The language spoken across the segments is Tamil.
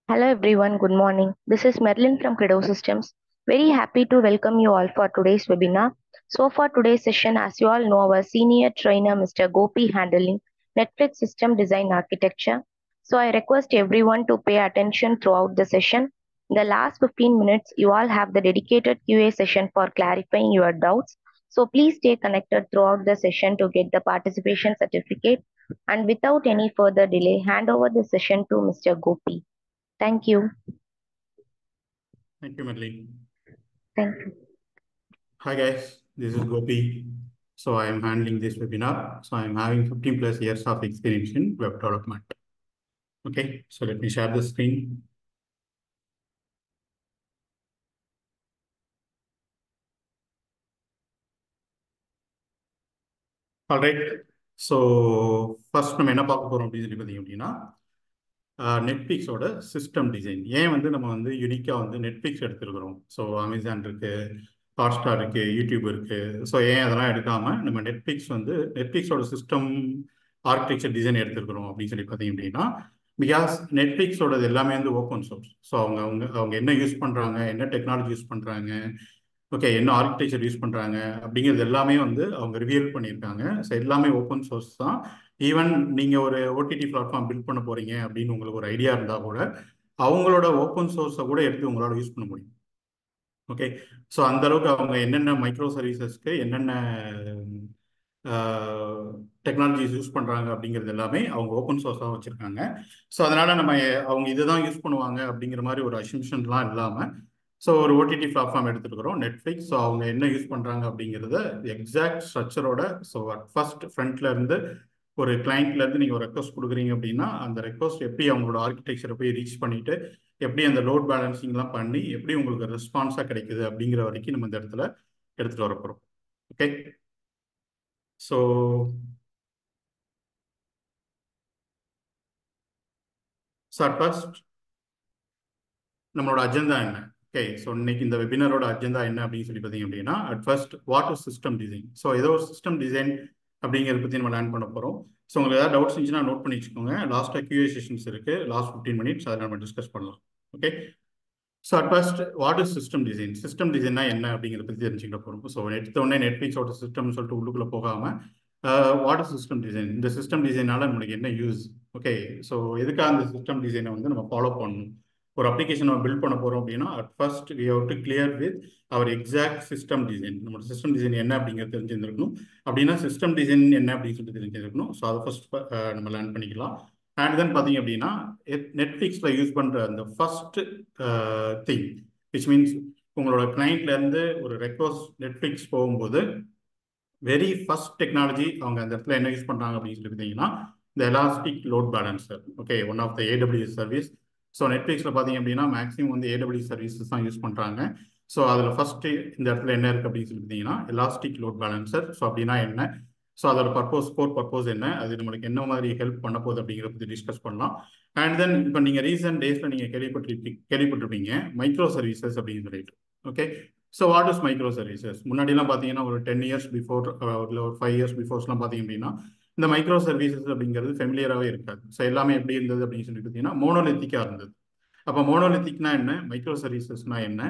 Hello everyone, good morning. This is Merlin from Credo Systems. Very happy to welcome you all for today's webinar. So for today's session, as you all know, our senior trainer Mr. Gopi handling Netflix system design architecture. So I request everyone to pay attention throughout the session. In the last 15 minutes, you all have the dedicated QA session for clarifying your doubts. So please stay connected throughout the session to get the participation certificate. And without any further delay, hand over the session to Mr. Gopi. Thank you. Thank you, Merlin. Thank you. Hi guys, this is Gopi. So I am handling this webinar. So I am having 15 plus years of experience in web development. Okay, so let me share the screen. All right. So first நம்ம என்ன பார்க்க போறோம் அப்படின்னு சொல்லி பார்த்தீங்க அப்படின்னா நெட்ஃப்ளிக்ஸோட சிஸ்டம் டிசைன். ஏன் நம்ம யூனிக்காக நெட்ஃப்ளிக்ஸ் எடுத்துருக்கிறோம். ஸோ அமேசான் இருக்கு, ஹாட்ஸ்டார் இருக்கு, யூடியூப் இருக்கு. ஸோ ஏன் அதெல்லாம் எடுக்காம நம்ம நெட்ஃப்ளிக்ஸோட சிஸ்டம் ஆர்கிடெக்சர் டிசைன் எடுத்துருக்கிறோம் அப்படின்னு சொல்லி பார்த்தீங்க அப்படின்னா, பிகாஸ் நெட்ஃப்ளிக்ஸோடது எல்லாமே ஓப்பன் சோர்ஸ். ஸோ அவங்க என்ன யூஸ் பண்ணுறாங்க, என்ன டெக்னாலஜி யூஸ் பண்ணுறாங்க, ஓகே என்ன ஆர்கிடெக்சர் யூஸ் பண்ணுறாங்க அப்படிங்கிறது எல்லாமே அவங்க ரிவியல் பண்ணியிருக்காங்க. ஸோ எல்லாமே ஓப்பன் சோர்ஸ் தான். ஈவன் நீங்கள் ஒரு ஓடிடி பிளாட்ஃபார்ம் பில்ட் பண்ண போகிறீங்க அப்படின்னு உங்களுக்கு ஒரு ஐடியா இருந்தால் கூட அவங்களோட ஓப்பன் சோர்ஸை கூட எடுத்து உங்களால் யூஸ் பண்ண முடியும். ஓகே, ஸோ அந்தளவுக்கு அவங்க என்னென்ன மைக்ரோ சர்வீசஸ்க்கு என்னென்ன டெக்னாலஜிஸ் யூஸ் பண்ணுறாங்க அப்படிங்கிறது எல்லாமே அவங்க ஓப்பன் சோர்ஸாக வச்சுருக்காங்க. ஸோ அதனால் அவங்க இதுதான் யூஸ் பண்ணுவாங்க அப்படிங்கிற மாதிரி ஒரு அசம்ஷன்லாம் இல்லாமல் ஸோ ஒரு ஓடிடி பிளாட்ஃபார்ம் எடுத்துருக்கிறோம் நெட்ஃப்ளிக்ஸ். ஸோ அவங்க என்ன யூஸ் பண்ணுறாங்க அப்படிங்கிறத எக்ஸாக்ட் ஸ்ட்ரக்சரோட ஸோ ஃபர்ஸ்ட் ஃப்ரண்ட்ல இருந்து ஒரு கிளைண்ட்லேருந்து நீங்கள் ஒரு ரெக்வஸ்ட் கொடுக்குறீங்க அப்படின்னா அந்த ரெக்வஸ்ட் எப்படி அவங்களோட ஆர்கிடெக்சரை போய் ரீச் பண்ணிட்டு எப்படி அந்த லோட் பேலன்சிங்லாம் பண்ணி எப்படி உங்களுக்கு ரெஸ்பான்ஸாக கிடைக்குது அப்படிங்கிற வரைக்கும் நம்ம இந்த இடத்துல எடுத்துகிட்டு வர போகிறோம். ஓகே, ஸோ ஃபர்ஸ்ட் நம்மளோட அஜெண்டா என்ன? ஓகே, ஸோ இன்னைக்கு இந்த வெபினரோட அஜெண்டா என்ன அப்படின்னு சொல்லி பார்த்தீங்க அப்படின்னா, at first what is system design. So ஏதோ ஒரு சிஸ்டம் டிசைன் அப்படிங்கிறத பற்றி நம்ம லேர்ன் பண்ண போகிறோம். ஸோ உங்களுக்கு ஏதாவது டவுட்ஸ் இருந்துச்சுன்னா நோட் பண்ணி வச்சுக்கோங்க. லாஸ்ட்டாக QA செஷன்ஸ் இருக்குது, லாஸ்ட் 15 மினிட்ஸ் அதை நம்ம டிஸ்கஸ் பண்ணலாம். Okay, so at first what is system design. System டிசைன்னா என்ன அப்படிங்கிறத பற்றி தெரிஞ்சுக்கிட்ட போகிறோம். ஸோ எடுத்தோடனே நெட்ஃப்ளிக்ஸோட சிஸ்டம்னு சொல்லிட்டு உள்ளுக்குள்ளே போகாமல் வாட் இஸ் சிஸ்டம் டிசைன், இந்த சிஸ்டம் டிசைனால நம்மளுக்கு என்ன யூஸ். ஓகே, ஸோ எதுக்காக அந்த சிஸ்டம் டிசைனை நம்ம ஃபாலோ பண்ணணும். ஒரு அப்ளிகேஷன் நம்ம பில்ட் பண்ண போகிறோம் அப்படின்னா at first we have to clear with our exact system design. நம்மளோட சிஸ்டம் டிசைன் என்ன அப்படிங்கிறது தெரிஞ்சிருந்துருக்கணும். அப்படின்னா சிஸ்டம் டிசைன் என்ன அப்படின்னு சொல்லிட்டு தெரிஞ்சிருக்கணும். ஸோ அதை ஃபர்ஸ்ட் நம்ம லேர்ன் பண்ணிக்கலாம். அண்ட் தென் பார்த்தீங்க அப்படின்னா நெட்ஃப்ளிக்ஸில் யூஸ் பண்ணுற அந்த ஃபர்ஸ்ட் திங் விச் மீன்ஸ் உங்களோட கிளைண்ட்லேருந்து ஒரு ரெக்வஸ்ட் நெட்ஃப்ளிக்ஸ் போகும்போது வெரி ஃபர்ஸ்ட் டெக்னாலஜி அவங்க அந்த இடத்துல என்ன யூஸ் பண்ணுறாங்க அப்படின்னு சொல்லி பார்த்தீங்கன்னா இந்த elastic load balancer. Okay, one of the AWS service. So நெட்ஃப்ளிக்ஸில் பார்த்தீங்க அப்படின்னா மேக்ஸிமம் AWS சர்வீசஸ் தான் யூஸ் பண்ணுறாங்க. ஸோ அதில் ஃபர்ஸ்ட் இந்த இடத்துல என்ன இருக்குது அப்படின்னு சொல்லி பார்த்தீங்கன்னா எலாஸ்டிக் லோட் பேலன்சர். ஸோ அப்படின்னா என்ன, ஸோ அதோட கோர் பர்பஸ் என்ன, அது நம்மளுக்கு என்ன மாதிரி ஹெல்ப் பண்ண போகுது அப்படிங்கிறத பற்றி டிஸ்கஸ் பண்ணலாம். அண்ட் தென் இப்போ நீங்கள் ரீசெண்ட் டேஸில் நீங்கள் கேள்விப்பட்டிருப்பீங்க மைக்ரோ சர்வீசஸ் அப்படின்னு சொல்லிட்டு. Okay, so what is micro services. முன்னாடிலாம் பார்த்தீங்கன்னா ஒரு 10 இயர்ஸ் பிஃபோர் இல்லை ஒரு 5 இயர்ஸ் பிஃபோர்ஸ்லாம் பார்த்தீங்க அப்படின்னா இந்த மைக்ரோ சர்வீசஸ் அப்படிங்கிறது ஃபெமிலியராகவே இருக்காது. ஸோ எல்லாமே எப்படி இருந்தது அப்படின்னு சொல்லி பார்த்தீங்கன்னா மோனோலித்திக்காக இருந்தது. அப்போ மோனோலித்திக்னா என்ன, மைக்ரோ சர்வீசஸ்னா என்ன,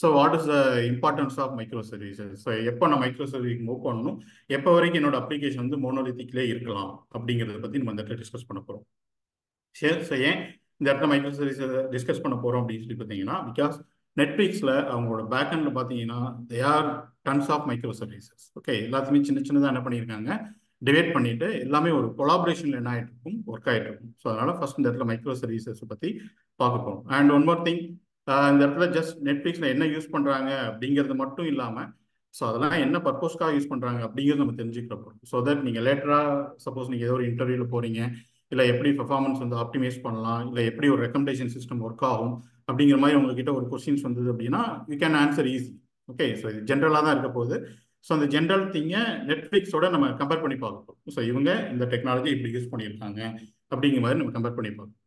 so what is the importance of micro services. So எப்போ நான் மைக்ரோ சர்வீஸ் மூவ் பண்ணணும், எப்போ வரைக்கும் என்னோட அப்ளிகேஷன் மோனோலித்திக்லேயே இருக்கலாம் அப்படிங்கிறத பற்றி நம்ம இந்த இடத்துல டிஸ்கஸ் பண்ண போகிறோம். சரி, ஸோ ஏன் இந்த இடத்துல மைக்ரோ சர்வீஸை டிஸ்கஸ் பண்ண போகிறோம் அப்படின்னு சொல்லி பார்த்தீங்கன்னா பிகாஸ் நெட்ஃப்ளிக்ஸில் அவங்களோட பேக்எண்டில் பார்த்தீங்கன்னா they are tons of micro services. Okay, எல்லாத்தையுமே சின்ன சின்னதாக என்ன பண்ணியிருக்காங்க டிவைட் பண்ணிட்டு எல்லாமே ஒரு கொலாபரேஷனில் என்ன ஆகிட்டு இருக்கும், ஒர்க் ஆகிட்டு இருக்கும். ஸோ அதனால ஃபர்ஸ்ட் இந்த இடத்துல மைக்ரோ சர்வீசஸ் பற்றி பார்க்க போகிறோம். அண்ட் ஒன் மோர் திங், இந்த இடத்துல ஜஸ்ட் நெட்ஃப்ளிக்ஸில் என்ன யூஸ் பண்ணுறாங்க அப்படிங்கிறது மட்டும் இல்லாமல் ஸோ அதெல்லாம் என்ன பர்பஸ்க்காக யூஸ் பண்ணுறாங்க அப்படிங்கிறது நம்ம தெரிஞ்சுக்கிற போகிறோம். ஸோ தட் நீங்கள் லேட்டராக சப்போஸ் நீங்கள் ஏதோ ஒரு இன்டர்வியூவில் போகிறீங்க, இல்லை எப்படி பெர்ஃபார்மன்ஸ் ஆப்டிமைஸ் பண்ணலாம், இல்லை எப்படி ஒரு ரெக்கமெண்டேஷன் சிஸ்டம் ஒர்க் ஆகும் அப்படிங்கிற மாதிரி உங்ககிட்ட ஒரு கொஸ்டின்ஸ் வந்தது அப்படின்னா you can answer easy. Okay, so இது ஜென்ரலாக தான் இருக்க போகுது. ஸோ அந்த ஜென்ரல் திங்கை நெட்ஃப்ளிக்ஸோட நம்ம கம்பேர் பண்ணி பார்ப்போம். ஸோ இவங்க இந்த டெக்னாலஜி இப்படி யூஸ் பண்ணியிருக்காங்க அப்படிங்கிற மாதிரி நம்ம கம்பேர் பண்ணி பார்ப்போம்.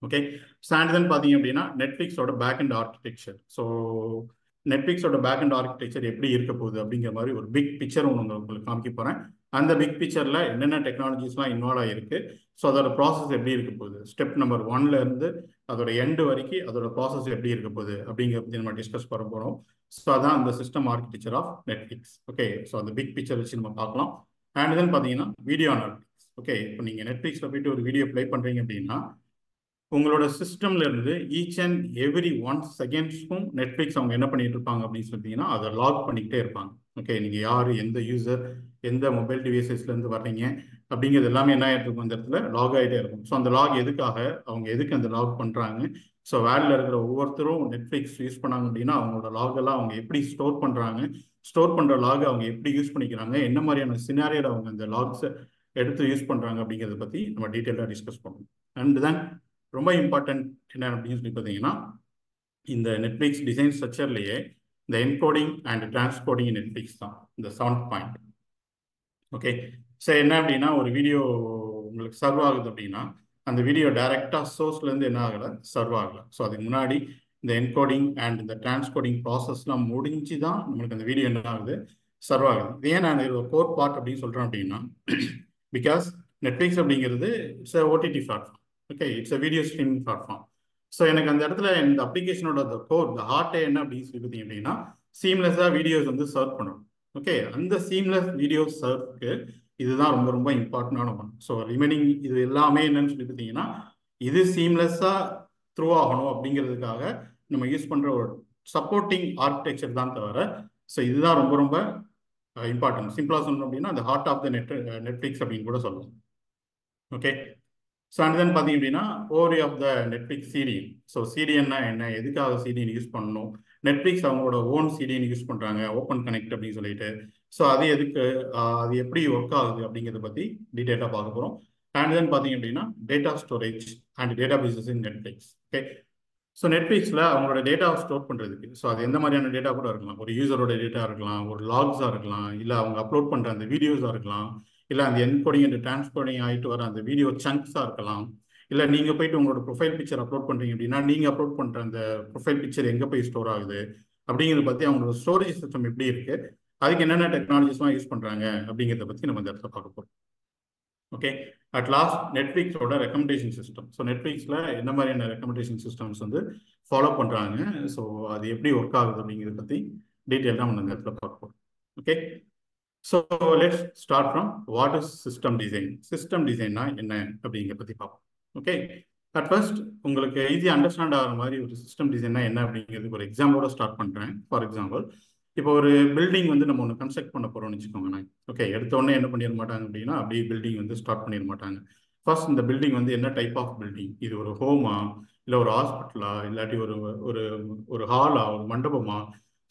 ஓகே, ஸ்டாண்ட் தென் பார்த்தீங்க அப்படின்னா நெட்ஃப்ளிக்ஸோட பேக் அண்ட் ஆர்கிடெக்சர். ஸோ நெட்ஃப்ளிக்ஸோட பேக் அண்ட் ஆர்கிடெக்சர் எப்படி இருக்க போகுது அப்படிங்கிற மாதிரி ஒரு பிக் பிக்சர் உங்களுக்கு காமிக்க போகிறேன். அந்த பிக் பிக்சரில் என்னென்ன டெக்னாலஜிஸ்லாம் இன்வால்வ் ஆகிருக்கு, ஸோ அதோட ப்ராசஸ் எப்படி இருக்க போகுது, ஸ்டெப் நம்பர் 1ல இருந்து அதோட எண்டு வரைக்கும் அதோட ப்ராசஸ் எப்படி இருக்க போகுது அப்படிங்கிறத பற்றி நம்ம டிஸ்கஸ் பண்ண போகிறோம். ஸோ அதான் அந்த system architecture of Netflix. Okay, so அந்த பிக் பிக்சர் வச்சு நம்ம பார்க்கலாம். அண்ட் தென் பார்த்தீங்கன்னா வீடியோ அனாலிட்டிக்ஸ். ஓகே, இப்போ நீங்கள் நெட்ஃப்ளிக்ஸில் போயிட்டு ஒரு வீடியோ ப்ளே பண்ணுறீங்க அப்படின்னா உங்களோட சிஸ்டம்ல இருந்து ஈச் அண்ட் எவ்ரி 1 செகண்ட்ஸ்க்கும் நெட்ஃப்ளிக்ஸ் அவங்க என்ன பண்ணிட்டு இருப்பாங்க அப்படின்னு சொல்லிட்டீங்கன்னா அதை லாக் பண்ணிக்கிட்டே இருப்பாங்க. ஓகே, நீங்க யாரு, எந்த யூசர், எந்த மொபைல் டிவைசஸ்ல இருந்து வர்றீங்க அப்படிங்கிறது எல்லாமே என்ன ஆகிட்டு இருக்கும், அந்த இடத்துல லாக் ஆகிட்டே இருக்கும். ஸோ அந்த லாக் எதுக்காக, அவங்க எதுக்கு அந்த லாக் பண்றாங்க, ஸோ வேர்ல்ட்ல இருக்கிற ஒவ்வொருத்தரும் நெட்ஃப்ளிக்ஸ் யூஸ் பண்ணாங்க அப்படின்னா அவங்களோட லாக் எல்லாம் அவங்க எப்படி ஸ்டோர் பண்றாங்க, ஸ்டோர் பண்ற லாக் அவங்க எப்படி யூஸ் பண்ணிக்கிறாங்க, என்ன மாதிரியான சினாரியோல அவங்க அந்த லாக்ஸ் எடுத்து யூஸ் பண்றாங்க அப்படிங்கிறத பத்தி நம்ம டீட்டெயிலாக டிஸ்கஸ் பண்ணுவோம். அண்ட் தென் ரொம்ப இம்பார்ட்டன்ட் என்ன அப்படின்னு சொல்லி பார்த்தீங்கன்னா, இந்த நெட்ஃப்ளிக்ஸ் டிசைன் ஸ்ட்ரக்சர்லேயே இந்த என்கோடிங் அண்ட் டிரான்ஸ்கோடிங் நெட்ஃப்ளிக்ஸ் தான் இந்த 7th பாயிண்ட். ஓகே, ஸோ என்ன அப்படின்னா ஒரு வீடியோ உங்களுக்கு சர்வ் ஆகுது அப்படின்னா அந்த வீடியோ டைரெக்டாக சோர்ஸ்லேருந்து என்ன ஆகலை, சர்வ் ஆகலை. ஸோ அதுக்கு முன்னாடி இந்த என்கோடிங் அண்ட் இந்த டிரான்ஸ்கோடிங் ப்ராசஸ்லாம் முடிஞ்சு தான் நம்மளுக்கு அந்த வீடியோ என்ன ஆகுது, சர்வ் ஆகுது. இது ஏன் நான் ஒரு கோர் பார்ட் அப்படின்னு சொல்கிறேன் அப்படின்னா, பிகாஸ் நெட்ஃப்ளிக்ஸ் அப்படிங்கிறது it's OTT platform. Okay, it's video streaming platform. So எனக்கு அந்த இடத்துல இந்த அப்ளிகேஷனோட கோர், இந்த ஹார்ட்டே என்ன அப்படின்னு சொல்லி பார்த்தீங்க அப்படின்னா, சீம்லெஸ்ஸாக வீடியோஸ் வந்து சர்வ் பண்ணணும். ஓகே, அந்த சீம்லெஸ் வீடியோ சர்வ்க்கு இதுதான் ரொம்ப ரொம்ப இம்பார்ட்டண்டான ஒன். ஸோ ரிமைனிங் இது எல்லாமே என்னன்னு சொல்லி பார்த்தீங்கன்னா, இது சீம்லெஸ்ஸாக த்ரூ ஆகணும் அப்படிங்கிறதுக்காக நம்ம யூஸ் பண்ணுற ஒரு சப்போர்ட்டிங் ஆர்கிடெக்சர் தான் தவிர, ஸோ இதுதான் ரொம்ப ரொம்ப இம்பார்ட்டன்ட். சிம்பிளாக சொல்லணும் அப்படின்னா அந்த ஹார்ட் ஆஃப் த நெட்ஃப்ளிக்ஸ் அப்படின்னு கூட சொல்லலாம். ஓகே, ஸோ அண்ட் தென் பார்த்தீங்க அப்படின்னா overview of the Netflix CDN. So சிடிஎன்னா என்ன, எதுக்காக சிடிஎன் யூஸ் பண்ணணும், நெட்ஃப்ளிக்ஸ் அவங்களோட ஓன் சிடிஎன் யூஸ் பண்ணுறாங்க, ஓப்பன் கனெக்ட் அப்படின்னு சொல்லிட்டு. ஸோ அது எதுக்கு, அது எப்படி ஒர்க் ஆகுது அப்படிங்கிறத பற்றி டீட்டெயிலாக பார்க்க போகிறோம். அண்ட் தென் பார்த்தீங்க அப்படின்னா data storage and databases in Netflix. Okay, so நெட்ஃப்ளிக்ஸில் அவங்களோட டேட்டாவை ஸ்டோர் பண்ணுறதுக்கு, ஸோ அது எந்த மாதிரியான டேட்டா கூட இருக்கலாம், ஒரு யூசரோட டேட்டா இருக்கலாம், ஒரு லாக்ஸாக இருக்கலாம், இல்லை அவங்க அப்லோட் பண்ணுற அந்த வீடியோஸாக இருக்கலாம், இல்லை அந்த என்கோடிங் அண்ட் டிரான்ஸ்கோடிங் ஆகிட்டு வர அந்த வீடியோ சங்க்ஸாக இருக்கலாம், இல்லை நீங்கள் போயிட்டு உங்களோட ப்ரொஃபைல் பிக்சர் அப்லோட் பண்ணுறீங்க அப்படின்னா நீங்கள் அப்லோட் பண்ணுற அந்த ப்ரொஃபைல் பிக்சர் எங்கே போய் ஸ்டோர் ஆகுது அப்படிங்கிறத பற்றி அவங்களோட ஸ்டோரேஜ் சிஸ்டம் எப்படி இருக்குது, அதுக்கு என்னென்ன டெக்னாலஜிஸ்லாம் யூஸ் பண்ணுறாங்க அப்படிங்கிறத பற்றி நம்ம இந்த இடத்துல பார்க்க போகிறோம். ஓகே, அட் லாஸ்ட் நெட்ஃப்ளிக்ஸோட ரெக்கமெண்டேஷன் சிஸ்டம். ஸோ நெட்ஃப்ளிக்ஸில் என்ன மாதிரியான ரெக்கமெண்டேஷன் சிஸ்டம்ஸ் வந்து ஃபாலோ பண்ணுறாங்க, ஸோ அது எப்படி ஒர்க் ஆகுது அப்படிங்கிறத பற்றி டீட்டெயிலாக நம்ம இந்த இடத்துல பார்க்க போகிறோம். Okay, so let's start from what is system design. System டிசைன்னா என்ன அப்படிங்கிறத பற்றி பார்ப்போம். ஓகே, அட் ஃபர்ஸ்ட் உங்களுக்கு ஈஸியாக அண்டர்ஸ்டாண்ட் ஆகிற மாதிரி ஒரு சிஸ்டம் டிசைன்னா என்ன அப்படிங்கிறதுக்கு ஒரு எக்ஸாம்பிளோட ஸ்டார்ட் பண்ணுறேன். ஃபார் எக்ஸாம்பிள், இப்போ ஒரு பில்டிங் வந்து நம்ம ஒன்று கன்ஸ்ட்ரக்ட் பண்ண போகிறோம்னு வச்சுக்கோங்களேன். ஓகே, எடுத்தோடனே என்ன பண்ணிட மாட்டாங்க அப்படின்னா அப்படியே பில்டிங் வந்து ஸ்டார்ட் பண்ணிட மாட்டாங்க. ஃபர்ஸ்ட் இந்த பில்டிங் வந்து என்ன டைப் ஆஃப் பில்டிங், இது ஒரு ஹோமா, இல்லை ஒரு ஹாஸ்பிட்டலா, இல்லாட்டி ஒரு ஒரு ஒரு ஹாலா, ஒரு மண்டபமா.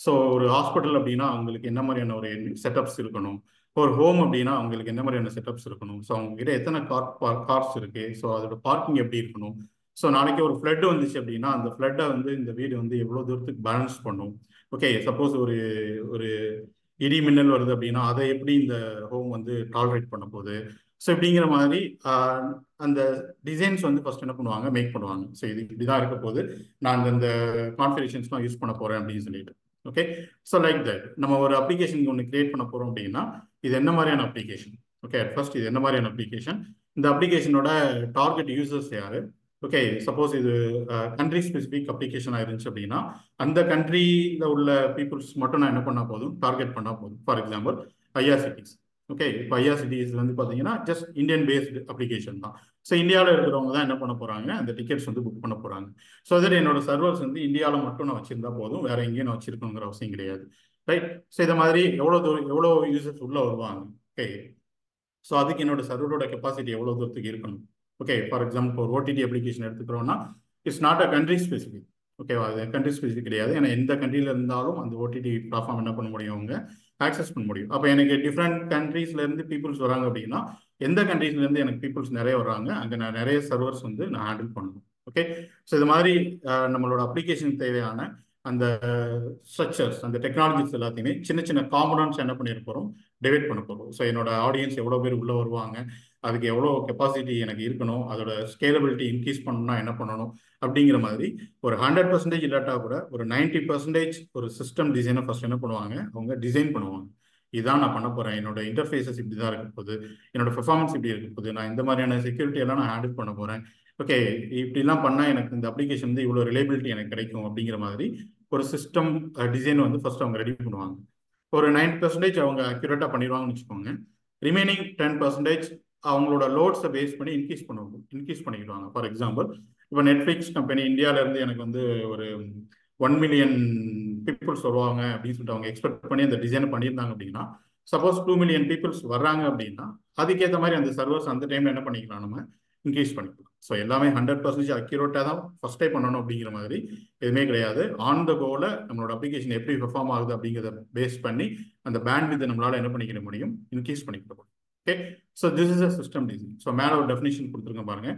ஸோ ஒரு ஹாஸ்பிட்டல் அப்படின்னா அவங்களுக்கு என்ன மாதிரியான ஒரு செட்டப்ஸ் இருக்கணும், ஒரு ஹோம் அப்படின்னா அவங்களுக்கு என்ன மாதிரியான செட்டப்ஸ் இருக்கணும், ஸோ அவங்க கிட்ட எத்தனை கார்ஸ் இருக்கு, ஸோ அதோட பார்க்கிங் எப்படி இருக்கணும், ஸோ நாளைக்கு ஒரு ஃப்ளட் வந்துச்சு அப்படின்னா அந்த ஃப்ளட்டை வந்து இந்த வீடு வந்து எவ்வளோ தூரத்துக்கு பேலன்ஸ் பண்ணும். ஓகே, சப்போஸ் ஒரு ஒரு இடி மின்னல் வருது அப்படின்னா அதை எப்படி இந்த ஹோம் வந்து டாலரேட் பண்ண போகுது. ஸோ இப்படிங்கிற மாதிரி அந்த டிசைன்ஸ் வந்து ஃபர்ஸ்ட் என்ன பண்ணுவாங்க, மேக் பண்ணுவாங்க. ஸோ இது இப்படிதான் இருக்க போது, நான் இந்த கான்ஃபிகரேஷன்ஸ்லாம் யூஸ் பண்ண போறேன் அப்படின்னு சொல்லிட்டு. ஓகே, ஸோ லைக் தட் நம்ம ஒரு அப்ளிகேஷன் ஒன்று கிரியேட் பண்ண போறோம் அப்படின்னா இது என்ன மாதிரியான அப்ளிகேஷன். ஓகே, அட் ஃபர்ஸ்ட் இது என்ன மாதிரியான அப்ளிகேஷன், இந்த அப்ளிகேஷனோட டார்கெட் யூசர்ஸ் யாரு. ஓகே, சப்போஸ் இது கண்ட்ரி ஸ்பெசிஃபிக் அப்ளிகேஷனாக இருந்துச்சு அப்படின்னா அந்த கண்ட்ரியில் உள்ள பீப்புள்ஸ் மட்டும் நான் என்ன பண்ணால் போதும், டார்கெட் பண்ணால் போதும். For example IRCTC. ஓகே, இப்போ ஐஆர்சிடிஸ் வந்து பார்த்தீங்கன்னா ஜஸ்ட் இந்தியன் பேஸ்டு அப்ளிகேஷன் தான். ஸோ இந்தியாவில் இருக்கிறவங்க தான் என்ன பண்ண போகிறாங்க, அந்த டிக்கெட்ஸ் வந்து புக் பண்ண போகிறாங்க. ஸோ அதில் என்னோட சர்வர்ஸ் வந்து இந்தியாவில் மட்டும் நான் வச்சிருந்தா போதும், வேற எங்கேயும் நான் வச்சிருக்கணுங்கிற அவசியம் கிடையாது. ரைட், ஸோ இதை மாதிரி எவ்வளோ யூசர்ஸ் உள்ளே வருவாங்க. ஓகே, ஸோ அதுக்கு என்னோட சர்வரோட கெப்பாசிட்டி எவ்வளோ தூரத்துக்கு இருக்கணும். ஓகே, ஃபார் எக்ஸாம்பிள் ஒரு ஓடிடி அப்ளிகேஷன் எடுத்துக்கிறோம்னா it's not a country specific. ஓகேவா, அது கண்ட்ரி ஸ்பெசிஃபிக் கிடையாது. ஏன்னா எந்த கண்ட்ரியில் இருந்தாலும் அந்த ஓடிடி பிளாட்ஃபார்ம் என்ன பண்ண முடியும், அவங்க ஆக்சஸ் பண்ண முடியும். அப்போ எனக்கு டிஃப்ரெண்ட் கண்ட்ரீஸ்லேருந்து பீப்புள்ஸ் வராங்க அப்படின்னா எந்த கண்ட்ரீஸ்லேருந்து எனக்கு பீப்புள்ஸ் நிறைய வராங்க, அங்கே நான் நிறைய சர்வர்ஸ் வந்து நான் ஹேண்டில் பண்ணணும். ஓகே, ஸோ இது மாதிரி நம்மளோட அப்ளிகேஷன் தேவையான அந்த ஸ்ட்ரக்சர்ஸ், அந்த டெக்னாலஜிஸ் எல்லாத்தையுமே சின்ன சின்ன காம்பனன்ட்ஸ் என்ன பண்ணிட போகிறோம், டிவைட் பண்ண போகிறோம். ஸோ என்னோட ஆடியன்ஸ் எவ்வளோ பேர் உள்ளே வருவாங்க, அதுக்கு எவ்வளோ கெப்பாசிட்டி எனக்கு இருக்கணும், அதோட ஸ்கேலபிலிட்டி இன்க்ரீஸ் பண்ணணும்னா என்ன பண்ணணும் அப்படிங்கிற மாதிரி ஒரு 100% இல்லாட்டா கூட ஒரு 90% ஒரு சிஸ்டம் டிசைனை ஃபர்ஸ்ட் என்ன பண்ணுவாங்க, அவங்க டிசைன் பண்ணுவாங்க. இதான் நான் பண்ண போறேன், என்னோட இன்டர்ஃபேஸஸ் இப்படி தான் இருக்க போகுது, என்னோட பெர்ஃபார்மன்ஸ் இப்படி இருக்க போகுது, நான் இந்த மாதிரியான செக்யூரிட்டி எல்லாம் நான் ஹேண்டில் பண்ண போறேன். ஓகே, இப்படிலாம் பண்ணால் எனக்கு இந்த அப்ளிகேஷன் வந்து இவ்வளோ ரிலேபிலிட்டி எனக்கு கிடைக்கும் அப்படிங்கிற மாதிரி ஒரு சிஸ்டம் டிசைன் வந்து ஃபர்ஸ்ட் அவங்க ரெடி பண்ணுவாங்க. ஒரு 90% அவங்க அக்யூரேட்டாக பண்ணிடுவாங்கன்னு வச்சுக்கோங்க. ரிமைனிங் 10% அவங்களோட லோட்ஸை பேஸ் பண்ணி இன்க்ரீஸ் பண்ணிக்கிடுவாங்க. ஃபார் எக்ஸாம்பிள், இப்போ நெட்ஃப்ளிக்ஸ் கம்பெனி இந்தியாவிலேருந்து எனக்கு வந்து ஒரு 1 மில்லியன் பீப்புள்ஸ் வருவாங்க அப்படின்னு சொல்லிட்டு அவங்க எக்ஸ்பெக்ட் பண்ணி அந்த டிசைனை பண்ணியிருந்தாங்க அப்படின்னா, சப்போஸ் 2 மில்லியன் பீப்புள்ஸ் வர்றாங்க அப்படின்னா அதுக்கேற்ற மாதிரி அந்த சர்வர்ஸ் அந்த டைமில் என்ன பண்ணிக்கலாம், நம்ம இன்க்ரீஸ் பண்ணிக்கலாம். ஸோ எல்லாமே 100% அக்யூரேட்டாக தான் ஃபர்ஸ்டே பண்ணணும் அப்படிங்கிற மாதிரி எதுவுமே கிடையாது. ஆன் த கோல நம்மளோட அப்ளிகேஷன் எப்படி பெர்ஃபார்ம் ஆகுது அப்படிங்கிறத பேஸ் பண்ணி அந்த பேண்ட்வித்தை நம்மளால என்ன பண்ணிக்க முடியும், இன்க்ரீஸ் பண்ணிக்க முடியும். Okay, so this is a system design. So மேலே ஒரு டெஃபினிஷன் கொடுத்துருங்க பாருங்க.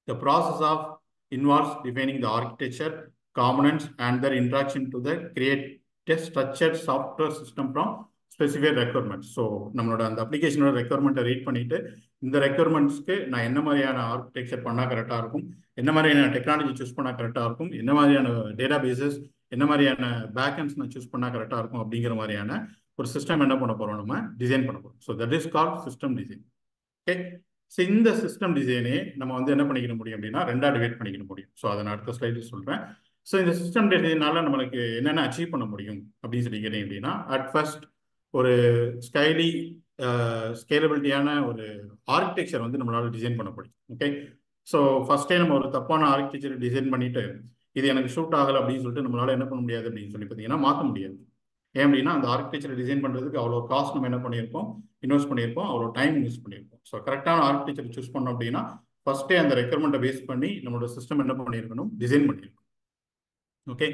The process of involves defining the architecture, components, and their interaction to the create a structured software system from specified requirements. So நம்மளோட அந்த அப்ளிகேஷனோட ரெக்யர்மெண்ட்டை ரீட் பண்ணிட்டு இந்த ரெக்யர்மெண்ட்ஸ்க்கு நான் என்ன மாதிரியான ஆர்கிடெக்சர் பண்ணால் கரெக்டாக இருக்கும், என்ன மாதிரியான டெக்னாலஜி சூஸ் பண்ணால் கரெக்டாக இருக்கும், என்ன மாதிரியான டேட்டா பேசஸ், என்ன மாதிரியான பேக்எண்ட்ஸ் நான் சூஸ் பண்ணால் கரெக்டாக இருக்கும் அப்படிங்கிற மாதிரியான ஒரு சிஸ்டம் என்ன பண்ண போகிறோம், நம்ம டிசைன் பண்ண போகிறோம். So that is called system design. Okay, so இந்த சிஸ்டம் டிசைனே நம்ம வந்து என்ன பண்ணிக்க முடியும் அப்படின்னா ரெண்டா டிவைட் பண்ணிக்க முடியும். ஸோ அதை நான் அடுத்த ஸ்லைடில் சொல்கிறேன். ஸோ இந்த சிஸ்டம் டிசைனால நம்மளுக்கு என்னென்ன அச்சீவ் பண்ண முடியும் அப்படின்னு சொல்லி கேட்டீங்க அப்படின்னா, அட் ஃபர்ஸ்ட் ஒரு ஸ்கேலபிலிட்டியான ஒரு ஆர்கிடெக்சர் வந்து நம்மளால டிசைன் பண்ண முடியும். ஓகே, ஸோ ஃபர்ஸ்டே நம்ம ஒரு தப்பான ஆர்கிடெக்சர் டிசைன் பண்ணிட்டு இது எனக்கு ஷூட் ஆகலை அப்படின்னு சொல்லிட்டு நம்மளால என்ன பண்ண முடியாது அப்படின்னு சொல்லி பார்த்தீங்கன்னா மாற்ற முடியாது. ஏன் அப்படின்னா அந்த ஆர்கிடெக்சரை டிசைன் பண்ணுறதுக்கு அவ்வளோ காஸ்ட் நம்ம என்ன பண்ணியிருக்கோம், இன்வெஸ்ட் பண்ணியிருக்கோம், அவ்வளோ டைம் இன்வெஸ்ட் பண்ணியிருக்கோம். ஸோ கரெக்டான ஆர்கிடெக்சர் சூஸ் பண்ணோம் அப்படின்னா ஃபர்ஸ்டே அந்த ரெக்யர்மெண்ட்டை பேஸ் பண்ணி நம்மளோட சிஸ்டம் என்ன பண்ணியிருக்கணும், டிசைன் பண்ணியிருக்கணும். ஓகே,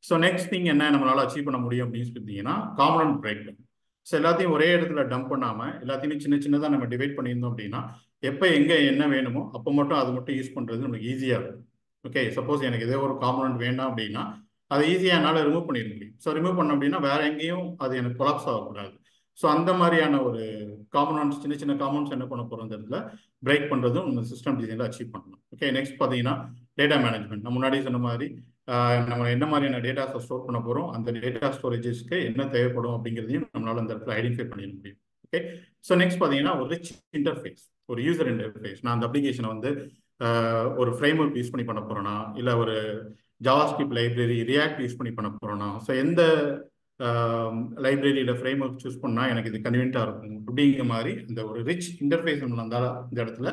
ஸோ நெக்ஸ்ட் திங் என்ன நம்மளால அச்சீவ் பண்ண முடியும் அப்படின்னு சொல்லிட்டீங்கன்னா காம்பனன்ட் பிரேக் டவுன். ஸோ எல்லாத்தையும் ஒரே இடத்துல டம்ப் பண்ணாமல் எல்லாத்தையுமே சின்ன சின்னதாக நம்ம டிவைட் பண்ணியிருந்தோம் அப்படின்னா எப்போ எங்கே என்ன வேணுமோ அப்போ மட்டும் அது மட்டும் யூஸ் பண்ணுறது நமக்கு ஈஸியாக இருக்கும். ஓகே, சப்போஸ் எனக்கு ஏதோ ஒரு காம்பனன்ட் வேண்டாம் அப்படின்னா அதை ஈஸியாக என்னால் ரிமூவ் பண்ணிட முடியும். ஸோ ரிமூவ் பண்ணோம் அப்படின்னா வேற எங்கேயும் அது எனக்கு கொலாப்ஸ் ஆகக்கூடாது. ஸோ அந்த மாதிரியான ஒரு காம்பனன்ட்ஸ், சின்ன சின்ன காம்பனன்ட்ஸ் என்ன பண்ண போகிறோம், அந்த இடத்துல பிரேக் பண்ணுறதும் நம்ம சிஸ்டம் டிசைனில் அச்சீவ் பண்ணணும். ஓகே, நெக்ஸ்ட் பார்த்தீங்கன்னா டேட்டா மேனேஜ்மெண்ட். நான் முன்னாடி சொன்ன மாதிரி நம்ம என்ன மாதிரியான டேட்டாஸை ஸ்டோர் பண்ண போகிறோம், அந்த டேட்டா ஸ்டோரேஜஸ்க்கு என்ன தேவைப்படும் அப்படிங்கிறதையும் நம்மளால அந்த இடத்துல ஐடென்டிஃபை பண்ணிட முடியும். ஓகே, ஸோ நெக்ஸ்ட் பார்த்தீங்கன்னா ஒரு ரிச் இன்டர்ஃபேஸ், ஒரு யூசர் இன்டர்ஃபேஸ். நான் அந்த அப்ளிகேஷனை வந்து ஒரு ஃப்ரேம் ஒர்க் யூஸ் பண்ணி பண்ண போகிறேன்னா, இல்லை ஒரு ஜாவாஸ்கிரிப்ட் லைப்ரரி, ரியாக்ட் யூஸ் பண்ணி பண்ண போகிறோன்னா, ஸோ எந்த லைப்ரரியில் ஃப்ரேம் ஒர்க் சூஸ் பண்ணால் எனக்கு இது கன்வீனியன்ட்டாக இருக்கும் அப்படிங்கிற மாதிரி இந்த ஒரு ரிச் இன்டர்ஃபேஸ் நம்மளால இந்த இடத்துல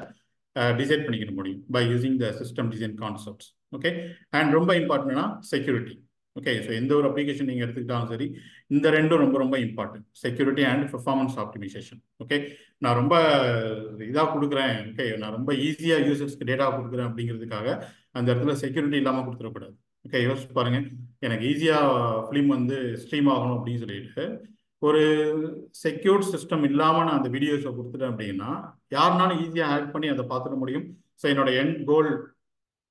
டிசைன் பண்ணிக்க முடியும் by using the system design concepts. Okay, and ரொம்ப இம்பார்ட்டன்ட்னா செக்யூரிட்டி. ஓகே, ஸோ எந்த ஒரு அப்ளிகேஷன் நீங்கள் எடுத்துக்கிட்டாலும் சரி, இந்த ரெண்டும் ரொம்ப ரொம்ப important, security and performance optimisation. Okay, நான் ரொம்ப இதாக கொடுக்குறேன், ஓகே, நான் ரொம்ப ஈஸியாக யூசர்ஸ்க்கு டேட்டா கொடுக்குறேன் அப்படிங்கிறதுக்காக அந்த இடத்துல செக்யூரிட்டி இல்லாமல் கொடுத்துடக்கூடாது. ஓகே, யோசிச்சு பாருங்க, எனக்கு ஈஸியாக ஃபிலிம் வந்து ஸ்ட்ரீம் ஆகணும் அப்படின்னு சொல்லிட்டு ஒரு செக்யூர்ட் சிஸ்டம் இல்லாமல் நான் அந்த வீடியோஸை கொடுத்துட்டேன் அப்படின்னா யாருனாலும் ஈஸியாக ஆட் பண்ணி அதை பார்த்துக்க முடியும். ஸோ என்னோட எண்ட் கோல்,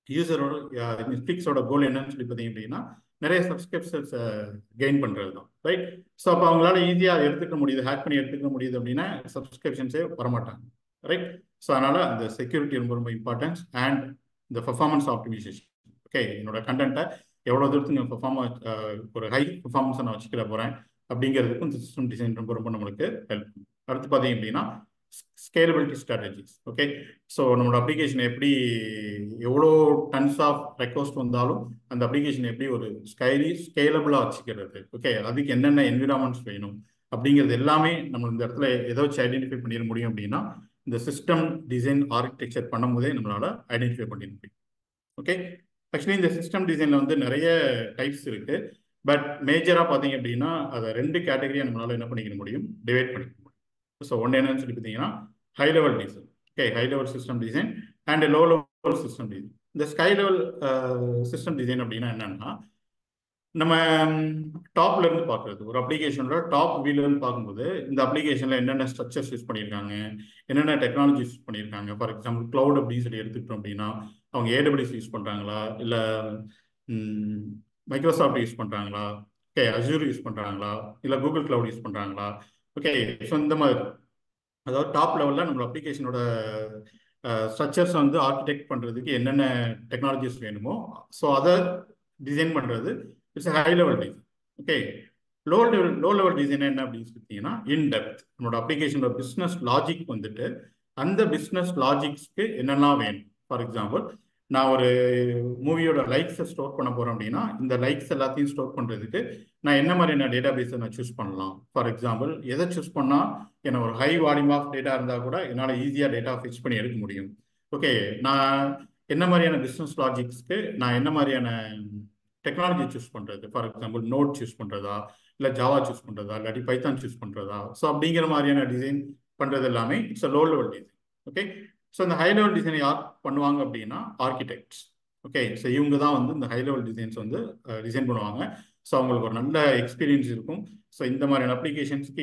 யூசரோட நெட்ஃப்ளிக்ஸோட கோல் என்னன்னு சொல்லி பார்த்தீங்க அப்படின்னா நிறைய சப்ஸ்கிரிப்ஷன்ஸ் கெயின் பண்ணுறது தான், ரைட்? ஸோ அப்போ அவங்களால ஈஸியாக எடுத்துக்க முடியுது, ஹேக் பண்ணி எடுத்துக்க முடியுது அப்படின்னா சப்ஸ்கிரிப்ஷன்ஸே வரமாட்டாங்க, ரைட்? ஸோ அதனால் அந்த செக்யூரிட்டி ரொம்ப ரொம்ப இம்பார்ட்டன்ஸ் அண்ட் இந்த பெர்ஃபார்மன்ஸ் ஆப்டிமைசேஷன். ஓகே, என்னோட கண்டென்ட்டை எவ்வளோ தூரத்துக்கு ஒரு ஹை பெர்ஃபார்மன்ஸை நான் வச்சுக்கிற போகிறேன் அப்படிங்கிறதுக்கும் இந்த சிஸ்டம் டிசைன் ரொம்ப ரொம்ப நம்மளுக்கு ஹெல்ப் பண்ணும். அடுத்து பார்த்தீங்க அப்படின்னா ஸ்கேலபிலிட்டி ஸ்ட்ராட்டஜிஸ். ஓகே, ஸோ நம்மளோட அப்ளிகேஷன் எப்படி எவ்வளோ டன்ஸ் ஆஃப் ரெக்வஸ்ட் வந்தாலும் அந்த அப்ளிகேஷன் எப்படி ஒரு ஸ்கேலபிளாக வச்சுக்கிறது. ஓகே, அதுக்கு என்னென்ன என்விரான்மெண்ட்ஸ் வேணும் அப்படிங்கிறது எல்லாமே நம்ம இந்த இடத்துல எதை வச்சு ஐடென்டிஃபை பண்ணிட முடியும் அப்படின்னா இந்த சிஸ்டம் டிசைன் ஆர்கிடெக்சர் பண்ணும் போதே நம்மளால ஐடென்டிஃபை பண்ணிட முடியும். ஓகே, ஆக்சுவலி இந்த சிஸ்டம் டிசைனில் வந்து நிறைய டைப்ஸ் இருக்குது. பட் மேஜராக பார்த்தீங்க அப்படின்னா அதை 2 கேட்டகரியாக நம்மளால என்ன பண்ணிக்க முடியும், டிவைட் பண்ணிக்க முடியும். ஸோ ஒன்று என்னன்னு சொல்லி பார்த்தீங்கன்னா high level design. Okay, high level system design and low level system design. இந்த ஸ்கை லெவல் சிஸ்டம் டிசைன் அப்படின்னா என்னன்னா நம்ம டாப்ல இருந்து பார்க்குறது, ஒரு அப்ளிகேஷனோட டாப் வியூல இருந்து பார்க்கும்போது இந்த அப்ளிகேஷன்ல என்னென்ன ஸ்ட்ரக்சர்ஸ் யூஸ் பண்ணியிருக்காங்க, என்னென்ன டெக்னாலஜி யூஸ் பண்ணியிருக்காங்க. ஃபார் எக்ஸாம்பிள் கிளவுட் அப்படின்னு சொல்லி எடுத்துக்கிட்டோம் அப்படின்னா அவங்க AWS யூஸ் பண்ணுறாங்களா, இல்லை மைக்ரோசாஃப்ட் யூஸ் பண்ணுறாங்களா, ஓகே, அசூர் யூஸ் பண்ணுறாங்களா, இல்லை கூகுள் கிளவுட் யூஸ் பண்ணுறாங்களா. ஓகே, ஸோ இந்த மாதிரி அதாவது டாப் லெவலில் நம்ம அப்ளிகேஷனோட ஸ்ட்ரக்சர்ஸ் வந்து ஆர்கிடெக்ட் பண்ணுறதுக்கு என்னென்ன டெக்னாலஜிஸ் வேணுமோ ஸோ அதை டிசைன் பண்ணுறது it's high level design. Okay, low level design என்ன அப்படின்னு சொல்லிட்டீங்கன்னா இன் டெப்த் நம்மளோட அப்ளிகேஷனோட பிஸ்னஸ் லாஜிக் வந்துட்டு அந்த பிஸ்னஸ் லாஜிக்ஸ்க்கு என்னெல்லாம் வேணும். ஃபார் எக்ஸாம்பிள், நான் ஒரு மூவியோட லைக்ஸை ஸ்டோர் பண்ண போகிறேன் அப்படின்னா இந்த லைக்ஸ் எல்லாத்தையும் ஸ்டோர் பண்ணுறதுக்கு நான் என்ன மாதிரியான டேட்டா பேஸை நான் சூஸ் பண்ணலாம். ஃபார் எக்ஸாம்பிள், எதை சூஸ் பண்ணால் எனக்கு ஒரு ஹை வால்யூம் ஆஃப் டேட்டா இருந்தால் கூட என்னால் ஈஸியாக டேட்டா ஃபிக்ஸ் பண்ணி எடுக்க முடியும். ஓகே, நான் என்ன மாதிரியான பிஸ்னஸ் லாஜிக்ஸ்க்கு நான் என்ன மாதிரியான டெக்னாலஜி சூஸ் பண்ணுறது. ஃபார் எக்ஸாம்பிள், நோட் சூஸ் பண்ணுறதா, இல்லை ஜாவா சூஸ் பண்ணுறதா, இல்லாட்டி பைத்தான் சூஸ் பண்ணுறதா. ஸோ அப்படிங்கிற மாதிரியான டிசைன் பண்ணுறது எல்லாமே it's a low level design. Okay, so இந்த ஹை லெவல் டிசைன் யார் பண்ணுவாங்க அப்படின்னா ஆர்கிடெக்ட்ஸ். ஓகே, ஸோ இவங்க தான் வந்து இந்த ஹை லெவல் டிசைன்ஸ் வந்து டிசைன் பண்ணுவாங்க. ஸோ அவங்களுக்கு ஒரு நல்ல எக்ஸ்பீரியன்ஸ் இருக்கும். ஸோ இந்த மாதிரியான அப்ளிகேஷன்ஸ்க்கு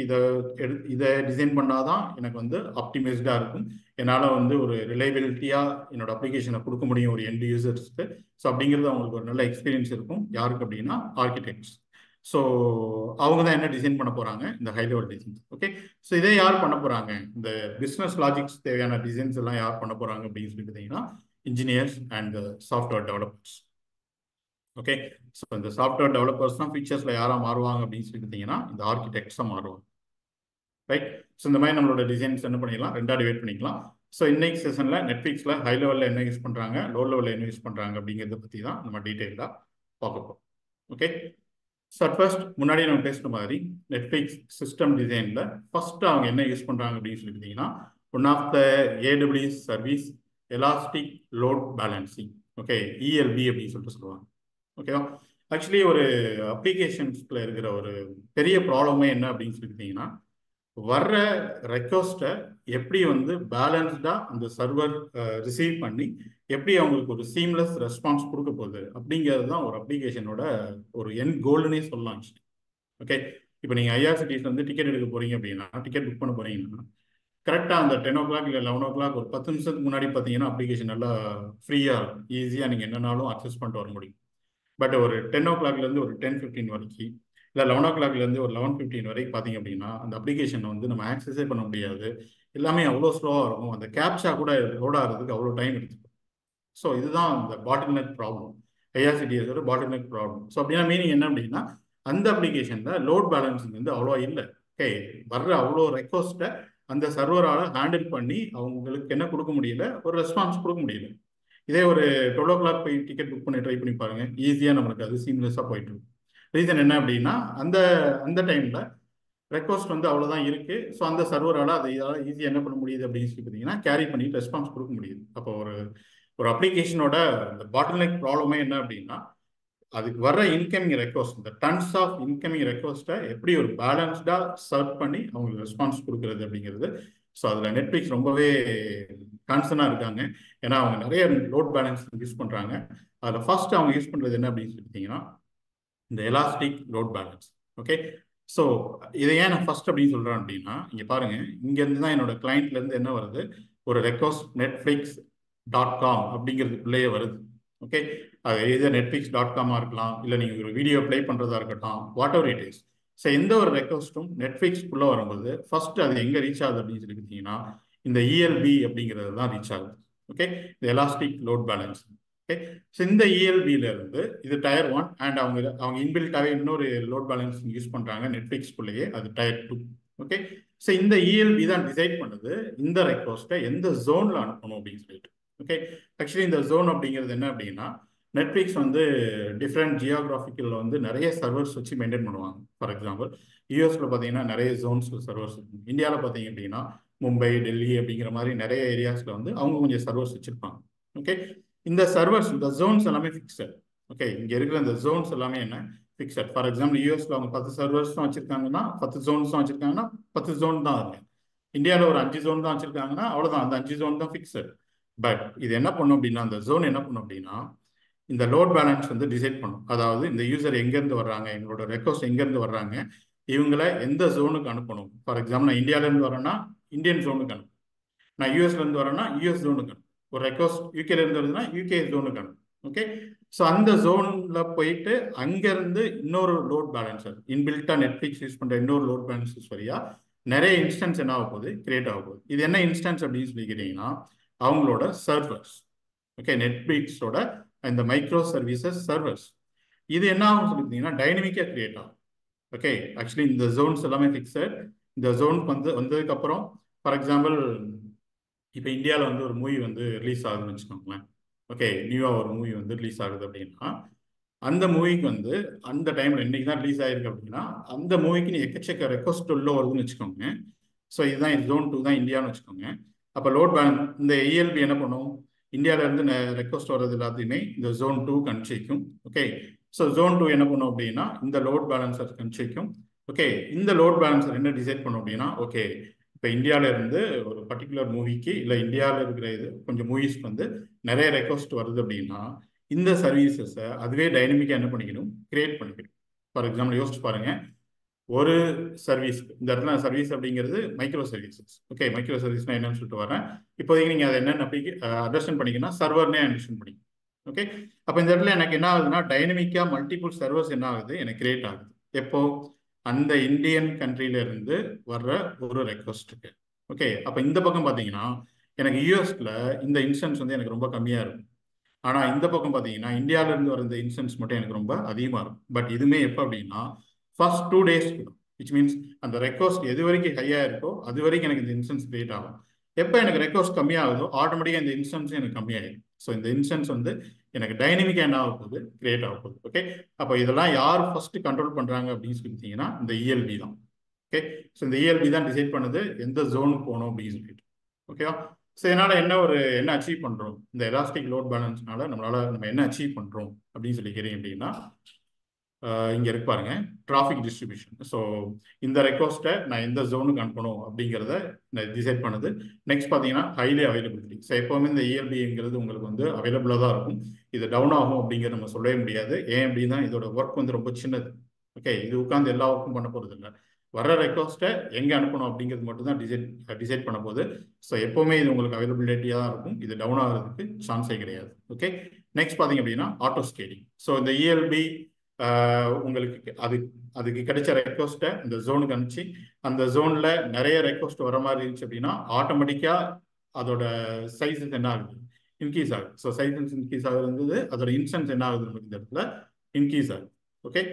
இதை டிசைன் பண்ணால் தான் எனக்கு வந்து ஆப்டிமைஸ்டாக இருக்கும், என்னால் வந்து ஒரு ரிலையபிலிட்டியாக என்னோட அப்ளிகேஷனை கொடுக்க முடியும் ஒரு எண்ட் யூசர்ஸ்க்கு. ஸோ அப்படிங்கிறது அவங்களுக்கு ஒரு நல்ல எக்ஸ்பீரியன்ஸ் இருக்கும். யாருக்கு அப்படின்னா ஆர்கிடெக்ட்ஸ். ஸோ அவங்க தான் என்ன டிசைன் பண்ண போகிறாங்க, இந்த high level designs. Okay, so இதை யார் பண்ண போகிறாங்க, இந்த பிஸ்னஸ் லாஜிக்ஸ் தேவையான டிசைன்ஸ் எல்லாம் யார் பண்ண போகிறாங்க அப்படின்னு சொல்லி பார்த்தீங்கன்னா engineers and software developers. Okay, so இந்த சாஃப்ட்வேர் டெவலப்பர்ஸ் தான் ஃபீச்சர்ஸில் யாராக மாறுவாங்க அப்படின்னு சொல்லி பார்த்தீங்கன்னா இந்த ஆர்கிடெக்ட்ஸாக மாறுவாங்க. ரைட், ஸோ இந்த மாதிரி நம்மளோட டிசைன்ஸ் என்ன பண்ணிக்கலாம், ரெண்டாக டிவைட் பண்ணிக்கலாம். ஸோ இன்னைக்கு செஷனில் நெட்ஃப்ளிக்ஸில் ஹை லெவலில் என்ன யூஸ் பண்ணுறாங்க, லோ லெவலில் என்ன யூஸ் பண்ணுறாங்க அப்படிங்கிறத பற்றி தான் நம்ம டீட்டெயிலாக பார்க்க போகிறோம். ஓகே, ஸோ ஃபர்ஸ்ட் முன்னாடியே நம்ம பேசுகிற மாதிரி நெட்ஃப்ளிக்ஸ் சிஸ்டம் டிசைனில் ஃபர்ஸ்ட் அவங்க என்ன யூஸ் பண்ணுறாங்க அப்படின்னு சொல்லி பார்த்தீங்கன்னா one of the AWS service elastic load balancing. Okay, ELB அப்படின்னு சொல்லிட்டு சொல்லுவாங்க. ஓகேவா, ஆக்சுவலி ஒரு அப்ளிகேஷன்ஸ்ல இருக்கிற ஒரு பெரிய ப்ராப்ளமே என்ன அப்படின்னு சொல்லிட்டீங்கன்னா வர்ற ரெக்வஸ்ட்டை எப்படி வந்து பேலன்ஸ்டாக அந்த சர்வர் ரிசீவ் பண்ணி எப்படி அவங்களுக்கு ஒரு சீம்லெஸ் ரெஸ்பான்ஸ் கொடுக்க போகுது அப்படிங்கிறது தான் ஒரு அப்ளிகேஷனோட ஒரு எண்ட் கோல்டுனே சொல்லலாம். ஓகே, இப்போ நீங்கள் IRCTC வந்து டிக்கெட் எடுக்க போகிறீங்க அப்படின்னா, டிக்கெட் புக் பண்ண போகிறீங்கன்னா கரெக்டாக அந்த 10 o'clock இல்லை 11 o'clock ஒரு 10 நிமிஷத்துக்கு முன்னாடி பார்த்தீங்கன்னா அப்ளிகேஷன் நல்லா ஃப்ரீயாக இருக்கும், ஈஸியாக நீங்கள் என்னன்னாலும் அக்சஸ் பண்ணிட்டு வர முடியும். பட் ஒரு 10 o'clockலேருந்து ஒரு 10:15 வரைக்கும், இல்லை 11 o'clockலேருந்து ஒரு 11:15 வரைக்கும் பார்த்தீங்க அப்படின்னா அந்த அப்ளிகேஷன் வந்து நம்ம ஆக்சஸே பண்ண முடியாது. எல்லாமே அவ்வளோ ஸ்லோவாக இருக்கும். அந்த கேப்சா கூட லோட் ஆகிறதுக்கு அவ்வளோ டைம் எடுத்துக்கும். ஸோ இதுதான் இந்த bottleneck problem, IRCTS bottleneck problem. So அப்படின்னா மீனிங் என்ன அப்படின்னா அந்த அப்ளிகேஷனில் லோட் பேலன்சிங் வந்து அவ்வளோ இல்லை. ஓகே, வர்ற அவ்வளோ ரெக்வஸ்ட்டை அந்த சர்வரால் ஹேண்டில் பண்ணி அவங்களுக்கு என்ன கொடுக்க முடியல, ஒரு ரெஸ்பான்ஸ் கொடுக்க முடியல. இதே ஒரு 12 o'clock போய் டிக்கெட் புக் பண்ணி ட்ரை பண்ணி பாருங்க, ஈஸியாக நம்மளுக்கு அது சீம்லெஸ்ஸாக போயிட்டு இருக்கும். ரீசன் என்ன அப்படின்னா அந்த அந்த டைமில் ரெக்வஸ்ட் வந்து அவ்வளோதான் இருக்கு. ஸோ அந்த சர்வரால் அதை ஈஸியாக என்ன பண்ண முடியுது அப்படின்னு சொல்லி பார்த்தீங்கன்னா கேரி பண்ணி ரெஸ்பான்ஸ் கொடுக்க முடியுது. அப்போ ஒரு அப்ளிகேஷனோட இந்த பாட்டில்நெக் ப்ராப்ளமே என்ன அப்படின்னா அதுக்கு வர்ற இன்கமிங் ரெக்வஸ்ட், இந்த டன்ஸ் ஆஃப் இன்கமிங் ரெக்வஸ்ட்டை எப்படி ஒரு பேலன்ஸ்டாக சர்வ் பண்ணி அவங்களுக்கு ரெஸ்பான்ஸ் கொடுக்குறது அப்படிங்கிறது. ஸோ அதில் நெட்ஃப்ளிக்ஸ் ரொம்பவே கன்சர்னாக இருக்காங்க. ஏன்னா அவங்க நிறைய லோட் பேலன்ஸ் யூஸ் பண்ணுறாங்க. அதில் ஃபர்ஸ்ட் அவங்க யூஸ் பண்ணுறது என்ன அப்படின்னு சொல்லிட்டீங்கன்னா இந்த elastic load balance. Okay, so இதை ஏன் நான் ஃபர்ஸ்ட் அப்படின்னு சொல்கிறேன் அப்படின்னா இங்கே பாருங்க, இங்கேருந்து தான் என்னோட கிளைண்ட்லேருந்து என்ன வருது, ஒரு ரெக்வஸ்ட் netflix.com அப்படிங்கிறதுக்குள்ளேயே வருது. ஓகே, அது எது netflix.com இருக்கலாம், இல்லை நீங்கள் ஒரு வீடியோ ப்ளே பண்ணுறதா இருக்கட்டும், what ever it is. So எந்த ஒரு ரெக்வஸ்ட்டும் நெட்ஃப்ளிக்ஸ்க்குள்ளே வரும்போது ஃபர்ஸ்ட் அது எங்கே ரீச் ஆகுது அப்படின்னு சொல்லி பார்த்தீங்கன்னா இந்த ELB அப்படிங்கிறது தான் ரீச் ஆகுது. ஓகே, இந்த elastic load balance. Okay, so இந்த ELBல இருந்து இது டயர் 1 அண்ட் அவங்க இன்பில்ட்டாகவே இன்னொரு லோட் பேலன்ஸ் யூஸ் பண்ணுறாங்க நெட்ஃப்ளிக்ஸ்குள்ளேயே, அது டயர் 2. ஓகே, ஸோ இந்த ELB தான் டிசைட் பண்ணுது இந்த ரெக்வஸ்ட்டை எந்த ஜோனில் அனுப்பணும் அப்படின்னு சொல்லிட்டு. ஓகே, ஆக்சுவலி இந்த ஜோன் அப்படிங்கிறது என்ன அப்படின்னா நெட்ஃப்ளிக்ஸ் வந்து டிஃப்ரெண்ட் ஜியோகிராஃபிக்கல் வந்து நிறைய சர்வர்ஸ் வச்சு மெயின்டைன் பண்ணுவாங்க. ஃபார் எக்ஸாம்பிள் யூஎஸ்ல பார்த்தீங்கன்னா நிறைய ஜோன்ஸ் சர்வர்ஸ் இருக்கும். இந்தியாவில் பார்த்தீங்க அப்படின்னா மும்பை, டெல்லி அப்படிங்கிற மாதிரி நிறைய ஏரியாஸில் வந்து அவங்க கொஞ்சம் சர்வர்ஸ் வச்சுருப்பாங்க. ஓகே, இந்த சர்வர்ஸ் இந்த ஜோன்ஸ் எல்லாமே ஃபிக்ஸட். ஓகே, இங்கே இருக்கிற இந்த ஜோன்ஸ் எல்லாமே என்ன ஃபிக்ஸட். ஃபார் எக்ஸாம்பிள் யூஎஸ்ல அவங்க 10 சர்வர்ஸ் தான் வச்சுருக்காங்கன்னா 10 ஜோன்ஸ் தான் வச்சுருக்காங்கன்னா 10 ஜோன் தான் இருக்கு. இந்தியாவில் ஒரு 5 ஜோன் தான் வச்சுருக்காங்கன்னா அவ்வளோதான், அந்த 5 ஜோன் தான் ஃபிக்ஸட். பட் இது என்ன பண்ணும் அப்படின்னா அந்த ஜோன் என்ன பண்ணும் அப்படின்னா இந்த லோட் பேலன்ஸ் வந்து டிசைட் பண்ணும். அதாவது இந்த யூசர் எங்கேருந்து வர்றாங்க, எங்களோட ரெக்வஸ்ட் எங்கேருந்து வர்றாங்க, இவங்களை எந்த ஜோனுக்கு அனுப்பணும். ஃபார் எக்ஸாம்பிள் நான் இந்தியாவிலேருந்து வரேன்னா இந்தியன் ஜோனுக்கு அனுப்பும், நான் யூஎஸ்லேருந்து வரேன்னா யூஎஸ் ஜோனுக்கு அனுப்பும், ஒரு ரெக்வஸ்ட் யூகேலேருந்து வருதுன்னா யூகே ஜோனுக்கு அனுப்பும். ஓகே, ஸோ அந்த ஜோனில் போயிட்டு அங்கேருந்து இன்னொரு லோட் பேலன்சர் இன்பில்ட்டாக நெட்ஃப்ளிக்ஸ் யூஸ் பண்ணுற இன்னொரு லோட் பேலன்சர்ஸ் வழியா நிறைய இன்ஸ்டன்ஸ் என்ன ஆக போகுது, கிரியேட் ஆக போகுது. இது என்ன இன்ஸ்டன்ஸ் அப்படின்னு சொல்லி கேட்டீங்கன்னா அவங்களோட சர்வர்ஸ். ஓகே, நெட்ஃபிளிக்ஸோட இந்த மைக்ரோ சர்வீசஸ் சர்வர்ஸ். இது என்ன ஆகும் சொல்லி பார்த்தீங்கன்னா டைனமிக்காக கிரியேட் ஆகும். ஓகே, ஆக்சுவலி இந்த ஜோன்ஸ் எல்லாமே ஃபிக்ஸட். இந்த ஜோனுக்கு வந்ததுக்கப்புறம் ஃபார் எக்ஸாம்பிள் இப்போ இந்தியாவில் வந்து ஒரு மூவி வந்து ரிலீஸ் ஆகுதுன்னு வச்சுக்கோங்களேன். ஓகே, நியூவாக ஒரு மூவி வந்து ரிலீஸ் ஆகுது அப்படின்னா அந்த மூவிக்கு வந்து அந்த டைமில் இன்னைக்கு தான் ரிலீஸ் ஆயிருக்கு அப்படின்னா அந்த மூவிக்கு நீ எக்கச்சக்க ரெக்வஸ்ட் உள்ள வருதுன்னு வச்சுக்கோங்க. ஸோ இதுதான் ஜோன் 2 தான் இந்தியான்னு வச்சுக்கோங்க. அப்போ லோட் பேலன்ஸ் இந்த ELB என்ன பண்ணும், இந்தியாவிலேருந்து ரெக்வஸ்ட் வர்றது எல்லாத்தையுமே இந்த ஜோன் 2 கணிச்சிக்கும். ஓகே, ஸோ ஜோன் 2 என்ன பண்ணும் அப்படின்னா இந்த லோட் பேலன்சர் கணிச்சிக்கும். ஓகே, இந்த லோட் பேலன்சர் என்ன டிசைட் பண்ணும் அப்படின்னா ஓகே இப்போ இந்தியாவில இருந்து ஒரு பர்டிகுலர் மூவிக்கு இல்லை இந்தியாவில் இருக்கிற இது கொஞ்சம் மூவிஸ்க்கு வந்து நிறைய ரெக்வஸ்ட் வருது அப்படின்னா இந்த சர்வீசஸை அதுவே டைனமிக்காக என்ன பண்ணிக்கணும், கிரியேட் பண்ணிக்கணும். ஃபார் எக்ஸாம்பிள் யோசிச்சு பாருங்க, ஒரு சர்வீஸ் இந்த இடத்துல சர்வீஸ் அப்படிங்கிறது மைக்ரோ சர்வீசஸ். ஓகே, மைக்ரோ சர்வீஸ்னா என்னன்னு சொல்லிட்டு வரேன். இப்போதைக்கு நீங்கள் அதை என்னென்ன அண்டர்ஸ்டாண்ட் பண்ணிங்கன்னா சர்வர்னே அண்டர்ஸ்டாண்ட் பண்ணிக்கணும். ஓகே, அப்போ இந்த இடத்துல எனக்கு என்ன ஆகுதுன்னா டைனமிக்காக மல்டிபிள் சர்வர்ஸ் என்ன ஆகுது, எனக்கு கிரியேட் ஆகுது. எப்போ அந்த இந்தியன் கண்ட்ரில இருந்து வர்ற ஒரு ரெக்வஸ்ட்டுக்கு. ஓகே, அப்போ இந்த பக்கம் பார்த்தீங்கன்னா எனக்கு யூஎஸ்ல இந்த இன்ஸ்டன்ஸ் வந்து எனக்கு ரொம்ப கம்மியாக இருக்கும். ஆனால் இந்த பக்கம் பார்த்தீங்கன்னா இந்தியாவிலேருந்து வர இந்த இன்ஸ்டன்ஸ் மட்டும் எனக்கு ரொம்ப அதிகமாக இருக்கும். பட் இதுவுமே எப்போ அப்படின்னா ஃபர்ஸ்ட் 2 டேஸ்க்கு தான். விச் மீன்ஸ் அந்த ரெக்வஸ்ட் எது வரைக்கும் ஹையாக இருக்கோ அது வரைக்கும் எனக்கு இந்த இன்ஸ்டன்ஸ் கிரியேட் ஆகும். எப்போ எனக்கு ரெக்வஸ்ட் கம்மியாகுதோ ஆட்டோமேட்டிக்காக இந்த இன்ஸ்டன்ஸும் எனக்கு கம்மியாயிடும். ஸோ இந்த இன்ஸ்டன்ஸ் வந்து எனக்கு டைனமிக்காக என்ன ஆக போகுது, கிரியேட் ஆக போகுது. ஓகே, அப்போ இதெல்லாம் யார் ஃபர்ஸ்ட் கண்ட்ரோல் பண்ணுறாங்க அப்படின்னு சொல்லிட்டீங்கன்னா இந்த ELB தான். ஓகே, ஸோ இந்த ELB தான் டிசைட் பண்ணுது எந்த ஜோனுக்கு போகணும் அப்படின்னு சொல்லிட்டு. ஓகேவா, ஸோ இதனால் என்ன அச்சீவ் பண்ணுறோம், இந்த எலாஸ்டிக் லோட் பேலன்ஸ்னால நம்ம என்ன அச்சீவ் பண்ணுறோம் அப்படின்னு சொல்லி கேட்டீங்க அப்படின்னா இங்கே இருக்கு பாருங்க டிராஃபிக் டிஸ்ட்ரிபியூஷன். ஸோ இந்த ரெக்வஸ்ட்டை நான் எந்த ஜோனுக்கு அனுப்பணும் அப்படிங்கிறத டிசைட் பண்ணுது. நெக்ஸ்ட் பார்த்தீங்கன்னா ஹைலி அவைலபிலிட்டி. ஸோ எப்போவுமே இந்த ELBங்கிறது உங்களுக்கு வந்து அவைலபிளாக தான் இருக்கும். இது டவுன் ஆகும் அப்படிங்கிறத நம்ம சொல்லவே முடியாது. ஏன் அப்படின்னா இதோட ஒர்க் வந்து ரொம்ப சின்னது. ஓகே, இது உட்காந்து எல்லா ஒர்க்கும் பண்ண போகிறது இல்லை. வர ரெக்வஸ்ட்டை எங்கே அனுப்பணும் அப்படிங்கிறது மட்டும் தான் டிசைட் பண்ண போகுது. ஸோ எப்போவுமே இது உங்களுக்கு அவைலபிலிட்டியாக தான் இருக்கும். இது டவுன் ஆகிறதுக்கு சான்ஸே கிடையாது. ஓகே, நெக்ஸ்ட் பார்த்தீங்க அப்படின்னா ஆட்டோ ஸ்கேலிங். ஸோ இந்த ELB உங்களுக்கு அதுக்கு கிடைச்ச ரெக்வஸ்ட்டை இந்த ஜோனுக்கு அனுப்பிச்சு அந்த ஜோனில் நிறைய ரெக்வஸ்ட் வர மாதிரி இருந்துச்சு அப்படின்னா ஆட்டோமேட்டிக்காக அதோட சைஸஸ் என்ன ஆகுது, இன்க்ரீஸ் ஆகுது. ஸோ சைஸஸ் இன்க்ரீஸ் ஆகுது, அதோட இன்ஸ்டன்ஸ் என்ன ஆகுது நமக்கு இந்த இடத்துல இன்க்ரீஸ் ஆகுது. ஓகே,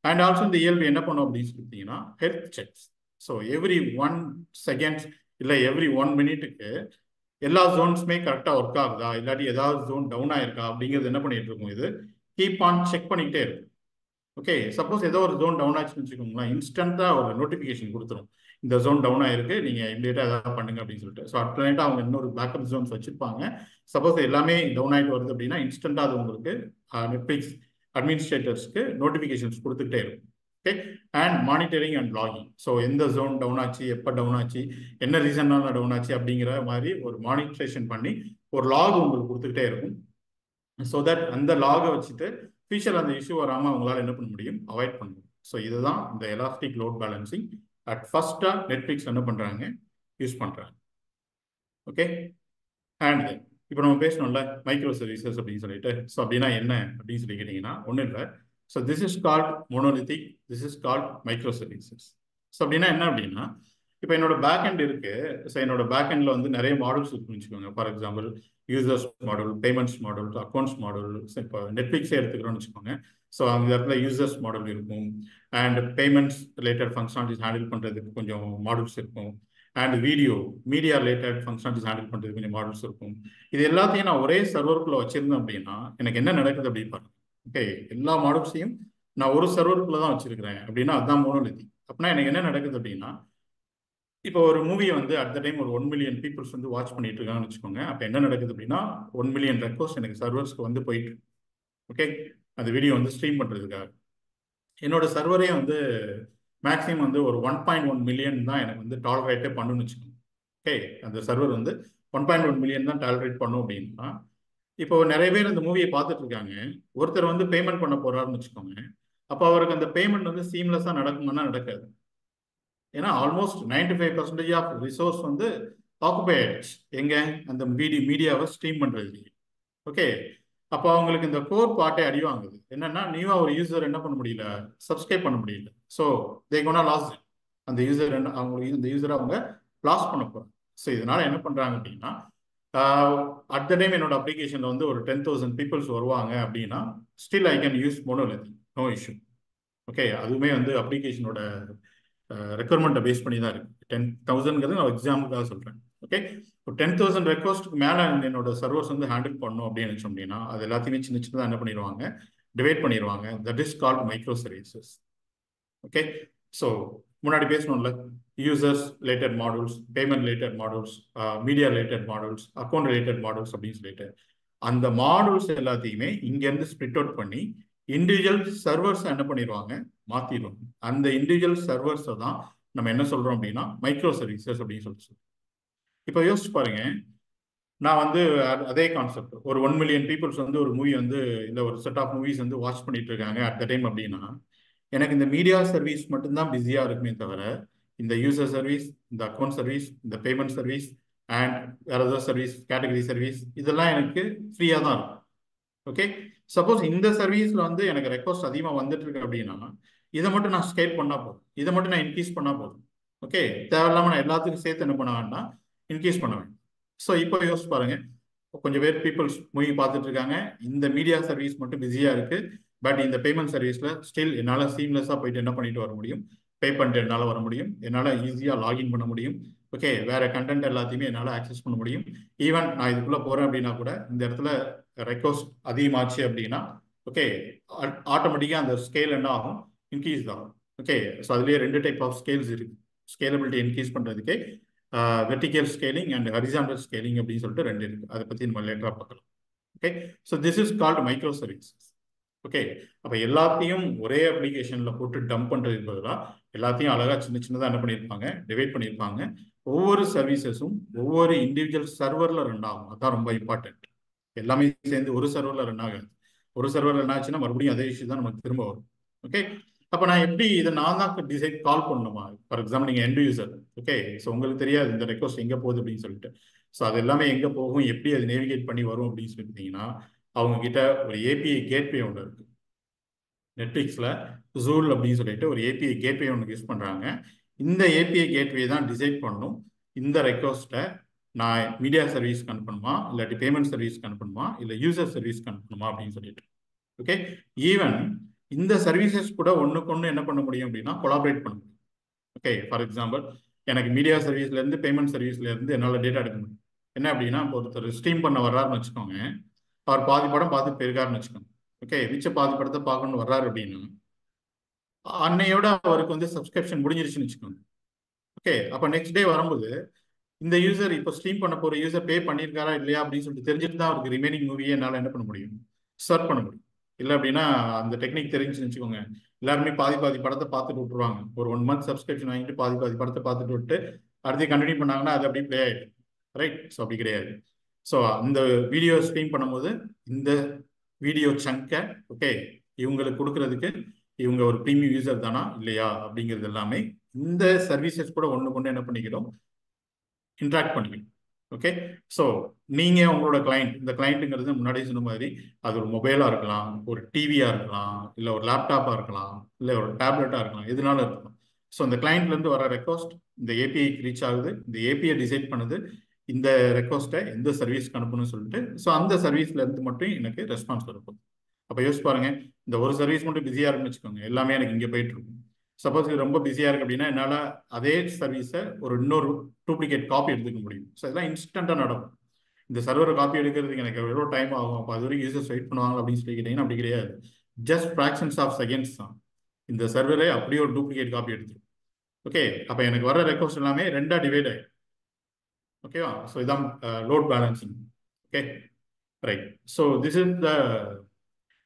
அண்ட் ஆல்சோ இந்த ELB என்ன பண்ணும் அப்படின்னு சொல்லிட்டீங்கன்னா health sex. So every 1 seconds இல்லை எவ்ரி 1 மினிட்டுக்கு எல்லா ஜோன்ஸுமே கரெக்டாக ஒர்க் ஆகுதா இல்லாட்டி ஏதாவது ஜோன் டவுன் ஆயிருக்கா அப்படிங்கிறது என்ன பண்ணிட்டு இருக்கும், இது கீப் ஆன் செக் பண்ணிக்கிட்டே இருக்கும். ஓகே, சப்போஸ் ஏதோ ஒரு ஜோன் டவுன் ஆச்சுன்னு வச்சுக்கோங்களேன், இன்ஸ்டன்ட்டாக ஒரு நோட்டிஃபிகேஷன் கொடுத்துரும் இந்த ஜோன் டவுன் ஆயிருக்கு, நீங்கள் இமீடியட்டாக ஏதாவது பண்ணுங்க அப்படின்னு சொல்லிட்டு. ஸோ அல்டர்னேட்டாக அவங்க இன்னொரு பேக்கப் ஜோன்ஸ் வச்சிருப்பாங்க. சப்போஸ் எல்லாமே டவுன் ஆகிட்டு வருது அப்படின்னா இன்ஸ்டன்ட்டாக அது உங்களுக்கு நெட்ஃப்ளிக்ஸ் அட்மினிஸ்ட்ரேட்டர்ஸ்க்கு நோட்டிஃபிகேஷன்ஸ் கொடுத்துக்கிட்டே இருக்கும். Okay, and monitoring and logging. So எந்த ஜோன் டவுன் ஆச்சு, எப்போ டவுன் ஆச்சு, என்ன ரீசன்னால டவுன் ஆச்சு அப்படிங்கிற மாதிரி ஒரு மானிட்டரேஷன் பண்ணி ஒரு லாக் உங்களுக்கு கொடுத்துக்கிட்டே இருக்கும். ஸோ தட் அந்த லாகை வச்சுட்டு ஃபியூச்சர் அந்த இஷ்யூ வராமல் அவங்களால என்ன பண்ண முடியும், அவாய்ட் பண்ண முடியும். ஸோ இதுதான் இந்த எலாஸ்டிக் லோட் பேலன்சிங் அட் ஃபர்ஸ்ட்டாக நெட்ஃப்ளிக்ஸ் என்ன பண்ணுறாங்க, யூஸ் பண்ணுறாங்க. ஓகே, அண்ட் தென் இப்போ நம்ம பேசணும்ல மைக்ரோ சர்வீசஸ் அப்படின்னு சொல்லிட்டு. ஸோ அப்படின்னா என்ன அப்படின்னு சொல்லி கேட்டிங்கன்னா ஒன்றும் இல்லை. So this is called monolithic, this is called micro services. So அப்படின்னா என்ன அப்படின்னா இப்போ என்னோட பேக் எண்ட் இருக்கு. ஸோ என்னோட பேக் எண்டில் வந்து நிறைய மாடல்ஸ் இருக்குன்னு வச்சுக்கோங்க. For example users model, payments model, accounts model. இப்போ நெட்ஃப்ளிக்ஸே எடுத்துக்கிறோம்னு வச்சுக்கோங்க. ஸோ அந்த இடத்துல யூசர்ஸ் மாடல் இருக்கும், and payments related functionalities handle பண்ணுறதுக்கு கொஞ்சம் மாடல்ஸ் இருக்கும், and media related functionalities handle பண்ணுறதுக்கு கொஞ்சம் மாடல்ஸ் இருக்கும். இது எல்லாத்தையும் நான் ஒரே சர்வருக்குள்ளே வச்சிருந்தேன் அப்படின்னா எனக்கு என்ன நடக்குது அப்படின்னு பாருங்க. ஓகே, எல்லா மாடல்ஸையும் நான் ஒரு சர்வருக்குள்ளே தான் வச்சிருக்கிறேன் அப்படின்னா அதுதான் மோனோலித்தி. அப்படின்னா எனக்கு என்ன நடக்குது அப்படின்னா இப்போ ஒரு மூவியை வந்து அட் த டைம் ஒரு 1 மில்லியன் பீப்புள்ஸ் வந்து வாட்ச் பண்ணிட்டு இருக்காங்கன்னு வச்சுக்கோங்க. அப்போ என்ன நடக்குது அப்படின்னா 1 மில்லியன் ரெக்வஸ்ட் எனக்கு சர்வர்ஸ்க்கு வந்து போயிட்டு. ஓகே, அந்த வீடியோ வந்து ஸ்ட்ரீம் பண்ணுறதுக்காக என்னோட சர்வரே வந்து மேக்ஸிமம் வந்து ஒரு 1.1 மில்லியன் தான் எனக்கு வந்து டாலரேட்டே பண்ணுன்னு வச்சுக்கோங்க. ஓகே, அந்த சர்வர் வந்து 1.1 மில்லியன் தான் டாலரேட் பண்ணும் அப்படின்னா இப்போ நிறைய பேர் இந்த மூவியை பார்த்துட்டு இருக்காங்க. ஒருத்தர் வந்து பேமெண்ட் பண்ண போறாருன்னு வச்சுக்கோங்க. அப்போ அவருக்கு அந்த பேமெண்ட் வந்து சீம்லெஸ்ஸாக நடக்குமானா நடக்காது. ஏன்னா ஆல்மோஸ்ட் 95% ஆஃப் ரிசோர்ஸ் வந்து ஆக்குபை ஆயிடுச்சு எங்க அந்த மீடியாவை ஸ்ட்ரீம் பண்றது. ஓகே, அப்போ அவங்களுக்கு இந்த கோர் பார்ட்டே அடி வாங்குது. என்னன்னா நியூவா ஒரு யூசர் என்ன பண்ண முடியல, சப்ஸ்கிரைப் பண்ண முடியல. So they gonna loss. அந்த யூசர் அவங்களுக்கு இந்த யூசரை அவங்க லாஸ் பண்ண போகிறாங்க. ஸோ இதனால என்ன பண்ணுறாங்க அப்படின்னா, அட் த டைம் என்னோட அப்ளிகேஷனில் வந்து ஒரு 10,000 பீப்புள்ஸ் வருவாங்க அப்படின்னா still I can use monolith, no issue. Okay, அதுவுமே வந்து அப்ளிகேஷனோட ரெக்குவயர்மெண்ட்டை பேஸ் பண்ணி தான் இருக்கு. 10,000ங்கிறது நான் எக்ஸாம்பிளுக்காக சொல்கிறேன். ஓகே, இப்போ 10,000 ரெக்வஸ்ட்டுக்கு மேலே என்னோட சர்வர்ஸ் வந்து ஹேண்டில் பண்ணணும் அப்படின்னு நினச்சோம் அப்படின்னா அது எல்லாத்தையுமே சின்ன சின்னதாக என்ன பண்ணிடுவாங்க, டிவைட் பண்ணிடுவாங்க. That is called micro services. Okay, so முன்னாடி பேசணும்ல, users related models, payment related models, media related models, account related models அப்படின்னு சொல்லிட்டு அந்த மாடல்ஸ் எல்லாத்தையுமே இங்கேருந்து ஸ்ப்ளிட் அவுட் பண்ணி இண்டிவிஜுவல் சர்வர்ஸ் என்ன பண்ணிடுவாங்க, மாற்றிடுவாங்க. அந்த இண்டிவிஜுவல் சர்வர்ஸை தான் நம்ம என்ன சொல்கிறோம் அப்படின்னா மைக்ரோ சர்வீசஸ் அப்படின்னு சொல்லிட்டு. இப்போ யோசிச்சு பாருங்க, நான் வந்து அதே கான்செப்ட் ஒரு 1 மில்லியன் பீப்புள்ஸ் வந்து ஒரு மூவி வந்து இல்லை ஒரு செட் ஆஃப் மூவிஸ் வந்து வாட்ச் பண்ணிட்டு இருக்காங்க அட் த டைம் அப்படின்னா எனக்கு இந்த மீடியா சர்வீஸ் மட்டும்தான் பிஸியாக இருக்குமே தவிர இந்த யூசர் சர்வீஸ், இந்த அக்கௌண்ட் சர்வீஸ், இந்த பேமெண்ட் சர்வீஸ் அண்ட் வேற ஏதோ சர்வீஸ், கேட்டகரி சர்வீஸ், இதெல்லாம் எனக்கு ஃப்ரீயாக தான் இருக்கும். ஓகே, சப்போஸ் இந்த சர்வீஸில் வந்து எனக்கு ரெக்வஸ்ட் அதிகமாக வந்துட்டு இருக்கு அப்படின்னா இதை மட்டும் நான் ஸ்கேல் பண்ணால் போதும், இதை மட்டும் நான் இன்க்ரீஸ் பண்ணால் போதும். ஓகே, தேவையில்லாமல் நான் எல்லாத்துக்கும் சேர்த்து என்ன பண்ண வேண்டாம், இன்க்ரீஸ் பண்ண வேண்டாம். ஸோ இப்போ யோசிச்சு பாருங்க, கொஞ்சம் பேர் பீப்புள்ஸ் மூவி பார்த்துட்டு இருக்காங்க, இந்த மீடியா சர்வீஸ் மட்டும் பிஸியாக இருக்கு, பட் இந்த பேமெண்ட் சர்வீஸில் ஸ்டில் என்னால் சீம்லெஸ்ஸாக போயிட்டு என்ன பண்ணிட்டு வர முடியும், பே பண்ணிட்டு என்னால் வர முடியும், என்னால் ஈஸியாக லாகின் பண்ண முடியும். ஓகே, வேற கண்டென்ட் எல்லாத்தையுமே என்னால் ஆக்சஸ் பண்ண முடியும். ஈவன் நான் இதுக்குள்ளே போகிறேன் அப்படின்னா கூட இந்த இடத்துல ரெக்வஸ்ட் அதிகமாச்சு அப்படின்னா ஓகே ஆட்டோமேட்டிக்காக அந்த ஸ்கேல் என்ன ஆகும், இன்க்ரீஸ் ஆகும். ஓகே, ஸோ அதுலேயே 2 டைப் ஆஃப் ஸ்கேல்ஸ் இருக்கு. ஸ்கேலபிலிட்டி இன்க்ரீஸ் பண்ணுறதுக்கே vertical scaling and horizontal scaling அப்படின்னு சொல்லிட்டு 2 இருக்கு. அதை பற்றி நம்ம லேட்டராக பார்க்கலாம். Okay, so this is called micro services. Okay, அப்போ எல்லாத்தையும் ஒரே அப்ளிகேஷனில் போட்டு டம்ப் பண்ணுறதுக்கு பதிலாக எல்லாத்தையும் அழகாக சின்ன சின்னதாக என்ன பண்ணியிருப்பாங்க, டிவைட் பண்ணியிருப்பாங்க. ஒவ்வொரு சர்வீசஸும் ஒவ்வொரு இண்டிவிஜுவல் சர்வரில் ரன் ஆகும். அதுதான் ரொம்ப இம்பார்ட்டன்ட். எல்லாமே சேர்ந்து ஒரு சர்வரில் ரன் ஆகாது. ஒரு சர்வரில் என்ன ஆச்சுன்னா மறுபடியும் அதே இஷ்யூ தான் நமக்கு திரும்ப வரும். ஓகே, அப்போ நான் எப்படி இதை நான் தான் டிசைட் கால் பண்ணணுமா? ஃபார் எக்ஸாம்பிள் நீங்கள் எண்ட் யூசர். ஓகே, ஸோ உங்களுக்கு தெரியாது இந்த ரெக்வஸ்ட் எங்கே போகுது அப்படின்னு சொல்லிட்டு. ஸோ அது எல்லாமே எங்கே போகும், எப்படி அது நேவிகேட் பண்ணி வரும் அப்படின்னு சொல்லிட்டீங்கன்னா அவங்க கிட்ட ஒரு ஏபிஐ கேட்வே ஒன்று இருக்கு. நெட்ஃப்ளிக்ஸில் ஜூல் அப்படின்னு சொல்லிட்டு ஒரு ஏபிஐ கேட்வே ஒன்று யூஸ் பண்ணுறாங்க. இந்த ஏபிஐ கேட்வே தான் டிசைட் பண்ணணும் இந்த ரெக்வஸ்ட்டை நான் மீடியா சர்வீஸ்க்கு அனுப்பணுமா, இல்லாட்டி பேமெண்ட் சர்வீஸ்க்கு அனுப்பணுமா, இல்லை யூசர் சர்வீஸ்க்கு அனுப்பணுமா அப்படின்னு சொல்லிட்டு. ஓகே, ஈவன் இந்த சர்வீசஸ் கூட ஒன்றுக்கு ஒன்று என்ன பண்ண முடியும் அப்படின்னா கொலாபரேட் பண்ண முடியும். ஓகே, ஃபார் எக்ஸாம்பிள் எனக்கு மீடியா சர்வீஸ்லேருந்து பேமெண்ட் சர்வீஸ்லேருந்து என்னால் டேட்டா எடுக்க முடியும். என்ன அப்படின்னா இப்போ ஒருத்தர் ஸ்ட்ரீம் பண்ண வர்றாருன்னு வச்சுக்கோங்க, அவர் பாதி படம் பார்த்து போயிருக்காருன்னு வச்சுக்கோங்க. ஓகே, மிச்ச பாதி படத்தை பார்க்கணும்னு வர்றாரு அப்படின்னா அன்னையோட அவருக்கு வந்து சப்ஸ்கிரிப்ஷன் முடிஞ்சிருச்சுன்னு வச்சுக்கோங்க. ஓகே, அப்போ நெக்ஸ்ட் டே வரும்போது இந்த யூசர் இப்போ ஸ்ட்ரீம் பண்ண போகிற யூசர் பே பண்ணியிருக்காரா இல்லையா அப்படின்னு சொல்லிட்டு தெரிஞ்சுட்டு தான் அவருக்கு ரிமைனிங் மூவியை என்னால் என்ன பண்ண முடியும், சர்வ் பண்ண முடியும். இல்லை அப்படின்னா அந்த டெக்னிக் தெரிஞ்சுன்னு வச்சுக்கோங்க, எல்லாருமே பாதி பாதி படத்தை பார்த்துட்டு விட்டுருவாங்க. ஒரு 1 மந்த் சப்ஸ்கிரிப்ஷன் வாங்கிட்டு பாதி பாதி படத்தை பார்த்துட்டு விட்டு அடுத்து கண்டினியூ பண்ணாங்கன்னா அது அப்படியே ப்ளே ஆகிடும். ரைட், ஸோ அப்படி கிடையாது. ஸோ அந்த வீடியோ ஸ்ட்ரீம் பண்ணும்போது இந்த வீடியோ சங்கை ஓகே இவங்களுக்கு கொடுக்கறதுக்கு இவங்க ஒரு ப்ரீமியம் யூசர் தானா இல்லையா அப்படிங்கிறது எல்லாமே இந்த சர்வீசஸ் கூட ஒன்று கொண்டு என்ன பண்ணிக்கிடும், இன்ட்ராக்ட் பண்ணிக்கணும். ஓகே, ஸோ நீங்கள் உங்களோட கிளைண்ட், இந்த கிளைண்ட்டுங்கிறது முன்னாடி சொன்ன மாதிரி அது ஒரு மொபைலாக இருக்கலாம், ஒரு டிவியாக இருக்கலாம், இல்லை ஒரு லேப்டாப்பாக இருக்கலாம், இல்லை ஒரு டேப்லெட்டாக இருக்கலாம், எதுனாலும் இருக்கலாம். ஸோ அந்த கிளைண்ட்லேருந்து வர ரெக்வஸ்ட் இந்த ஏபிஐக்கு ரீச் ஆகுது, இந்த ஏபிஐ டிசைட் பண்ணுது இந்த ரெக்வஸ்ட்டை எந்த சர்வீஸ்க்கு அனுப்பணும்னு சொல்லிட்டு. ஸோ அந்த சர்வீஸ்லேருந்து மட்டும் எனக்கு ரெஸ்பான்ஸ் வரப்போகுது. அப்போ யோசிச்சு பாருங்க, இந்த ஒரு சர்வீஸ் மட்டும் பிஸியாக இருக்குன்னு வச்சுக்கோங்க, எல்லாமே எனக்கு இங்கே போயிட்டு இருக்கும். சப்போஸ் இது ரொம்ப பிஸியாக இருக்குது அப்படின்னா என்னால் அதே சர்வீஸை ஒரு இன்னொரு டூப்ளிகேட் காப்பி எடுத்துக்க முடியும். ஸோ இதெல்லாம் இன்ஸ்டண்ட்டாக நடக்கும். இந்த சர்வரை காப்பி எடுக்கிறதுக்கு எனக்கு எவ்வளோ டைம் ஆகும், அப்போ அது வரைக்கும் யூசர்ஸ் வெயிட் பண்ணுவாங்க அப்படின்னு சொல்லி கேட்டிங்கன்னா அப்படி கிடையாது. ஜஸ்ட் ஃப்ராக்ஷன்ஸ் ஆஃப் செகண்ட்ஸ் தான் இந்த சர்வரை அப்படியே ஒரு டூப்ளிகேட் காப்பி எடுத்துரும். ஓகே, அப்போ எனக்கு வர ரெக்வஸ்ட் எல்லாமே 2ஆக டிவைட் ஆகிடும். ஓகேவா, ஸோ இதான் load balancing. Okay, right. So this is the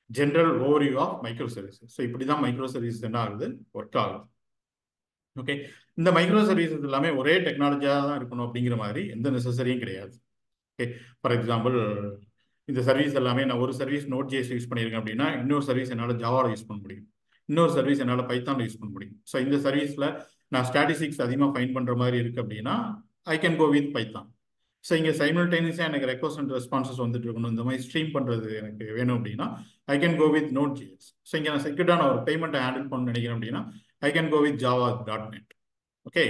general overview of micro services. So இப்படி தான் மைக்ரோ சர்வீஸ் என்ன ஆகுது, ஒர்க் ஆகுது. ஓகே, இந்த மைக்ரோ சர்வீசஸ் எல்லாமே ஒரே டெக்னாலஜியாக தான் இருக்கணும் அப்படிங்கிற மாதிரி எந்த நெசசரியும் கிடையாது. ஓகே, ஃபார் எக்ஸாம்பிள் இந்த சர்வீஸ் எல்லாமே நான் ஒரு சர்வீஸ் Node.js யூஸ் பண்ணியிருக்கேன் அப்படின்னா இன்னொரு சர்வீஸ் என்னால் ஜாவாவில் யூஸ் பண்ண முடியும், இன்னொரு சர்வீஸ் என்னால் பைத்தானில் யூஸ் பண்ண முடியும். ஸோ இந்த சர்வீஸில் நான் ஸ்டாட்டிஸ்டிக்ஸ் அதிகமாக ஃபைன் பண்ணுற மாதிரி இருக்குது அப்படின்னா I can go with Python. So இங்கே சைமல்டேனியஸாக எனக்கு ரெக்வஸ்ட் அண்ட் ரெஸ்பான்சஸ் வந்துட்டு இருக்கணும், இந்த மாதிரி ஸ்ட்ரீம் பண்ணுறது எனக்கு வேணும் அப்படின்னா I can go with Node.js. So இங்கே நான் செக்யூர்டான ஒரு பேமெண்ட்டை ஹேண்டில் பண்ண நினைக்கிறேன் அப்படின்னா I can go with Java.net. Okay,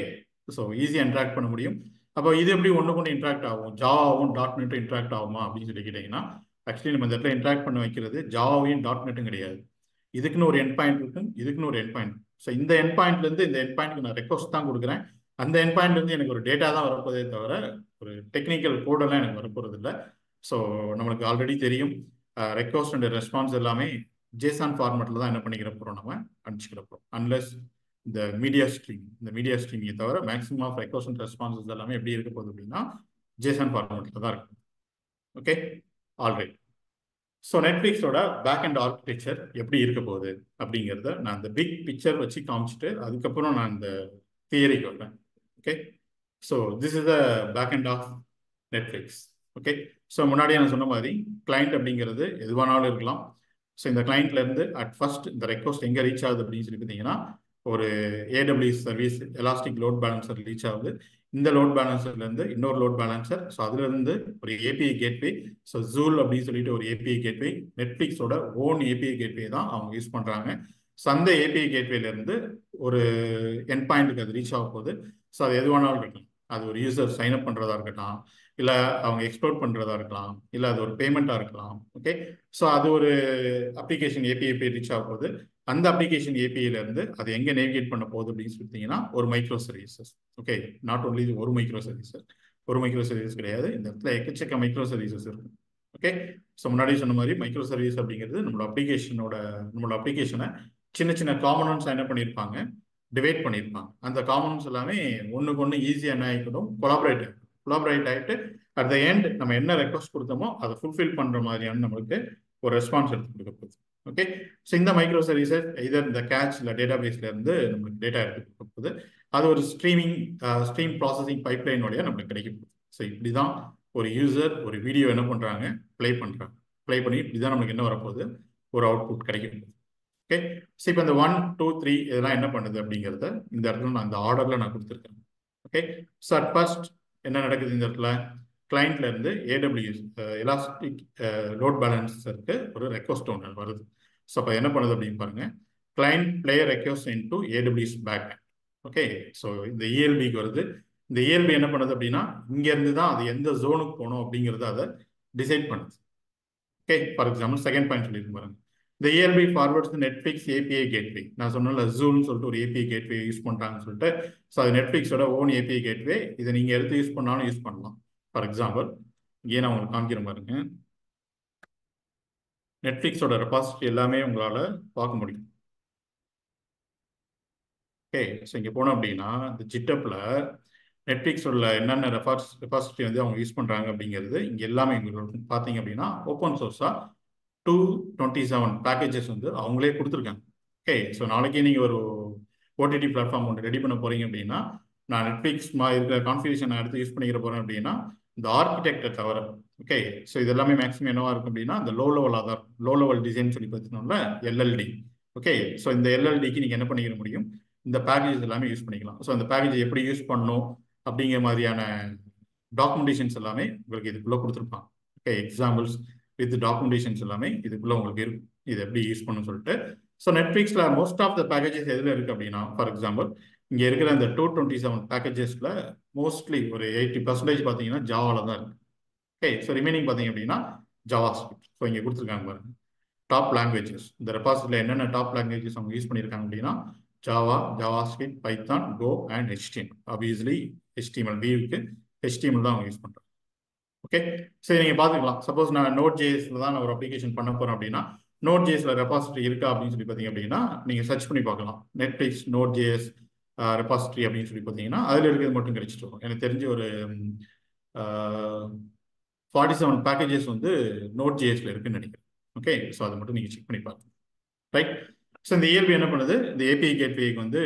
so ஈஸியாக இன்ட்ராக்ட் பண்ண முடியும். அப்போ இது எப்படி ஒன்று கொண்டு இன்ட்ராக்ட் ஆகும், ஜாவாவும் .NET இன்ட்ராக்ட் ஆகுமா அப்படின்னு சொல்லி கேட்டிங்கன்னா, ஆக்சுவலி நம்ம இந்த இடத்துல இன்ட்ராக்ட் பண்ண வைக்கிறது ஜாவாவையும் .NETடும் கிடையாது. இதுக்குன்னு ஒரு எண்ட் பாயிண்ட் இருக்கும், இதுக்குன்னு ஒரு எண்ட் பாயிண்ட். ஸோ இந்த எண்ட் பாயிண்ட்லேருந்து இந்த எண்ட் பாயிண்ட்க்கு நான் ரெக்வஸ்ட் தான் கொடுக்குறேன். அந்த எண்ட் பாயிண்ட்லேருந்து எனக்கு ஒரு டேட்டா தான் வரப்போதே தவிர ஒரு டெக்னிக்கல் கோடெல்லாம் எனக்கு வரப்போகிறது இல்லை. ஸோ நம்மளுக்கு ஆல்ரெடி தெரியும், ரெக்வஸ்ட் அண்ட் ரெஸ்பான்ஸ் எல்லாமே ஜேசான் ஃபார்மேட்டில் தான் என்ன பண்ணிக்கிற போகிறோம், நம்ம அனுப்பிச்சிக்கிற போகிறோம். அன்லெஸ் இந்த மீடியா ஸ்ட்ரீமிங்கை தவிர maximum of request and responses எல்லாமே எப்படி இருக்க போகுது அப்படின்னா ஜேசன் ஃபார்மேட்டில் தான் இருக்கும். Okay, alright. ஸோ நெட்ஃப்ளிக்ஸோட பேக் அண்ட் ஆர்கிடெக்சர் எப்படி இருக்க போகுது அப்படிங்கிறத நான் இந்த பிக் பிக்சர் வச்சு காமிச்சிட்டு அதுக்கப்புறம் நான் இந்த தியரிக்கு வரேன். Okay, so this is the back end of Netflix. Okay, so முன்னாடியே நான் சொன்ன மாதிரி கிளைண்ட் அப்படிங்கிறது எதுவானாலும் இருக்கலாம். ஸோ இந்த கிளைண்ட்லேருந்து அட் ஃபர்ஸ்ட் இந்த ரெக்வஸ்ட் எங்கே ரீச் ஆகுது அப்படின்னு சொல்லி பார்த்தீங்கன்னா, ஒரு AWS service elastic load balancer reach ஆகுது. இந்த லோட் பேலன்சர்லேருந்து இன்னொரு லோட் பேலன்சர், ஸோ அதுலேருந்து ஒரு API கேட்வே, ஸோ ஜூல் அப்படின்னு சொல்லிட்டு ஒரு API கேட்வே, நெட்ஃப்ளிக்ஸோட ஓன் API கேட்வே தான் அவங்க யூஸ் பண்ணுறாங்க. ஸோ அந்த API கேட்வேலேருந்து ஒரு எண்ட் பாயிண்ட்டுக்கு அது ரீச் ஆக போகுது. ஸோ அது எதுவானாலும் இருக்கலாம், அது ஒரு யூசர் சைன் அப் பண்ணுறதா இருக்கட்டும், இல்லை அவங்க எக்ஸ்ப்ளோர் பண்ணுறதா இருக்கலாம், இல்லை அது ஒரு பேமெண்ட்டாக இருக்கலாம். ஓகே, ஸோ அது ஒரு அப்ளிகேஷன் API ரீச் ஆக போகுது. அந்த அப்ளிகேஷன் ஏபிஐலேருந்து அது எங்கே நேவிகேட் பண்ண போகுது அப்படின்னு சொல்லிட்டீங்கன்னா ஒரு micro services. Okay, not only ஒரு மைக்ரோ சர்வீசஸ், ஒரு மைக்ரோ சர்வீஸ் கிடையாது, இந்த இடத்துல எக்கச்சக்க மைக்ரோ சர்வீசஸ் இருக்கும். ஓகே, ஸோ முன்னாடி சொன்ன மாதிரி மைக்ரோ சர்வீஸ் அப்படிங்கிறது நம்மளோட அப்ளிகேஷனை சின்ன சின்ன காம்பனன்ட்ஸ் என்ன பண்ணியிருப்பாங்க, டிவைட் பண்ணியிருப்பாங்க. அந்த காம்பனன்ட்ஸ் எல்லாமே ஒன்றுக்கு ஒன்று ஈஸியாக என்ன ஆகிக்கணும், கொலாபரேட் ஆகிட்டு அட் த எண்ட் நம்ம என்ன ரெக்வஸ்ட் கொடுத்தோமோ அதை ஃபுல்ஃபில் பண்ணுற மாதிரியான நம்மளுக்கு ஒரு ரெஸ்பான்ஸ் எடுத்து கொடுக்க போகுது. ஓகே, ஸோ இந்த மைக்ரோ சர்வீசஸ் இதர் இந்த கேட்ச் இல்லை டேட்டா பேஸ்ல இருந்து நம்மளுக்கு டேட்டா எடுத்து கொடுக்க போகுது. அது ஒரு ஸ்ட்ரீம் ப்ராசஸிங் பைப்லைன் வழியாக நம்மளுக்கு கிடைக்க போகுது. ஸோ இப்படி தான் ஒரு யூசர் ஒரு வீடியோ என்ன பண்ணுறாங்க, ப்ளே பண்ணி இப்படி தான் நம்மளுக்கு என்ன வரப்போகுது, ஒரு அவுட்புட் கிடைக்க போகுது. ஓகே, ஸோ இப்போ இந்த 1, 2, 3 இதெல்லாம் என்ன பண்ணுது அப்படிங்கிறத இந்த இடத்துல நான் அந்த ஆர்டரில் நான் கொடுத்துருக்கேன். ஓகே, ஸோ அட் ஃபர்ஸ்ட் என்ன நடக்குது, இந்த இடத்துல கிளைண்ட்ல இருந்து AWS எலாஸ்டிக் லோட் பேலன்சருக்கு ஒரு ரெக்வஸ்ட் ஒன்று வருது. ஸோ அப்போ என்ன பண்ணுது அப்படின்னு பாருங்க, client play request into AWS back. Okay, so இந்த ELBக்கு வருது. இந்த ELB என்ன பண்ணுது அப்படின்னா இங்கேருந்து தான் அது எந்த ஜோனுக்கு போகணும் அப்படிங்கிறத அதை டிசைட் பண்ணுது. Okay, for example second point சொல்லியிருக்கு பாருங்க, இந்த ELB forwards Netflix API gateway. நான் சொன்னல ஜூல்னு சொல்லிட்டு ஒரு API கேட்வே யூஸ் பண்ணுறாங்கன்னு சொல்லிட்டு, ஸோ அது நெட்ஃப்ளிக்ஸோட ஓன் API கேட்வே. இதை நீங்கள் எடுத்து யூஸ் பண்ணாலும் யூஸ் பண்ணலாம். ஃபார் எக்ஸாம்பிள் இங்கே நான் உங்களுக்கு காமிக்கிற பாருங்க, நெட்ஃப்ளிக்ஸோட ரெபாசிட்டரி எல்லாமே உங்களால் பார்க்க முடியும். ஓகே, ஸோ இங்கே போனோம் அப்படின்னா இந்த ஜிட்டப்பில் நெட்ஃப்ளிக்ஸோட என்னென்ன ரெபாசிட்டரி வந்து அவங்க யூஸ் பண்ணுறாங்க அப்படிங்கிறது இங்கே எல்லாமே உங்களுக்கு பார்த்தீங்க அப்படின்னா ஓப்பன் சோர்ஸாக 227 பேக்கேஜஸ் வந்து அவங்களே கொடுத்துருக்காங்க. ஓகே, ஸோ நாளைக்கே நீங்கள் ஒரு OTT பிளாட்ஃபார்ம் ஒன்று ரெடி பண்ண போகிறீங்க அப்படின்னா, நான் நெட்ஃப்ளிக்ஸ் இருக்கிற கான்ஃபிகரேஷன் நான் எடுத்து யூஸ் பண்ணிக்கிற போகிறேன் அப்படின்னா இந்த ஆர்கிடெக்டை தவிர. ஓகே, ஸோ இது எல்லாமே மேக்ஸிமம் என்னவா இருக்கும் அப்படின்னா இந்த லோ லெவல் டிசைன் சொல்லி பார்த்தீங்கன்னா LLD. ஓகே, ஸோ இந்த LLDக்கு நீங்கள் என்ன பண்ணிக்கிற முடியும், இந்த பேக்கேஜ் எல்லாமே யூஸ் பண்ணிக்கலாம். ஸோ அந்த பேக்கேஜ் எப்படி யூஸ் பண்ணணும் அப்படிங்கிற மாதிரியான டாக்குமெண்டேஷன்ஸ் எல்லாமே உங்களுக்கு இதுக்குள்ளே கொடுத்துருப்பாங்க. ஓகே, எக்ஸாம்பிள்ஸ் வித் டாக்குமெண்டேஷன்ஸ் எல்லாமே இதுக்குள்ளே உங்களுக்கு இருக்கும், இது எப்படி யூஸ் பண்ணணும்னு சொல்லிட்டு. ஸோ நெட்ஃப்ளிக்ஸில் மோஸ்ட் ஆஃப் த பேக்கேஜஸ் எதில் இருக்குது அப்படின்னா, ஃபார் எக்ஸாம்பிள் இங்கே இருக்கிற இந்த 227 பேக்கேஜஸில் மோஸ்ட்லி ஒரு 80% பார்த்தீங்கன்னா ஜாவாவில் தான் இருக்குது. ஓகே, ஸோ ரிமைனிங் பார்த்தீங்க அப்படின்னா ஜாவாஸ்கிரிப்ட். ஸோ இங்கே கொடுத்துருக்காங்க பாருங்க, டாப் லாங்குவேஜஸ். இந்த ரெபாசிட்டரியில் என்னென்ன டாப் லாங்குவேஜஸ் அவங்க யூஸ் பண்ணியிருக்காங்க அப்படின்னா Java, JavaScript, Python, Go and HTML. Obviously HTML வியூக்கு HTML தான் அவங்க யூஸ் பண்ணுறாங்க. ஓகே, சரி நீங்கள் பார்த்துக்கலாம். சப்போஸ் நான் Node.jsல தான் நான் ஒரு அப்ளிகேஷன் பண்ண போகிறேன் அப்படின்னா Node.jsல ரெபாசிட்டரி இருக்கா அப்படின்னு சொல்லி பார்த்தீங்க அப்படின்னா நீங்கள் சர்ச் பண்ணி பார்க்கலாம். நெட்ஃப்ளிக்ஸ் Node.js ரெபாசிட்டரி அப்படின்னு சொல்லி பார்த்தீங்கன்னா அதில் இருக்கிறது மட்டும் கிடைச்சிட்டு வரும். எனக்கு தெரிஞ்சு ஒரு 47 பேக்கேஜஸ் வந்து Node.jsல இருக்குன்னு நினைக்கிறேன். ஓகே, ஸோ அதை மட்டும் நீங்கள் செக் பண்ணி பார்க்கலாம். ரைட், ஸோ இந்த ELB என்ன பண்ணுது, இந்த API கேட்வேக்கு வந்து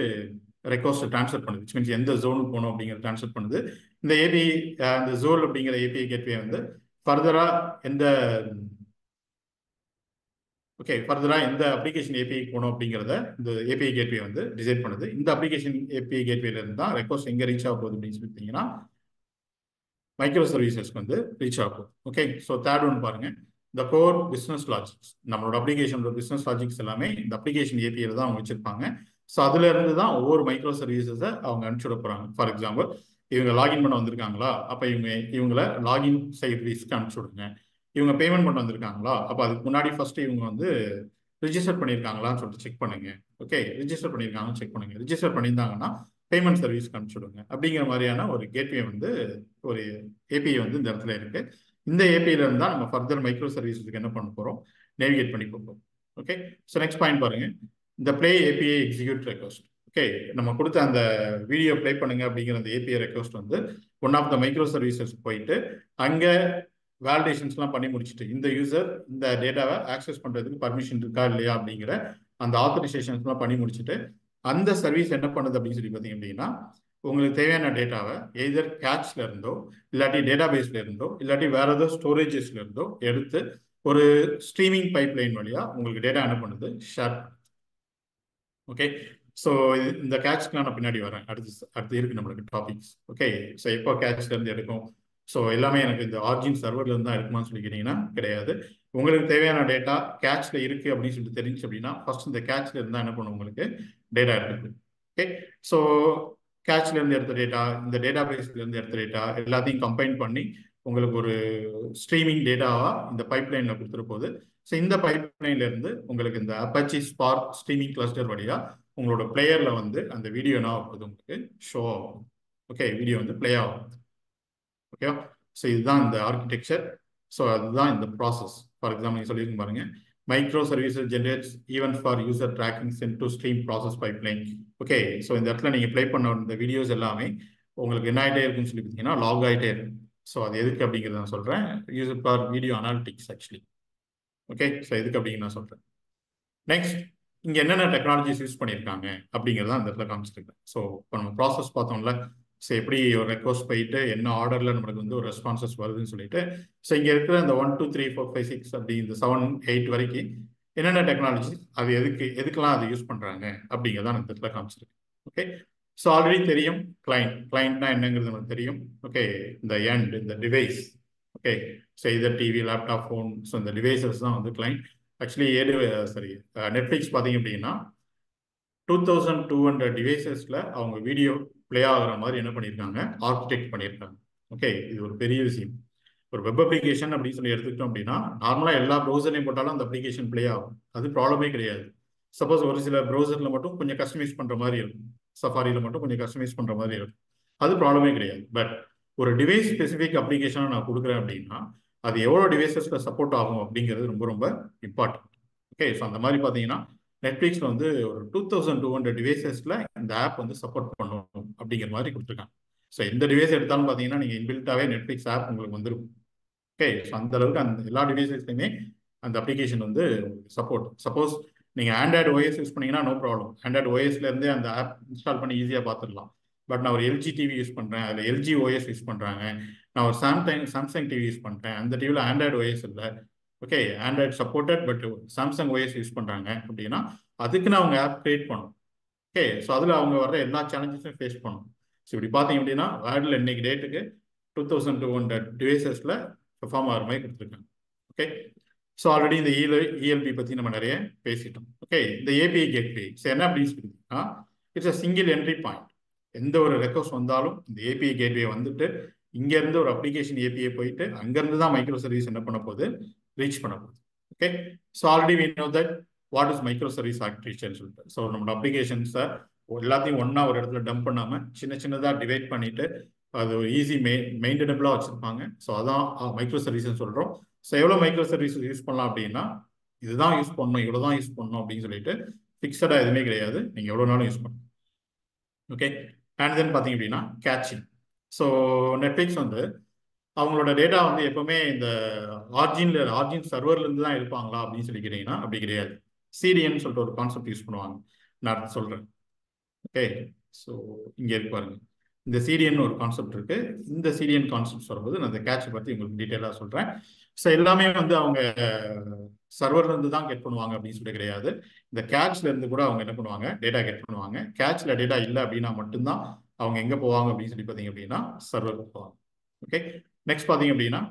ரெக்வஸ்ட் ட்ரான்ஸ்ஃபர் பண்ணுது, விச் மீன்ஸ் எந்த ஜோனுக்கு போகணும் அப்படிங்கிற ட்ரான்ஸ்ஃபர் பண்ணுது. இந்த API இந்த ஜோல் அப்படிங்கிற API கேட்வே வந்து ஃபர்தராக எந்த அப்ளிகேஷன் API போகணும் அப்படிங்கிறத இந்த API கேட்வே வந்து டிசைட் பண்ணுது. இந்த அப்ளிகேஷன் API கேட்வேல இருந்து தான் ரெக்வஸ்ட் எங்கே ரீச் ஆக போகுது அப்படின்னு சொல்லிட்டீங்கன்னா மைக்ரோ சர்வீசஸ்க்கு வந்து ரீச் ஆகும். ஓகே, ஸோ தேர்ட் ஒன் பாருங்க, இந்த கோர் பிஸ்னஸ் லாஜிக்ஸ். நம்மளோட அப்ளிகேஷனோட பிஸ்னஸ் லாஜிக்ஸ் எல்லாமே இந்த அப்ளிகேஷன் APIயில் தான் அவங்க வச்சிருப்பாங்க. ஸோ அதுல இருந்து தான் ஒவ்வொரு மைக்ரோ சர்வீசஸை அவங்க அனுப்பிச்சுட போறாங்க. ஃபார் எக்ஸாம்பிள், இவங்க லாகின் பண்ண வந்திருக்காங்களா, அப்போ இவங்கள லாகின் சர்வீஸ்க்கு அனுப்பிச்சு விடுங்க. இவங்க பேமெண்ட் பண்ண வந்திருக்காங்களா, அப்போ அதுக்கு முன்னாடி ஃபர்ஸ்ட் இவங்க வந்து ரிஜிஸ்டர் பண்ணியிருக்காங்களான்னு சொல்லிட்டு செக் பண்ணுங்க. ஓகே, ரிஜிஸ்டர் பண்ணியிருக்காங்கன்னு செக் பண்ணுங்க. ரிஜிஸ்டர் பண்ணியிருந்தாங்கன்னா பேமெண்ட் சர்வீஸ்க்கு அனுப்பிச்சுடுங்க. அப்படிங்கிற மாதிரியான ஒரு கேட்வே வந்து ஒரு ஏபிஐ வந்து இந்த இடத்துல இருக்கு. இந்த ஏபிஐல இருந்தா நம்ம ஃபர்தர் மைக்ரோ சர்வீஸுக்கு என்ன பண்ண போறோம், நேவிகேட் பண்ணி போகிறோம். ஓகே, ஸோ நெக்ஸ்ட் பாயிண்ட் பாருங்க, இந்த play API execute request. Okay, நம்ம கொடுத்த அந்த வீடியோ பிளே பண்ணுங்க அப்படிங்கிற அந்த ஏபிஐ ரெக்வஸ்ட் வந்து one of the micro services போயிட்டு அங்கே வேலிடேஷன்ஸ்லாம் பண்ணி முடிச்சுட்டு இந்த யூசர் இந்த டேட்டாவை ஆக்சஸ் பண்ணுறதுக்கு பர்மிஷன் இருக்கா இல்லையா அப்படிங்கிற அந்த ஆத்தரைசேஷன்ஸ்லாம் பண்ணி முடிச்சுட்டு அந்த சர்வீஸ் என்ன பண்ணுது அப்படின்னு சொல்லி பார்த்தீங்க அப்படின்னா, உங்களுக்கு தேவையான டேட்டாவை எய்தர் கேட்ச்ல இருந்தோ இல்லாட்டி டேட்டா பேஸ்ல இருந்தோ இல்லாட்டி வேற ஏதோ ஸ்டோரேஜஸ்ல இருந்தோ எடுத்து ஒரு ஸ்ட்ரீமிங் பைப் லைன் வழியா உங்களுக்கு டேட்டா என்ன பண்ணுது, ஷேர். ஓகே, ஸோ இந்த கேட்ச்க்கு நான் பின்னாடி வரேன். அடுத்து இருக்கு நம்மளுக்கு டாபிக்ஸ். ஓகே, ஸோ எப்போ கேட்ச்ல இருந்து எடுக்கும், ஸோ எல்லாமே எனக்கு இந்த ஆர்ஜின் சர்வர்ல இருந்து தான் இருக்குமான்னு சொல்லி கேட்டீங்கன்னா கிடையாது. உங்களுக்கு தேவையான டேட்டா கேட்ச்ல இருக்கு அப்படின்னு சொல்லிட்டு தெரிஞ்சு அப்படின்னா ஃபர்ஸ்ட் இந்த கேட்ச்ல இருந்தா என்ன பண்ணும், உங்களுக்கு டேட்டா எடுக்குது. ஓகே, ஸோ கேட்ச்ல இருந்து எடுத்த டேட்டா, இந்த டேட்டா பேஸ்ல இருந்து எடுத்த டேட்டா எல்லாத்தையும் கம்பைன் பண்ணி உங்களுக்கு ஒரு ஸ்ட்ரீமிங் டேட்டாவா இந்த பைப் லைன்ல கொடுத்துரு போகுது. ஸோ இந்த பைப் லைன்ல இருந்து உங்களுக்கு இந்த அப்பாச்சி ஸ்பார்க் ஸ்ட்ரீமிங் கிளஸ்டர் வழியா உங்களோட பிளேயர்ல வந்து அந்த வீடியோ என்ன ஆகுது, உங்களுக்கு ஷோ ஆகும். ஓகே, வீடியோ வந்து பிளே ஆகும். ஓகேவா, ஸோ இதுதான் இந்த ஆர்கிடெக்சர். ஸோ அதுதான் இந்த ப்ராசஸ். ஃபார் எக்ஸாம்பிள் நீங்கள் சொல்லியிருக்க பாருங்க, micro services generates event for user tracking sent to stream process pipeline. Okay, so இந்த இடத்துல நீங்கள் ப்ளே பண்ண இந்த வீடியோஸ் எல்லாமே உங்களுக்கு என்ன ஆகிட்டே இருக்குன்னு சொல்லி பார்த்தீங்கன்னா லாக் ஆகிட்டே இருக்கும். ஸோ அது எதுக்கு அப்படிங்கிறத நான் சொல்கிறேன், user for video analytics actually. Okay, so எதுக்கு அப்படின்னு நான் சொல்கிறேன். நெக்ஸ்ட், இங்கே என்னென்ன டெக்னாலஜிஸ் யூஸ் பண்ணியிருக்காங்க அப்படிங்கிறத அந்த இடத்துல காமிச்சிருக்கேன். ஸோ இப்போ நம்ம ப்ராசஸ் பார்த்தோம்ல, ஸோ எப்படி ஒரு ரெக்வஸ்ட் போயிட்டு என்ன ஆர்டரில் நம்மளுக்கு வந்து ஒரு ரெஸ்பான்சஸ் வருதுன்னு சொல்லிட்டு, ஸோ இங்கே இருக்கிற இந்த 1 2 3 4 5 6 அப்படி இந்த 7 8 வரைக்கும் என்னென்ன டெக்னாலஜி அது எதுக்கெல்லாம் அதை யூஸ் பண்ணுறாங்க அப்படிங்கிறத அந்த இடத்துல காமிச்சிருக்கேன். ஓகே, ஸோ ஆல்ரெடி தெரியும் கிளைண்ட்னா என்னங்கிறது நமக்கு தெரியும். ஓகே, இந்த எண்ட், இந்த டிவைஸ். ஓகே, ஸோ இதர் டிவி, லேப்டாப், ஃபோன், ஸோ இந்த டிவைசஸ் தான் வந்து கிளைண்ட். ஆக்சுவலி நெட்ஃப்ளிக்ஸ் பார்த்தீங்க அப்படின்னா 2200 டிவைசஸ்ல அவங்க வீடியோ பிளே ஆகுற மாதிரி என்ன பண்ணியிருக்காங்க, ஆர்கிடெக்ட் பண்ணியிருக்காங்க. ஓகே, இது ஒரு பெரிய விஷயம். ஒரு வெப் அப்ளிகேஷன் அப்படின்னு சொல்லி எடுத்துக்கிட்டோம் அப்படின்னா நார்மலாக எல்லா ப்ரௌசர்லையும் போட்டாலும் அந்த அப்ளிகேஷன் பிளே ஆகும், அது ப்ராப்ளமே கிடையாது. சப்போஸ் ஒரு சில ப்ரௌசரில் மட்டும் கொஞ்சம் கஸ்டமைஸ் பண்ணுற மாதிரி இருக்கும், சஃபாரியில் மட்டும் கொஞ்சம் கஸ்டமைஸ் பண்ணுற மாதிரி இருக்கும், அது ப்ராப்ளமே கிடையாது. பட் ஒரு டிவைஸ் ஸ்பெசிஃபிக் அப்ளிகேஷனை நான் கொடுக்குறேன் அப்படின்னா அது எவ்வளோ டிவைசஸ்ல சப்போர்ட் ஆகும் அப்படிங்கிறது ரொம்ப ரொம்ப இம்பார்ட்டன்ட். ஓகே, ஸோ அந்த மாதிரி பார்த்தீங்கன்னா நெட்ஃப்ளிக்ஸில் வந்து ஒரு 2200 டிவைசஸ்ல இந்த ஆப் வந்து சப்போர்ட் பண்ணணும் அப்படிங்கிற மாதிரி கொடுத்துருக்காங்க. ஸோ எந்த டிவைஸ் எடுத்தாலும் பார்த்தீங்கன்னா நீங்கள் இன்பில்ட்டாகவே நெட்ஃப்ளிக்ஸ் ஆப் உங்களுக்கு வந்துருக்கும். ஓகே, ஸோ அந்த அளவுக்கு அந்த எல்லா டிவைசஸ்லையுமே அந்த அப்ளிகேஷன் வந்து சப்போர்ட். சப்போஸ் நீங்கள் ஆண்ட்ராய்டு ஓஎஸ் யூஸ் பண்ணீங்கன்னா நோ ப்ராப்ளம், ஆண்ட்ராய்டு ஓஎஸ்ல இருந்தே அந்த ஆப் இன்ஸ்டால் பண்ணி ஈஸியாக பார்த்துடலாம். பட் நான் ஒரு எல்ஜி டிவி யூஸ் பண்ணுறேன், அதில் எல்ஜி ஓஎஸ் யூஸ் பண்ணுறாங்க. நான் ஒரு சாம்சங் டிவி யூஸ் பண்ணுறேன், அந்த டிவியில் ஆண்ட்ராய்டு ஓஎஸ் இல்லை. Okay, Android supported but Samsung OS use பண்ணுறாங்க அப்படின்னா அதுக்குன்னு அவங்க ஆப் கிரியேட் பண்ணணும். ஓகே, ஸோ அதில் அவங்க வர்ற எல்லா சேலஞ்சஸும் ஃபேஸ் பண்ணணும். ஸோ இப்படி பார்த்தீங்க அப்படின்னா வேர்ல்டில் இன்னைக்கு டேட்டுக்கு 2200 டிவைசஸில் பெர்ஃபார்ம் ஆகிற மாதிரி கொடுத்துருக்காங்க. ஓகே, ஸோ ஆல்ரெடி இந்த இஎல்பி பற்றி நம்ம நிறைய பேசிட்டோம். ஓகே, இந்த ஏபிஐ கேட்வே ஸோ என்ன அப்படின்னு சொல்லிங்கன்னா it's a single entry point. எந்த ஒரு ரெக்வஸ்ட் வந்தாலும் இந்த ஏபிஐ கேட்வே வந்துட்டு இங்கேருந்து ஒரு அப்ளிகேஷன் ஏபிஐ போயிட்டு அங்கேருந்து தான் மைக்ரோ சர்வீஸ் என்ன பண்ண போகுது, ரீச் பண்ண போகுது. Okay, so already we know that what is micro service ஆர்கிடெக்சர்னு சொல்லிட்டு. ஸோ நம்மளோட அப்ளிகேஷன்ஸை எல்லாத்தையும் ஒன்றா ஒரு இடத்துல டம்ப் பண்ணாமல் சின்னதாக டிவைட் பண்ணிட்டு அது ஒரு ஈஸி மெயின்டெனபிளாக வச்சுருப்பாங்க. ஸோ அதான் மைக்ரோ சர்வீஸ்ன்னு சொல்கிறோம். ஸோ எவ்வளோ மைக்ரோ சர்வீஸ் யூஸ் பண்ணலாம் அப்படின்னா இதுதான் யூஸ் பண்ணணும், இவ்வளோ தான் யூஸ் பண்ணணும் அப்படின்னு சொல்லிட்டு ஃபிக்ஸடாக எதுவுமே கிடையாது, நீங்கள் எவ்வளோ நாளும் யூஸ் பண்ணணும். ஓகே, அண்ட் தென் பார்த்தீங்க அப்படின்னா கேட்சிங். ஸோ நெட்ஃப்ளிக்ஸ் வந்து அவங்களோட டேட்டா வந்து எப்பவுமே இந்த ஆர்ஜின் சர்வர்லேருந்து தான் இருப்பாங்களா அப்படின்னு சொல்லி கேட்டிங்கன்னா அப்படி கிடையாது. சிடிஎன் சொல்லிட்டு ஒரு கான்செப்ட் யூஸ் பண்ணுவாங்க, நான் சொல்கிறேன். ஓகே, ஸோ இங்கே இருக்கு பாருங்க, இந்த சிடிஎன் ஒரு கான்செப்ட் இருக்கு. இந்த சிடிஎன் கான்செப்ட் வரும்போது நான் இந்த கேட்சை பற்றி உங்களுக்கு டீட்டெயிலாக சொல்கிறேன். ஸோ எல்லாமே வந்து அவங்க சர்வர்லேருந்து தான் கெட் பண்ணுவாங்க அப்படின்னு சொல்லி கிடையாது. இந்த கேட்ச்ல இருந்து கூட அவங்க என்ன பண்ணுவாங்க, டேட்டா கெட் பண்ணுவாங்க. கேட்ச்ல டேட்டா இல்லை அப்படின்னா மட்டும்தான் அவங்க எங்கே போவாங்க அப்படின்னு சொல்லி பார்த்தீங்க அப்படின்னா சர்வருக்கு போவாங்க. ஓகே, நெக்ஸ்ட் பார்த்தீங்க அப்படின்னா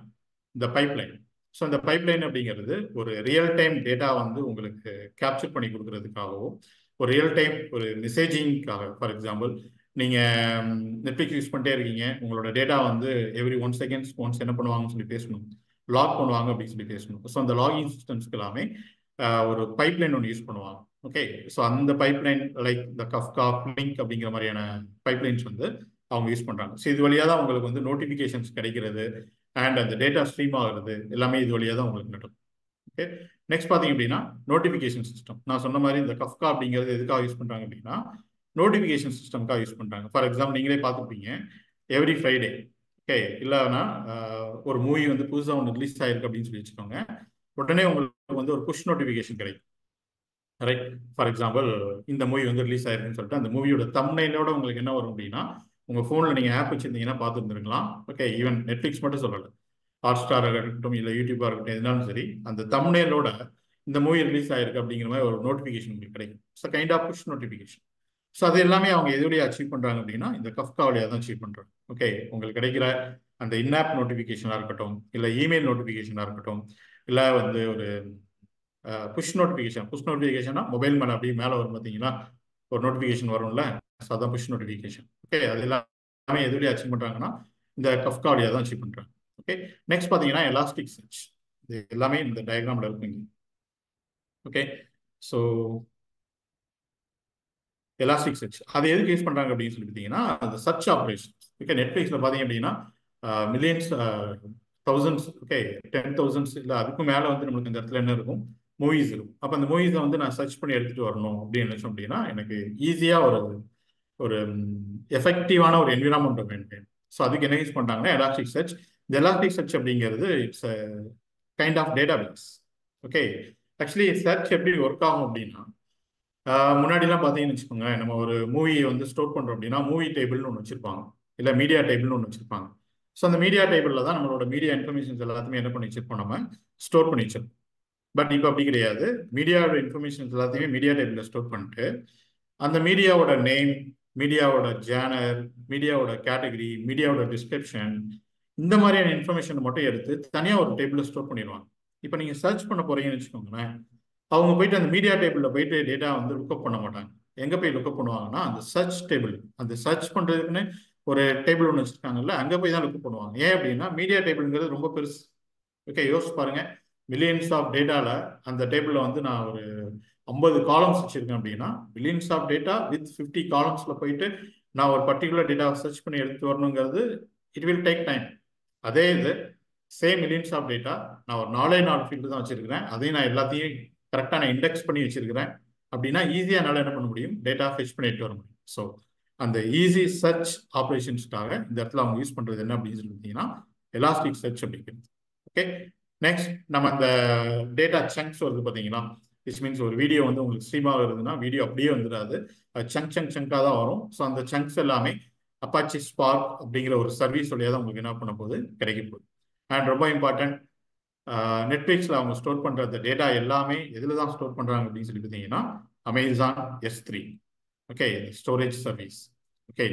இந்த பைப்லைன். ஸோ இந்த பைப்லைன் அப்படிங்கிறது ஒரு ரியல் டைம் டேட்டா வந்து உங்களுக்கு கேப்சர் பண்ணி கொடுக்கறதுக்காகவும் ஒரு ரியல் டைம் ஒரு மெசேஜிங்காக. ஃபார் எக்ஸாம்பிள், நீங்கள் நெட்ஃப்ளிக்ஸ் யூஸ் பண்ணிட்டே இருக்கீங்க, உங்களோட டேட்டா வந்து எவ்ரி 1 செகண்ட்ஸ் ஒன்ஸ் என்ன பண்ணுவாங்கன்னு சொல்லி பேசணும், லாக் பண்ணுவாங்க அப்படின்னு சொல்லி பேசணும். ஸோ அந்த லாகிங் சிஸ்டம்ஸ்க்கு எல்லாமே ஒரு பைப்லைன் ஒன்று யூஸ் பண்ணுவாங்க. ஓகே, ஸோ அந்த பைப்லைன் லைக் இந்த கஃப்கா, லிங்க் அப்படிங்கிற மாதிரியான பைப்லைன்ஸ் வந்து அவங்க யூஸ் பண்ணுறாங்க. ஸோ இது வழியாக தான் உங்களுக்கு வந்து நோட்டிஃபிகேஷன்ஸ் கிடைக்கிறது அண்ட் அந்த டேட்டா ஸ்ட்ரீம் ஆகுறது எல்லாமே இது வழியாக தான் உங்களுக்கு நடக்கும். ஓகே, நெக்ஸ்ட் பார்த்தீங்க அப்படின்னா நோட்டிஃபிகேஷன் சிஸ்டம். நான் சொன்ன மாதிரி இந்த கஃப்கா அப்படிங்கிறது எதுக்காக யூஸ் பண்ணுறாங்க அப்படின்னா நோட்டிஃபிகேஷன் சிஸ்டம்காக யூஸ் பண்ணுறாங்க. ஃபார் எக்ஸாம்பிள், நீங்களே பார்த்துருப்பீங்க, எவ்ரி ஃப்ரைடே, ஓகே, இல்லைன்னா ஒரு மூவி வந்து புதுசாக ஒன்று ரிலீஸ் ஆயிருக்கு அப்படின்னு சொல்லி வச்சுக்கோங்க, உடனே உங்களுக்கு வந்து ஒரு புஷ் நோட்டிஃபிகேஷன் கிடைக்கும். ரைட், ஃபார் எக்ஸாம்பிள், இந்த மூவி வந்து ரிலீஸ் ஆயிருக்குன்னு சொல்லிட்டு அந்த மூவியோட தம்ப்நெயிலோட உங்களுக்கு என்ன வரும் அப்படின்னா, உங்கள் ஃபோனில் நீங்கள் ஆப் வச்சுருந்தீங்கன்னா பார்த்துருந்துருக்கலாம். ஓகே, ஈவன் நெட்ஃப்ளிக்ஸ் மட்டும் சொல்லலை, ஹாட்ஸ்டாராக இருக்கட்டும் இல்லை யூடியூபாக இருக்கட்டும், எதுனாலும் சரி, அந்த தம்ப்நெயிலோட இந்த மூவி ரிலீஸ் ஆயிருக்கு அப்படிங்கிற மாதிரி ஒரு நோட்டிஃபிகேஷன் உங்களுக்கு கிடைக்கும். So kind of push notification. So அது எல்லாமே அவங்க எது வழியாக அச்சீவ் பண்ணுறாங்க அப்படின்னா இந்த கஃப்கா வழியாக தான் அச்சீவ் பண்ணுறாங்க. ஓகே, உங்களுக்கு கிடைக்கிற அந்த இன்ஆப் நோட்டிஃபிகேஷனாக இருக்கட்டும், இல்லை இமெயில் நோட்டிஃபிகேஷனாக இருக்கட்டும், இல்லை வந்து ஒரு புஷ் நோட்டிஃபிகேஷனா மொபைல் மேலே அப்படியே மேலே வரும் பார்த்தீங்கன்னா ஒரு நோட்டிஃபிகேஷன் வரும்ல, ஸோ அதான் புஷ் நோட்டிஃபிகேஷன். ஓகே, அது எல்லாமே எது வழியாக அச்சீவ் பண்ணுறாங்கன்னா இந்த கஃப்கா வழியாக தான் அச்சீவ் பண்ணுறாங்க. ஓகே, நெக்ஸ்ட் பார்த்தீங்கன்னா எலாஸ்டிக் சர்ச். இது எல்லாமே இந்த டயக்ராமில் இருக்குங்க. ஓகே, ஸோ எலாஸ்டிக் சர்ச் அது எதுக்கு யூஸ் பண்ணுறாங்க அப்படின்னு சொல்லி பார்த்தீங்கன்னா அந்த சர்ச் ஆப்ரேஷன். ஓகே, நெட்ஃப்ளிக்ஸில் பார்த்தீங்க அப்படின்னா மில்லியன்ஸ், தௌசண்ட்ஸ், ஓகே, 10,000s இல்லை அதுக்கும் மேலே வந்து நம்மளுக்கு இந்த இடத்துல என்ன இருக்கும், மூவிஸ் இருக்கும். அப்போ அந்த மூவிஸை வந்து நான் சர்ச் பண்ணி எடுத்துகிட்டு வரணும் அப்படின்னு நினச்சோம் அப்படின்னா எனக்கு ஈஸியாக ஒரு ஒரு எஃபெக்டிவான ஒரு என்விரான்மெண்ட் வேணும். ஸோ அதுக்கு என்ன யூஸ் பண்ணுறாங்கன்னா எலாஸ்டிக் சர்ச். இந்த எலாஸ்டிக் சர்ச் அப்படிங்கிறது it's kind of data base. Okay, actually search எப்படி ஒர்க் ஆகும் அப்படின்னா, முன்னாடிலாம் பார்த்தீங்கன்னு வச்சுக்கோங்க, நம்ம ஒரு மூவியை வந்து ஸ்டோர் பண்ணுறோம் அப்படின்னா மூவி டேபிள்னு ஒன்று வச்சிருப்பாங்க, இல்லை மீடியா டேபிள்னு ஒன்று வச்சிருப்பாங்க. ஸோ அந்த மீடியா டேபிளில் தான் நம்மளோட மீடியா இன்ஃபர்மேஷன்ஸ் எல்லாத்தையுமே என்ன பண்ணி வச்சிருப்போம், நம்ம ஸ்டோர் பண்ணி வச்சிருப்போம். பட் இப்போ அப்படி கிடையாது. மீடியாவோட இன்ஃபர்மேஷன்ஸ் எல்லாத்தையுமே மீடியா டேபிளில் ஸ்டோர் பண்ணிட்டு அந்த மீடியாவோட நேம், மீடியாவோட ஜேனர், மீடியாவோட கேட்டகரி, மீடியாவோட டிஸ்கிரிப்ஷன், இந்த மாதிரியான இன்ஃபர்மேஷன் மட்டும் எடுத்து தனியாக ஒரு டேபிளில் ஸ்டோர் பண்ணிடுவாங்க. இப்போ நீங்கள் சர்ச் பண்ண போறீங்கன்னு வச்சுக்கோங்களேன், அவங்க போயிட்டு அந்த மீடியா டேபிளில் போயிட்டு டேட்டா வந்து லுக்கப் பண்ண மாட்டாங்க. எங்கே போய் லுக்கப் பண்ணுவாங்கன்னா அந்த சர்ச் டேபிள், அந்த சர்ச் பண்ணுறதுக்குன்னு ஒரு டேபிள் ஒன்று வச்சுருக்காங்கல்ல, அங்கே போய் தான் லுக்கப் பண்ணுவாங்க. ஏன் அப்படின்னா மீடியா டேபிள்ங்கிறது ரொம்ப பெருசு. ஓகே, யோசிச்சு பாருங்க, மில்லியன்ஸ் ஆஃப் டேட்டாவில் அந்த டேபிளில் வந்து நான் ஒரு 50 காலம்ஸ் வச்சிருக்கேன் அப்படின்னா மில்லியன்ஸ் ஆஃப் டேட்டா வித் 50 காலம்ஸில் போயிட்டு நான் ஒரு பர்டிகுலர் டேட்டாவை சர்ச் பண்ணி எடுத்து வரணுங்கிறது இட் வில் டேக் டைம். அதே இது சேம் மில்லியன்ஸ் ஆஃப் டேட்டா நான் ஒரு 4 ஃபீல்டு தான் வச்சிருக்கிறேன், அதையும் நான் எல்லாத்தையும் கரெக்டாக நான் இண்டெக்ஸ் பண்ணி வச்சிருக்கிறேன் அப்படின்னா ஈஸியாக என்னால் என்ன பண்ண முடியும், டேட்டா ஃபெச் பண்ணி எடுத்து வர முடியும். ஸோ அந்த ஈஸி சர்ச் ஆப்ரேஷன்ஸ்க்காக இந்த இடத்துல அவங்க யூஸ் பண்ணுறது என்ன அப்படின்னு சொல்லி பார்த்தீங்கன்னா எலாஸ்டிக் சர்ச் அப்படிங்கிறது. ஓகே, நெக்ஸ்ட் நம்ம அந்த டேட்டா சங்க்ஸ் வருது பார்த்தீங்களா, விச் மீன்ஸ் ஒரு வீடியோ வந்து உங்களுக்கு ஸ்ட்ரீம் ஆகுறதுன்னா வீடியோ அப்படியே வந்துடாது, சங்காக தான் வரும். ஸோ அந்த சங்க்ஸ் எல்லாமே அப்பாச்சி ஸ்பார்க் அப்படிங்கிற ஒரு சர்வீஸ் வழியாக தான் உங்களுக்கு என்ன பண்ண போகுது, கிடைக்க போகுது. அண்ட் ரொம்ப இம்பார்ட்டன்ட், நெட்ஃப்ளிக்ஸில் அவங்க ஸ்டோர் பண்ணுற அந்த டேட்டா எல்லாமே எதில் தான் ஸ்டோர் பண்ணுறாங்க அப்படின்னு சொல்லி பார்த்தீங்கன்னா Amazon S3. Okay, storage service. Okay,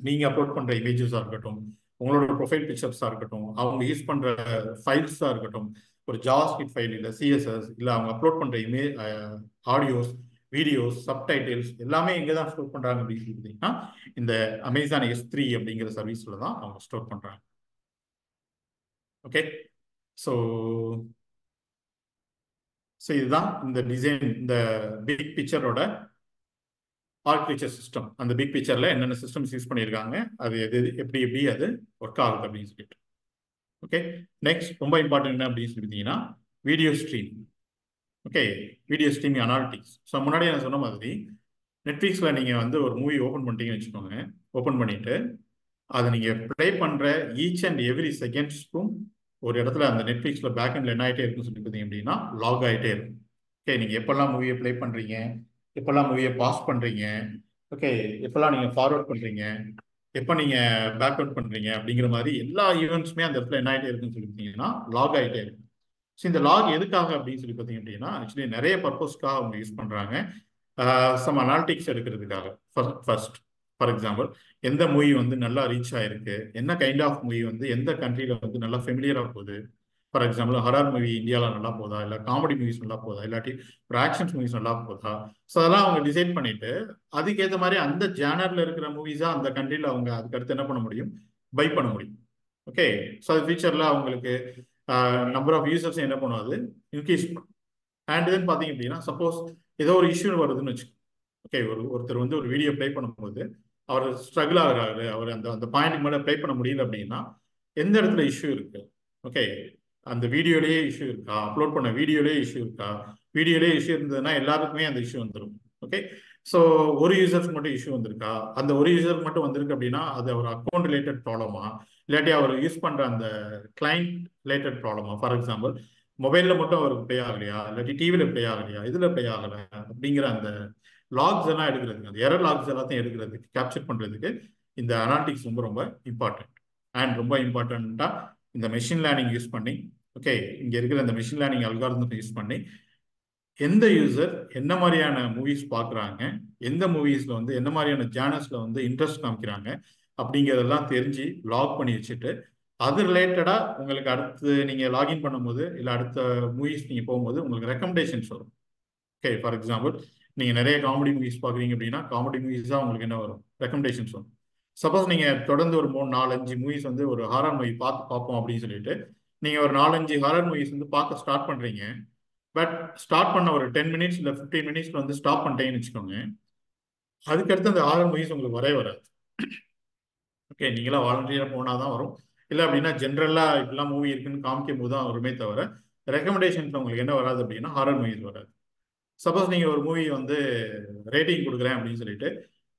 நீங்கள் அப்லோட் பண்ணுற இமேஜஸாக இருக்கட்டும், உங்களோட ப்ரொஃபைல் பிக்சர்ஸாக இருக்கட்டும், அவங்க யூஸ் பண்ணுற ஃபைல்ஸாக இருக்கட்டும், ஒரு ஜாவாஸ்கிரிப்ட் ஃபைல் இல்லை CSS இல்லை அவங்க அப்லோட் பண்ணுற ஆடியோஸ், வீடியோஸ், சப்டைட்டில்ஸ் எல்லாமே எங்கே தான் ஸ்டோர் பண்ணுறாங்க அப்படின்னு சொல்லி பார்த்தீங்கன்னா இந்த அமேசான் S3 அப்படிங்கிற சர்வீஸில் தான் அவங்க ஸ்டோர் பண்ணுறாங்க. ஓகே, ஸோ இதுதான் இந்த டிசைன், இந்த பிக் பிக்சரோட ஆர்கிடெக்சர் சிஸ்டம். அந்த பிக் பிக்சரில் என்னென்ன சிஸ்டம்ஸ் யூஸ் பண்ணியிருக்காங்க, அது எப்படி அது ஒர்க் ஆகுது அப்படின்னு சொல்லிட்டு. ஓகே, நெக்ஸ்ட் ரொம்ப இம்பார்ட்டன்ட் என்ன அப்படின்னு சொல்லி பார்த்தீங்கன்னா video stream. Okay, video streaming analytics. So முன்னாடி நான் சொன்ன மாதிரி நெட்ஃப்ளிக்ஸில் நீங்கள் வந்து ஒரு மூவி ஓப்பன் பண்ணிட்டீங்கன்னு வச்சுக்கோங்க, ஓப்பன் பண்ணிவிட்டு அதை நீங்கள் ப்ளே பண்ணுற ஈச் அண்ட் எவ்ரி செகண்ட்ஸ்க்கும் ஒரு இடத்துல அந்த நெட்ஃப்ளிக்ஸில் பேக்எண்டில் என்ன ஆகிட்டே இருக்குன்னு சொல்லி பார்த்தீங்க அப்படின்னா லாக் ஆகிட்டே இருக்கும். ஓகே, நீங்கள் எப்போல்லாம் மூவியை ப்ளே பண்ணுறீங்க, எப்போல்லாம் மூவியை பாஸ் பண்ணுறீங்க, ஓகே, எப்போல்லாம் நீங்கள் ஃபார்வர்ட் பண்ணுறீங்க, எப்போ நீங்கள் பேக்அவுட் பண்ணுறீங்க அப்படிங்கிற மாதிரி எல்லா ஈவெண்ட்ஸுமே அந்த இடத்துல என்ன ஆகிட்டே இருக்குன்னு சொல்லி பார்த்தீங்கன்னா லாக் ஆகிட்டே இருக்கும். ஸோ இந்த லாக் எதுக்காக அப்படின்னு சொல்லி பார்த்தீங்க அப்படின்னா ஆக்சுவலி நிறைய பர்பஸ்க்காக அவங்க யூஸ் பண்ணுறாங்க. சம் அனாலிட்டிக்ஸ் எடுக்கிறதுக்காக. ஃபர்ஸ்ட் ஃபார் எக்ஸாம்பிள், எந்த மூவி வந்து நல்லா ரீச் ஆயிருக்கு, என்ன கைண்ட் ஆஃப் மூவி வந்து எந்த கண்ட்ரியில் வந்து நல்லா ஃபெமிலியராக போகுது, ஃபார் எக்ஸாம்பிள் ஹாரர் மூவி இந்தியாவில் நல்லா போதா, இல்லை காமெடி மூவிஸ் நல்லா போதா, இல்லாட்டி ஒரு ஆக்ஷன்ஸ் மூவிஸ் நல்லா போதா. ஸோ அதெல்லாம் அவங்க டிசைட் பண்ணிட்டு அதுக்கேற்ற மாதிரி அந்த ஜேனரில் இருக்கிற மூவிஸாக அந்த கண்ட்ரியில் அவங்க அதுக்கடுத்து என்ன பண்ண முடியும், பை பண்ண முடியும். ஓகே, ஸோ அது ஃபியூச்சரில் அவங்களுக்கு நம்பர் ஆஃப் யூசர்ஸ் என்ன பண்ணும், அது இன்க்ரீஸ் பண்ணும். அண்ட் தென் பார்த்தீங்க அப்படின்னா சப்போஸ் ஏதோ ஒரு இஷ்யூ வருதுன்னு வச்சுக்கோங்க. ஓகே, ஒருத்தர் வந்து ஒரு வீடியோ ப்ளே பண்ணும்போது அவர் ஸ்ட்ரகிள் ஆகுறாரு, அவர் அந்த அந்த பாயிண்ட் மேலே ப்ளே பண்ண முடியல அப்படின்னா எந்த இடத்துல இஷ்யூ இருக்கு, ஓகே, அந்த வீடியோலேயே இஷ்யூ இருக்கா, அப்லோட் பண்ண வீடியோலேயே இஷ்யூ இருக்கா, வீடியோலேயே இஷ்யூ இருந்ததுன்னா எல்லாருக்குமே அந்த இஷ்யூ வந்துடும். ஓகே, ஸோ ஒரு யூசருக்கு மட்டும் இஷ்யூ வந்திருக்கா, அந்த ஒரு யூசருக்கு மட்டும் வந்திருக்கு அப்படின்னா அது அவர் அக்கௌண்ட் ரிலேட்டட் ப்ராப்ளமா, இல்லாட்டி அவர் யூஸ் பண்ணுற அந்த கிளைண்ட் ரிலேட்டட் ப்ராப்ளமா. ஃபார் எக்ஸாம்பிள் மொபைலில் மட்டும் அவருக்கு ப்ளே ஆகலையா, இல்லாட்டி டிவியில் ப்ளே ஆகலையா, இதில் ப்ளே ஆகலை அப்படிங்கிற அந்த லாக்ஸ் எல்லாம் எடுக்கிறதுக்கு, அந்த எரர் லாக்ஸ் எல்லாத்தையும் எடுக்கிறதுக்கு, கேப்சர் பண்ணுறதுக்கு இந்த அனாலிட்டிக்ஸ் ரொம்ப ரொம்ப இம்பார்ட்டன்ட். அண்ட் ரொம்ப இம்பார்ட்டண்ட்டாக இந்த மெஷின் லேர்னிங் யூஸ் பண்ணி, ஓகே, இங்கே இருக்கிற இந்த மெஷின் லேர்னிங் அல்காரிதம் யூஸ் பண்ணி எந்த யூசர் என்ன மாதிரியான மூவிஸ் பார்க்குறாங்க, எந்த மூவிஸில் வந்து என்ன மாதிரியான ஜேனர்ஸில் வந்து இன்ட்ரெஸ்ட் காமிக்கிறாங்க அப்படிங்கிறதெல்லாம் தெரிஞ்சு லாக் பண்ணி வச்சுட்டு அது ரிலேட்டடாக உங்களுக்கு அடுத்து நீங்கள் லாகின் பண்ணும்போது இல்லை அடுத்த மூவிஸ் நீங்கள் போகும்போது உங்களுக்கு ரெக்கமெண்டேஷன்ஸ் வரும். ஓகே, ஃபார் எக்ஸாம்பிள் நீங்கள் நிறைய காமெடி மூவிஸ் பார்க்குறீங்க அப்படின்னா காமெடி மூவிஸ் தான் உங்களுக்கு என்ன வரும், ரெக்கமெண்டேஷன்ஸ் வரும். சப்போஸ் நீங்கள் தொடர்ந்து ஒரு 3-4-5 மூவிஸ் வந்து ஒரு ஹாரர் மூவி பார்ப்போம் அப்படின்னு சொல்லிட்டு நீங்கள் ஒரு 4-5 ஹாரர் மூவிஸ் வந்து பார்க்க ஸ்டார்ட் பண்ணுறீங்க. பட் ஸ்டார்ட் பண்ண ஒரு 10 மினிட்ஸ் இல்லை 15 மினிட்ஸ்ல வந்து ஸ்டாப் பண்ணிட்டேன்னு வச்சுக்கோங்க, அதுக்கடுத்து அந்த ஹாரர் மூவிஸ் உங்களுக்கு வரவே வராது. ஓகே, நீங்களாம் வாலண்டியராக போனால் தான் வரும், இல்லை அப்படின்னா ஜென்ரலாக இப்படிலாம் மூவி இருக்குன்னு காமிக்கும் போது தான் வருமே தவிர ரெக்கமெண்டேஷன்ஸ் உங்களுக்கு என்ன வராது அப்படின்னா ஹாரர் மூவிஸ் வராது. சப்போஸ் நீங்கள் ஒரு மூவி வந்து ரேட்டிங் கொடுக்குறேன் அப்படின்னு சொல்லிட்டு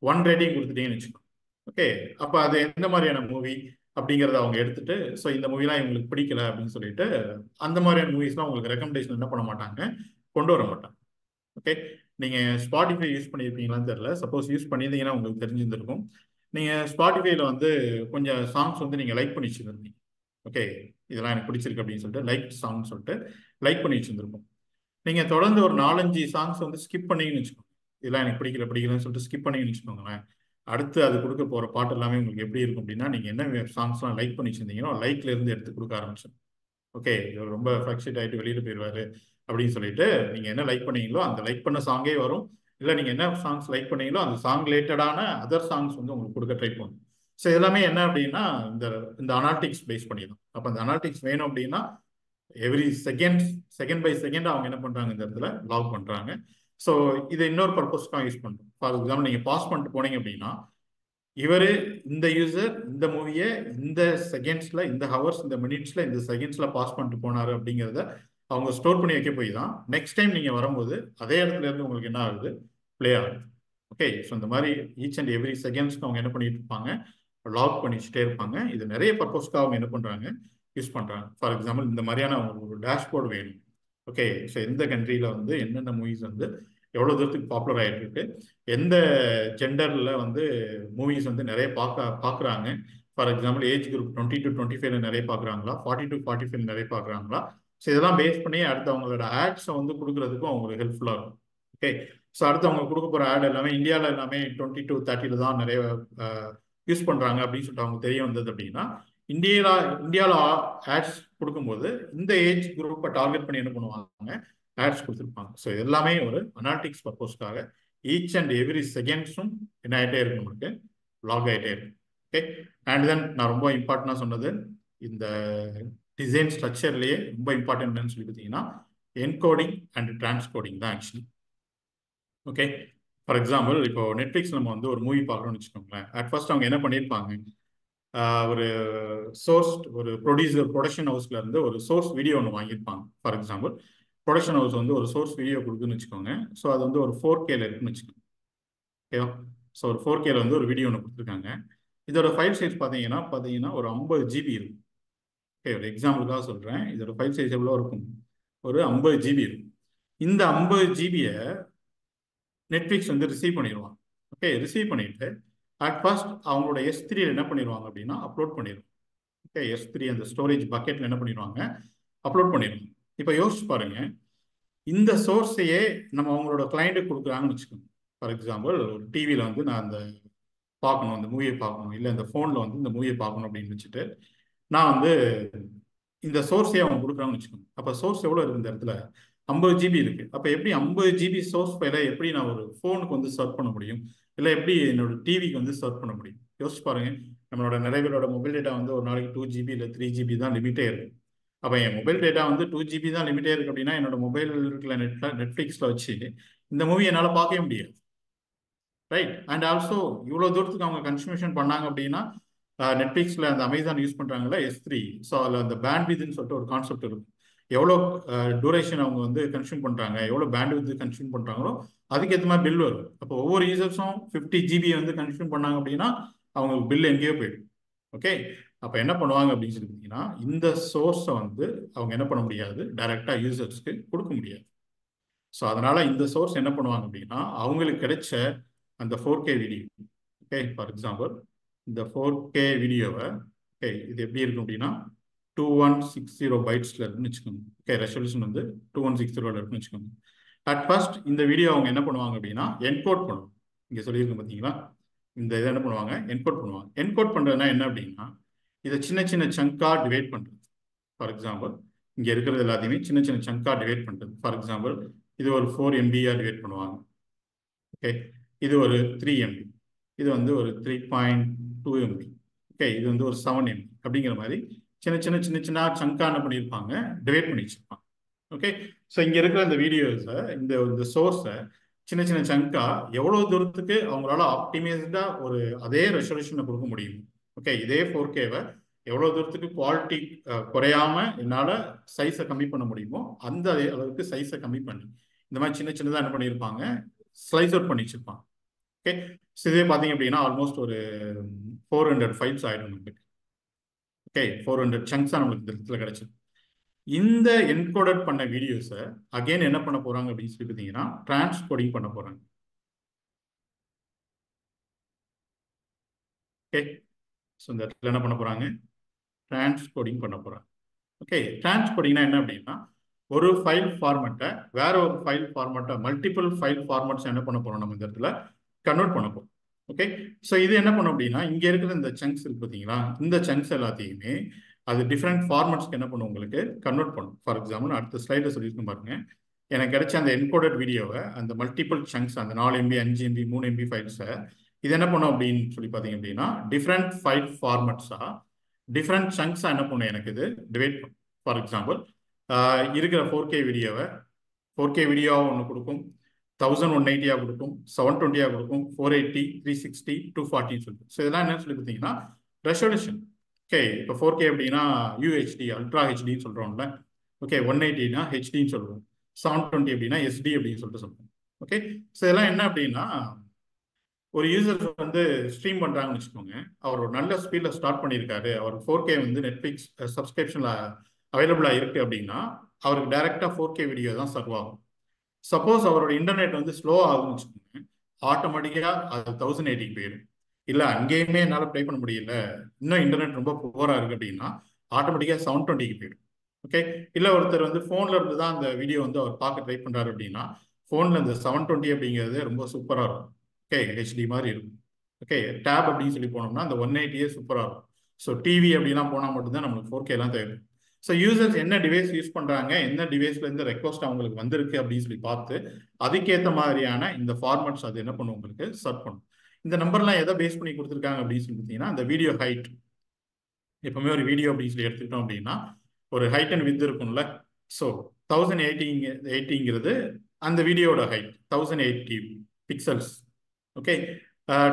1 ரேட்டிங் கொடுத்துட்டீங்கன்னு வச்சுக்கோங்க. ஓகே, அப்போ அது எந்த மாதிரியான மூவி அப்படிங்கிறத அவங்க எடுத்துட்டு, ஸோ இந்த மூவிலாம் இவங்களுக்கு பிடிக்கல அப்படின்னு சொல்லிட்டு அந்த மாதிரியான மூவிஸ்லாம் உங்களுக்கு ரெக்கமெண்டேஷன் என்ன பண்ண மாட்டாங்க, கொண்டு வர மாட்டாங்க. ஓகே, நீங்கள் ஸ்பாட்டிஃபை யூஸ் பண்ணியிருப்பீங்களான்னு தெரியல, சப்போஸ் யூஸ் பண்ணியிருந்தீங்கன்னா உங்களுக்கு தெரிஞ்சிருந்திருக்கும். நீங்கள் ஸ்பாட்டிஃபைல வந்து கொஞ்சம் சாங்ஸ் வந்து நீங்கள் லைக் பண்ணி வச்சுருந்தீங்க. ஓகே, இதெல்லாம் எனக்கு பிடிச்சிருக்கு அப்படின்னு சொல்லிட்டு லைக் சாங்ஸ் சொல்லிட்டு லைக் பண்ணி வச்சுருந்துருக்கும். நீங்கள் தொடர்ந்து ஒரு 4-5 சாங்ஸ் வந்து ஸ்கிப் பண்ணீங்கன்னு வச்சுக்கோங்க, இதெல்லாம் எனக்கு பிடிக்கலன்னு சொல்லிட்டு ஸ்கிப் பண்ணீங்கன்னு வச்சுக்கோங்களேன், அடுத்து அது கொடுக்க போகிற பாட்டு எல்லாமே உங்களுக்கு எப்படி இருக்கும் அப்படின்னா நீங்கள் என்ன சாங்ஸ்லாம் லைக் பண்ணி வச்சிருந்தீங்களோ லைக்ல இருந்து எடுத்து கொடுக்க ஆரம்பிச்சிடும். ஓகே, இவர் ரொம்ப ஃப்ளக்ஷேட் ஆகிட்டு வெளியில் போயிடுவாரு அப்படின்னு சொல்லிட்டு நீங்கள் என்ன லைக் பண்ணீங்களோ அந்த லைக் பண்ண சாங்கே வரும், இல்லை நீங்கள் என்ன சாங்ஸ் லைக் பண்ணீங்களோ அந்த சாங் ரிலேட்டடான அதர் சாங்ஸ் வந்து உங்களுக்கு கொடுக்க ட்ரை பண்ணும். ஸோ எல்லாமே என்ன அப்படின்னா இந்த இந்த அனாலிட்டிக்ஸ் பேஸ் பண்ணி தான். அப்போ அந்த அனாலிட்டிக்ஸ் வேணும் அப்படின்னா எவ்ரி செகண்ட் பை செகண்ட் அவங்க என்ன பண்ணுறாங்க, இந்த இடத்துல லாக் பண்ணுறாங்க. ஸோ இதை இன்னொரு பர்பஸ்க்காக யூஸ் பண்ணுறோம். ஃபார் எக்ஸாம்பிள் நீங்கள் பாஸ் பண்ணிட்டு போனீங்க அப்படின்னா இவர் இந்த யூசர் இந்த மூவியை இந்த செகண்ட்ஸில், இந்த ஹவர்ஸ், இந்த மினிட்ஸில், இந்த செகண்ட்ஸில் பாஸ் பண்ணிட்டு போனார் அப்படிங்கிறத அவங்க ஸ்டோர் பண்ணி வைக்க போய் தான் நெக்ஸ்ட் டைம் நீங்கள் வரும்போது அதே இடத்துல இருந்து உங்களுக்கு என்ன ஆகுது, ப்ளே ஆகுது. ஓகே, ஸோ இந்த மாதிரி ஈச் அண்ட் எவ்ரி செகண்ட்ஸ்க்கு அவங்க என்ன பண்ணிட்டு இருப்பாங்க, லாக் பண்ணி வச்சுட்டே இருப்பாங்க. இது நிறைய பர்பஸ்க்காக அவங்க என்ன பண்ணுறாங்க, யூஸ் பண்ணுறாங்க. ஃபார் எக்ஸாம்பிள் இந்த மாதிரியான ஒரு டேஷ்போர்டு வேணும். ஓகே, ஸோ எந்த கண்ட்ரியில் வந்து என்னென்ன மூவிஸ் வந்து எவ்வளோ தூரத்துக்கு பாப்புலர் ஆகிட்டு இருக்கு, எந்த ஜெண்டரில் வந்து மூவிஸ் வந்து நிறைய பார்க்குறாங்க. For example age group 20 to 25 நிறைய பார்க்குறாங்களா, 40 to 45 நிறைய பார்க்குறாங்களா. ஸோ இதெல்லாம் பேஸ் பண்ணி அடுத்து அவங்களோட ஆட்ஸை வந்து கொடுக்குறதுக்கும் அவங்களுக்கு ஹெல்ப்ஃபுல்லாக இருக்கும். ஓகே, ஸோ அடுத்து அவங்க கொடுக்க போகிற ஆட் எல்லாமே இந்தியாவில் எல்லாமே 20 to 30 தான் நிறைய யூஸ் பண்ணுறாங்க அப்படின்னு சொல்லிட்டு அவங்க தெரிய வந்தது அப்படின்னா இந்தியாவில் ஆட்ஸ் கொடுக்கும்போது இந்த ஏஜ் குரூப்பை டார்கெட் பண்ணி என்ன பண்ணுவாங்க, ஆட்ஸ் கொடுத்துருப்பாங்க. ஸோ எல்லாமே ஒரு அனாலிட்டிக்ஸ் பர்பஸ்க்காக ஈச் அண்ட் எவ்ரி செகண்ட்ஸும் என்ன ஆகிட்டே இருக்கு, நமக்கு லாக் ஆகிட்டே இருக்கு. ஓகே, அண்ட் தென் நான் ரொம்ப இம்பார்ட்டண்டாக சொன்னது இந்த டிசைன் ஸ்ட்ரக்சர்லேயே ரொம்ப இம்பார்ட்டன்ட் என்னன்னு சொல்லி பார்த்தீங்கன்னா என்கோடிங் அண்ட் டிரான்ஸ்கோடிங் தான் ஆக்சுவலி. ஓகே, ஃபார் எக்ஸாம்பிள் இப்போ நெட்ஃப்ளிக்ஸ் நம்ம வந்து ஒரு மூவி பார்க்குறோம்னு வச்சுக்கோங்களேன். அட் ஃபர்ஸ்ட் அவங்க என்ன பண்ணியிருப்பாங்க, ஒரு சோர்ஸ், ஒரு ப்ரொடக்ஷன் ஹவுஸ்ல இருந்து ஒரு சோர்ஸ் வீடியோ ஒன்று வாங்கியிருப்பாங்க. ஃபார் எக்ஸாம்பிள் ப்ரொடக்ஷன் ஹவுஸ் வந்து ஒரு சோர்ஸ் வீடியோ கொடுக்குன்னு வச்சுக்கோங்க. ஸோ அது வந்து ஒரு 4Kல இருக்குன்னு வச்சுக்கோங்க. ஓகேவா, ஸோ ஒரு 4Kல வந்து ஒரு வீடியோ ஒன்று கொடுத்துருக்காங்க. இதோட ஃபைல் சைஸ் பார்த்தீங்கன்னா ஒரு 50 GB இருக்கும். ஓகே, ஒரு எக்ஸாம்பிளுக்காக சொல்கிறேன், இதோட ஃபைல் சைஸ் எவ்வளோ இருக்கும், ஒரு 50 GB இருக்கும். இந்த 50 GBயை நெட்ஃப்ளிக்ஸ் வந்து ரிசீவ் பண்ணிடுவாங்க. ஓகே, ரிசீவ் பண்ணிட்டு அட் ஃபர்ஸ்ட் அவங்களோட S3 என்ன பண்ணிடுவாங்க அப்படின்னா அப்லோட் பண்ணிடுவாங்க. ஓகே, S3 அந்த ஸ்டோரேஜ் பக்கெட்டில் என்ன பண்ணிடுவாங்க, அப்லோட் பண்ணிடுவாங்க. இப்போ யோசிச்சு பாருங்க, இந்த சோர்ஸையே நம்ம அவங்களோட கிளைண்ட்டுக்கு கொடுக்குறாங்கன்னு வச்சுக்கோங்க. ஃபார் எக்ஸாம்பிள் ஒரு டிவியில் வந்து நான் அந்த பார்க்கணும், அந்த மூவியை பார்க்கணும், இல்லை இந்த ஃபோனில் வந்து இந்த மூவியை பார்க்கணும் அப்படின்னு வச்சுட்டு நான் வந்து இந்த சோர்ஸே அவங்க கொடுக்குறாங்கன்னு வச்சுக்கோங்க. அப்போ சோர்ஸ் எவ்வளோ இருக்குது இந்த இடத்துல? 50 GB இருக்கு. அப்போ எப்படி 50 GB சோர்ஸ் ஃபைலை எப்படி நான் ஒரு ஃபோனுக்கு வந்து சர்வ் பண்ண முடியும்? இல்லை எப்படி என்னோட டிவிக்கு வந்து சர்வ் பண்ண முடியும்? யோசிச்சு பாருங்க. நம்மளோட நிறைய பேரோட மொபைல் டேட்டா வந்து ஒரு நாளைக்கு 2 GB இல்லை 3 GB தான் லிமிட்டே இருக்கு. அப்போ என் மொபைல் டேட்டா வந்து 2 GB தான் லிமிட்டே இருக்கு அப்படின்னா என்னோட மொபைல் இருக்கிற நெட்ஃப்ளிக்ஸில் வச்சு இந்த மூவி என்னால் பார்க்கவே முடியாது. ரைட். அண்ட் ஆல்சோ இவ்வளோ தூரத்துக்கு அவங்க கன்சூமேஷன் பண்ணாங்க அப்படின்னா நெட்ஃப்ளிக்ஸில் அந்த அமேசான் யூஸ் பண்ணுறாங்களா S3. ஸோ அதில் அந்த பேண்ட்வித்னு சொல்லிட்டு ஒரு கான்செப்ட் இருக்கும். எவ்வளோ டூரேஷன் அவங்க வந்து கன்சியூம் பண்ணுறாங்க, எவ்வளோ பேண்ட்வித் கன்சியூம் பண்ணுறாங்களோ அதுக்கேற்ற மாதிரி பில் வரும். அப்போ ஒவ்வொரு யூசர்ஸும் 50 GB வந்து கன்சியூம் பண்ணாங்க அப்படின்னா அவங்களுக்கு பில் எங்கேயோ போயிடும். ஓகே. அப்போ என்ன பண்ணுவாங்க அப்படின்னு சொல்லி பார்த்தீங்கன்னா இந்த சோர்ஸை வந்து அவங்க என்ன பண்ண முடியாது, டைரெக்டாக யூசர்ஸ்க்கு கொடுக்க முடியாது. ஸோ அதனால இந்த சோர்ஸ் என்ன பண்ணுவாங்க அப்படின்னா அவங்களுக்கு கிடைச்ச அந்த 4K video, okay, for example இந்த 4K வீடியோவை, ஓகே, இது எப்படி இருக்கும் அப்படின்னா 2160 பைட்ஸ்ல இருக்குன்னு வச்சுக்கோங்க. ஓகே, ரெசல்யூஷன் வந்து 2160 இருக்குன்னு வச்சுக்கோங்க. அட் ஃபர்ஸ்ட் இந்த வீடியோ அவங்க என்ன பண்ணுவாங்க அப்படின்னா என்கோட் பண்ணுவாங்க. இங்கே சொல்லியிருக்கோம் பார்த்தீங்களா, இந்த இதை என்ன பண்ணுவாங்க, என்கோட் பண்ணுவாங்க. என்கோட் பண்ணுறதுனா என்ன அப்படின்னா இதை சின்ன சின்ன சங்காக டிவைட் பண்ணுறது. ஃபார் எக்ஸாம்பிள் இங்கே இருக்கிறது எல்லாத்தையுமே சின்ன சின்ன சங்காக டிவைட் பண்ணுறது. ஃபார் எக்ஸாம்பிள் இது ஒரு 4 MB டிவைட் பண்ணுவாங்க. ஓகே, இது ஒரு 3 MB, இது வந்து ஒரு 3.2 MB, ஓகே, இது வந்து ஒரு 7 MB அப்படிங்கிற மாதிரி சின்ன சின்ன சின்ன சின்ன சங்கா என்ன பண்ணியிருப்பாங்க, டிவைட் பண்ணி வச்சிருப்பாங்க. ஓகே. ஸோ இங்கே இருக்கிற இந்த வீடியோஸை இந்த சோர்ஸை சின்ன சின்ன சங்கா எவ்வளோ தூரத்துக்கு அவங்களால ஆப்டிமைஸ்டாக ஒரு அதே ரெசல்யூஷனை கொடுக்க முடியும். ஓகே, இதே 4Kவை எவ்வளோ தூரத்துக்கு குவாலிட்டி குறையாம என்னால் சைஸை கம்மி பண்ண முடியுமோ அந்த அளவுக்கு சைஸை கம்மி பண்ணி இந்த மாதிரி சின்ன சின்னதாக என்ன பண்ணியிருப்பாங்க, ஸ்லைஸ் அவுட் பண்ணி வச்சிருப்பாங்க. ஓகே. ஸோ இதே பார்த்தீங்க அப்படின்னா ஆல்மோஸ்ட் ஒரு 400 ஃபைல்ஸ் ஆயிடும் நம்மளுக்கு. ஓகே, 400 சங்க்ஸாக நம்மளுக்கு இந்த இடத்துல கிடைச்சிடும். இந்த என்கோடட் பண்ண வீடியோஸை அகைன் என்ன பண்ண போறாங்க அப்படின்னு சொல்லி பார்த்தீங்கன்னா டிரான்ஸ்கோடிங் பண்ண போறாங்க. ஓகே. ஸோ இந்த இடத்துல என்ன பண்ண போறாங்க, டிரான்ஸ்கோடிங் பண்ண போறாங்க. ஓகே, டிரான்ஸ்கோடிங்னா என்ன அப்படின்னா ஒரு ஃபைல் ஃபார்மேட்டை வேற ஒரு ஃபைல் ஃபார்மேட்டை மல்டிபிள் ஃபைல் ஃபார்மேட்ஸ் என்ன பண்ண போறோம், நம்ம இந்த இடத்துல கன்வெர்ட் பண்ண போறோம். ஓகே. ஸோ இது என்ன பண்ணும் அப்படின்னா இங்கே இருக்கிற இந்த சங்க்ஸ் இருக்கு பார்த்தீங்களா, இந்த சங்க்ஸ் எல்லாத்தையுமே அது டிஃப்ரெண்ட் ஃபார்மேட்ஸ்க்கு என்ன பண்ணும், உங்களுக்கு கன்வெர்ட் பண்ணும். ஃபார் எக்ஸாம்பிள் அடுத்த ஸ்லைடில் சொல்லியிருக்கேன் பாருங்க. எனக்கு கிடைச்ச அந்த என்கோடட் வீடியோவை அந்த மல்டிபிள் சங்க்ஸ் அந்த 4 MB 5 MB 3 MB ஃபைல்ஸை இது என்ன பண்ணும் அப்படின்னு சொல்லி பார்த்தீங்க அப்படின்னா டிஃப்ரெண்ட் ஃபைல் ஃபார்மேட்ஸாக டிஃப்ரெண்ட் சங்க்ஸாக என்ன பண்ணும், எனக்கு இது டிவைட் பண்ணும். ஃபார் எக்ஸாம்பிள் இருக்கிற 4K வீடியோவை 4K வீடியோவாக ஒன்று கொடுக்கும், 1180 கொடுக்கும், 720 கொடுக்கும், 480 360 240 சொல்லிட்டு. ஸோ இதெல்லாம் என்னன்னு சொல்லி பார்த்தீங்கன்னா ரெசல்யூஷன். ஓகே, இப்போ 4K அப்படின்னா UHD அல்ட்ரா ஹெச்டின்னு சொல்கிறோம்ல. ஓகே, 180னா ஹெச்டின்னு சொல்லுவோம், 720 அப்படின்னா SD அப்படின்னு சொல்லிட்டு சொல்லுவோம். ஓகே. ஸோ இதெல்லாம் என்ன அப்படின்னா ஒரு யூசர் வந்து ஸ்ட்ரீம் பண்ணுறாங்கன்னு வச்சுக்கோங்க, அவர் ஒரு நல்ல ஸ்பீடில் ஸ்டார்ட் பண்ணியிருக்காரு, அவர் 4K வந்து நெட்ஃப்ளிக்ஸ் சப்ஸ்கிரிப்ஷனில் அவைலபிளாக இருக்குது அப்படின்னா அவருக்கு டைரெக்டாக 4K வீடியோ தான் சர்வ் ஆகும். சப்போஸ் அவரோட இன்டர்நெட் வந்து ஸ்லோ ஆகும்னு வச்சுக்கோங்க, ஆட்டோமேட்டிக்காக அது 1080 போயிடும். இல்லை அங்கேயுமே என்னால் ப்ளே பண்ண முடியல, இன்னும் இன்டர்நெட் ரொம்ப புவராக இருக்குது அப்படின்னா ஆட்டோமேட்டிக்காக 720 போயிடும். ஓகே. இல்லை ஒருத்தர் வந்து ஃபோனில் இருந்து தான் அந்த வீடியோ வந்து அவர் பார்க்க ட்ரை பண்ணுறாரு அப்படின்னா ஃபோனில் இந்த 720 அப்படிங்கிறது ரொம்ப சூப்பராக இருக்கும். ஓகே, ஹெச்டி மாதிரி இருக்கும். ஓகே, டேப் அப்படின்னு சொல்லி போனோம்னா அந்த 180 சூப்பராக இருக்கும். ஸோ டிவி அப்படிலாம் போனால் மட்டும்தான் நம்மளுக்கு 4Kலாம் தேவை. ஸோ யூசர்ஸ் என்ன டிவைஸ் யூஸ் பண்ணுறாங்க, என்ன டிவைஸ்லேருந்து ரெக்வஸ்ட் அவங்களுக்கு வந்திருக்கு அப்படின்னு சொல்லி பார்த்து அதுக்கேற்ற மாதிரியான இந்த ஃபார்மேட்ஸ் அது என்ன பண்ணும், உங்களுக்கு சர்வ் பண்ணும். இந்த நம்பர்லாம் எதை பேஸ் பண்ணி கொடுத்துருக்காங்க அப்படின்னு சொல்லி பார்த்தீங்கன்னா அந்த வீடியோ ஹைட். எப்பவுமே ஒரு வீடியோ அப்படின்னு சொல்லி எடுத்துக்கிட்டோம் அப்படின்னா ஒரு ஹைட் அண்ட் வித் இருக்கும்ல. ஸோ 1080ங்கிறது அந்த வீடியோட ஹைட் 1080 பிக்சல்ஸ். ஓகே,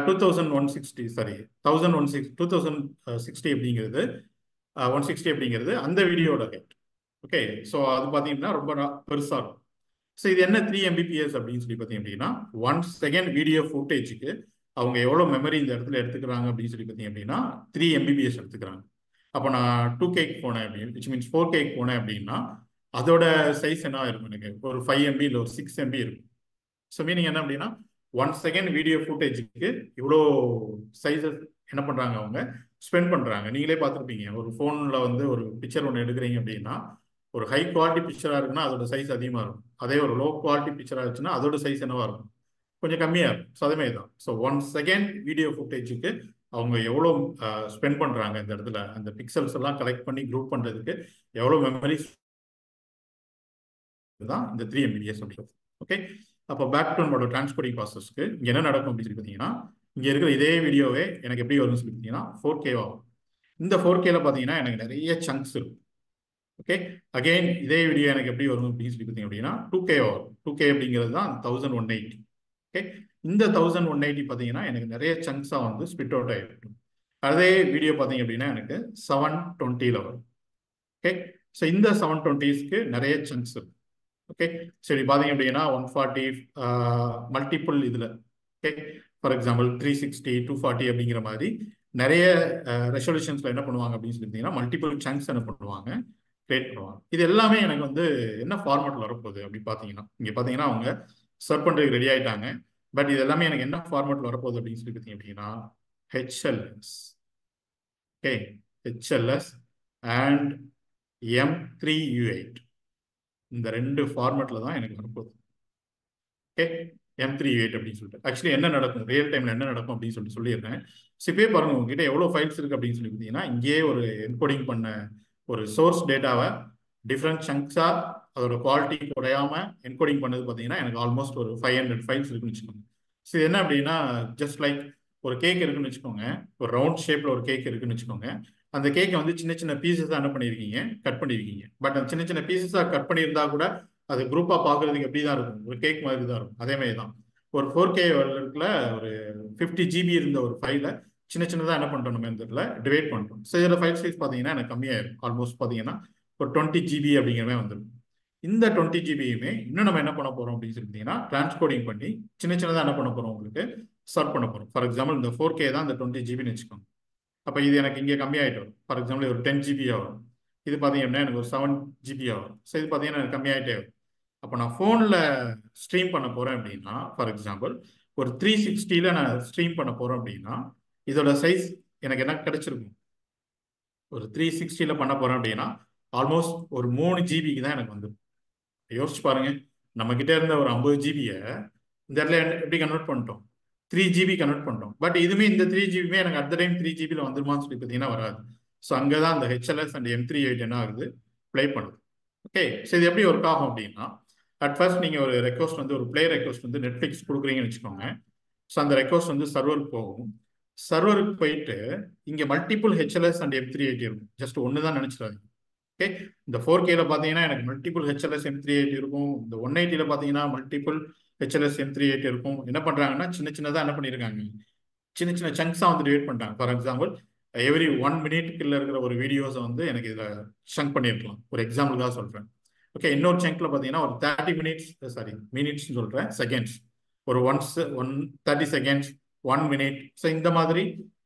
2060 அப்படிங்கிறது 160 அப்படிங்கிறது அந்த வீடியோட ஹைட். ஓகே. ஸோ அது பார்த்தீங்கன்னா ரொம்ப பெருசாக இருக்கும். ஸோ இது என்ன 3 Mbps அப்படின்னு சொல்லி பார்த்தீங்க அப்படின்னா 1 செகண்ட் வீடியோ ஃபுட்டேஜுக்கு அவங்க எவ்வளோ மெமரி இந்த இடத்துல எடுத்துக்கிறாங்க அப்படின்னு சொல்லி பார்த்தீங்க அப்படின்னா 3 Mbps எடுத்துக்கிறாங்க. அப்போ நான் 2Kக்கு போனேன் அப்படின்னு விச் மீன்ஸ் 4Kக்கு போனேன் அப்படின்னா அதோட சைஸ் என்ன இருக்கும், எனக்கு ஒரு 5 MB இல்லை ஒரு 6 MB இருக்கும். ஸோ மீனிங் என்ன அப்படின்னா 1 செகண்ட் வீடியோ ஃபுட்டேஜுக்கு இவ்வளோ சைஸஸ் என்ன பண்ணுறாங்க, அவங்க ஸ்பெண்ட் பண்ணுறாங்க. நீங்களே பார்த்துருப்பீங்க, ஒரு ஃபோனில் வந்து ஒரு பிக்சர் ஒன்று எடுக்கிறீங்க அப்படின்னா ஒரு ஹை குவாலிட்டி பிக்சராக இருக்குன்னா அதோட சைஸ் அதிகமாக இருக்கும், அதே ஒரு லோ குவாலிட்டி பிக்சராக இருந்துச்சுன்னா அதோட சைஸ் என்னவா இருக்கும், கொஞ்சம் கம்மியாக இருக்கும். ஸோ அதே மாதிரி தான். ஸோ 1 செகண்ட் வீடியோ ஃபுட்டேஜுக்கு அவங்க எவ்வளோ ஸ்பெண்ட் பண்ணுறாங்க இந்த இடத்துல அந்த பிக்சல்ஸ் எல்லாம் கலெக்ட் பண்ணி குரூப் பண்ணுறதுக்கு எவ்வளோ மெமரி தான் இந்த 3 mbps அப்படிங்கிறது. ஓகே, அப்போ பேக் டு நம்மளோட டிரான்ஸ்கோடிங் ப்ராசஸ்க்கு இங்கே என்ன நடக்கும் அப்படின்னு சொல்லி பார்த்தீங்கன்னா, இங்கே இருக்கிற இதே வீடியோவே எனக்கு எப்படி வரும்னு சொல்லி பார்த்தீங்கன்னா 4K ஆகும். இந்த 4Kல பார்த்தீங்கன்னா எனக்கு நிறைய சங்க்ஸ் இருக்கும். ஓகே, அகெயின் இதே வீடியோ எனக்கு எப்படி வரும் அப்படின்னு சொல்லி பார்த்தீங்க அப்படின்னா 2K வரும். 2K அப்படிங்கிறது தான் 1180. ஓகே, இந்த 1180 பார்த்தீங்கன்னா எனக்கு நிறைய சங்க்ஸாக வந்து ஸ்பிட் அவுட் ஆகிடும். அதே வீடியோ பார்த்தீங்க அப்படின்னா எனக்கு 720ல் வரும். ஓகே, ஸோ இந்த 720ஸ்க்கு நிறைய சங்க்ஸ் இருக்கும். ஓகே, சரி பார்த்தீங்க அப்படின்னா 140 மல்டிபிள் இதில். ஓகே, ஃபார் எக்ஸாம்பிள் 360 240 அப்படிங்கிற மாதிரி நிறைய ரெசல்யூஷன்ஸ்ல என்ன பண்ணுவாங்க அப்படின்னு சொல்லியிருந்தீங்கன்னா மல்டிபிள் சங்க்ஸ் என்ன பண்ணுவாங்க கிரியேட் பண்ணுவாங்க. இது எல்லாமே எனக்கு வந்து என்ன ஃபார்மேட்ல வரப்போகுது அப்படி பார்த்தீங்கன்னா, இங்கே பார்த்தீங்கன்னா அவங்க சர்வ் பண்ணுறதுக்கு ரெடி ஆயிட்டாங்க. பட் இது எல்லாமே எனக்கு என்ன ஃபார்மேட்ல வரப்போகுது அப்படின்னு சொல்லி பார்த்தீங்க அப்படின்னா HLS. Okay, HLS and M3U8 இந்த 2 ஃபார்மேட்ல தான் எனக்கு வரப்போகுது. ஓகே, M3U8 அப்படின்னு சொல்லிட்டு ஆக்சுவலி என்ன நடக்கும் ரியல் டைம்ல என்ன நடக்கும் அப்படின்னு சொல்லியிருந்தேன். இப்பயே பாருங்க உங்ககிட்ட எவ்வளோ ஃபைல்ஸ் இருக்கு அப்படின்னு சொல்லி பார்த்தீங்கன்னா, இங்கேயே ஒரு என்கோடிங் பண்ண ஒரு சோர்ஸ் டேட்டாவை டிஃப்ரெண்ட் சங்க்ஸா அதோட குவாலிட்டி குறையாம என்கோடிங் பண்ணது பார்த்தீங்கன்னா எனக்கு ஆல்மோஸ்ட் ஒரு 500 ஃபைல்ஸ் இருக்குன்னு வச்சுக்கோங்க. ஸோ என்ன அப்படின்னா ஜஸ்ட் லைக் ஒரு கேக் இருக்குன்னு வச்சுக்கோங்க, ஒரு ரவுண்ட் ஷேப்ல ஒரு கேக் இருக்குன்னு வச்சுக்கோங்க. அந்த கேக்கை வந்து சின்ன சின்ன பீசஸாக என்ன பண்ணியிருக்கீங்க கட் பண்ணியிருக்கீங்க. பட் அந்த சின்ன சின்ன பீசஸாக கட் பண்ணியிருந்தா கூட அது குரூப்பாக பார்க்குறதுக்கு எப்படி தான் இருக்கும், ஒரு கேக் மாதிரி தான் இருக்கும். அதே மாதிரி தான் ஒரு 4K இருக்குல்ல ஒரு 50 GB இருந்த ஒரு ஃபைலை சின்ன சின்னதாக என்ன பண்ணுறோம் நம்ம இந்த இதில் டிவைட் பண்ணுறோம். ஸோ இதில் ஃபைல் சைஸ் பார்த்தீங்கன்னா எனக்கு கம்மியாயிருக்கும். ஆல்மோஸ்ட் பார்த்தீங்கன்னா ஒரு 20 GB அப்படிங்கிற மாதிரி வந்துடும். இந்த 20 GBயுமே இன்னும் நம்ம என்ன பண்ண போகிறோம் அப்படின்னு சொல்லிட்டீங்கன்னா டிரான்ஸ்கோடிங் பண்ணி சின்ன சின்னதாக என்ன பண்ண போகிறோம் உங்களுக்கு சர்வ் பண்ண போகிறோம். ஃபார் எக்ஸாம்பிள் இந்த 4K தான் இந்த 20 GBன்னு வச்சுக்கோங்க. அப்போ இது எனக்கு இங்கே கம்மியாகிட்டு வரும். ஃபார் எக்ஸாம்பிள் ஒரு 10 GB வரும். இது பார்த்தீங்கன்னா எனக்கு ஒரு 7 GB வரும். ஸோ இது பார்த்தீங்கன்னா எனக்கு கம்மியாகிட்டே வரும். அப்போ நான் ஃபோனில் ஸ்ட்ரீம் பண்ண போகிறேன் அப்படின்னா ஃபார் எக்ஸாம்பிள் ஒரு 360ல் நான் ஸ்ட்ரீம் பண்ண போகிறேன் அப்படின்னா இதோட சைஸ் எனக்கு என்ன கிடைச்சிருக்கும், ஒரு 360ல் பண்ண போகிறேன் அப்படின்னா ஆல்மோஸ்ட் ஒரு 3 GBக்கு தான் எனக்கு வந்து. யோசிச்சு பாருங்க, நம்ம கிட்ட இருந்த ஒரு 50 GBயை இந்த இடத்துல எப்படி கன்வெர்ட் பண்ணிட்டோம், 3 GB கன்வெர்ட் பண்ணிட்டோம். பட் இதுவுமே இந்த 3 GBயுமே எனக்கு அட் த டைம் 3 GBயில் வந்துருமான்னு சொல்லி பார்த்தீங்கன்னா வராது. ஸோ அங்கே தான் அந்த HLS அண்ட் M3U8 என்ன ஆகுது ப்ளே பண்ணுது. ஓகே, ஸோ இது எப்படி ஒர்க் ஆகும் அப்படின்னா அட் ஃபர்ஸ்ட் நீங்கள் ஒரு ரெக்வஸ்ட் வந்து ஒரு பிளே ரெக்வஸ்ட் வந்து நெட்ஃப்ளிக்ஸ் கொடுக்குறீங்கன்னு வச்சுக்கோங்க. ஸோ அந்த ரெக்வஸ்ட் வந்து சர்வருக்கு போகும். சர்வருக்கு போயிட்டு இங்கே மல்டிபிள் HLS அண்ட் M3U8 இருக்கும். ஜஸ்ட் ஒன்று தான் நினச்சிடாதீங்க. ஓகே, இந்த 4Kல பார்த்தீங்கன்னா எனக்கு மல்டிபிள் HLS M3U8 இருக்கும். இந்த 180ல பார்த்தீங்கன்னா மல்டிபிள் HLS M3U8 இருக்கும். என்ன பண்ணுறாங்கன்னா சின்ன சின்னதாக என்ன பண்ணியிருக்காங்க, சின்ன சின்ன சங்க்ஸாக வந்து டிவைட் பண்ணிட்டாங்க. ஃபார் எக்ஸாம்பிள் எவ்ரி 1 மினிட்குள்ள இருக்கிற ஒரு வீடியோஸை வந்து எனக்கு இதில் சங்க் பண்ணியிருக்கலாம். ஒரு எக்ஸாம்பிளுக்காக சொல்கிறேன். ஓகே, இன்னொரு சங்க்ல பார்த்தீங்கன்னா ஒரு 30 மினிட்ஸ்னு சொல்கிறேன், செகண்ட்ஸ் ஒரு 30 செகண்ட்ஸ் 1 மினிட். ஸோ இந்த மாதிரி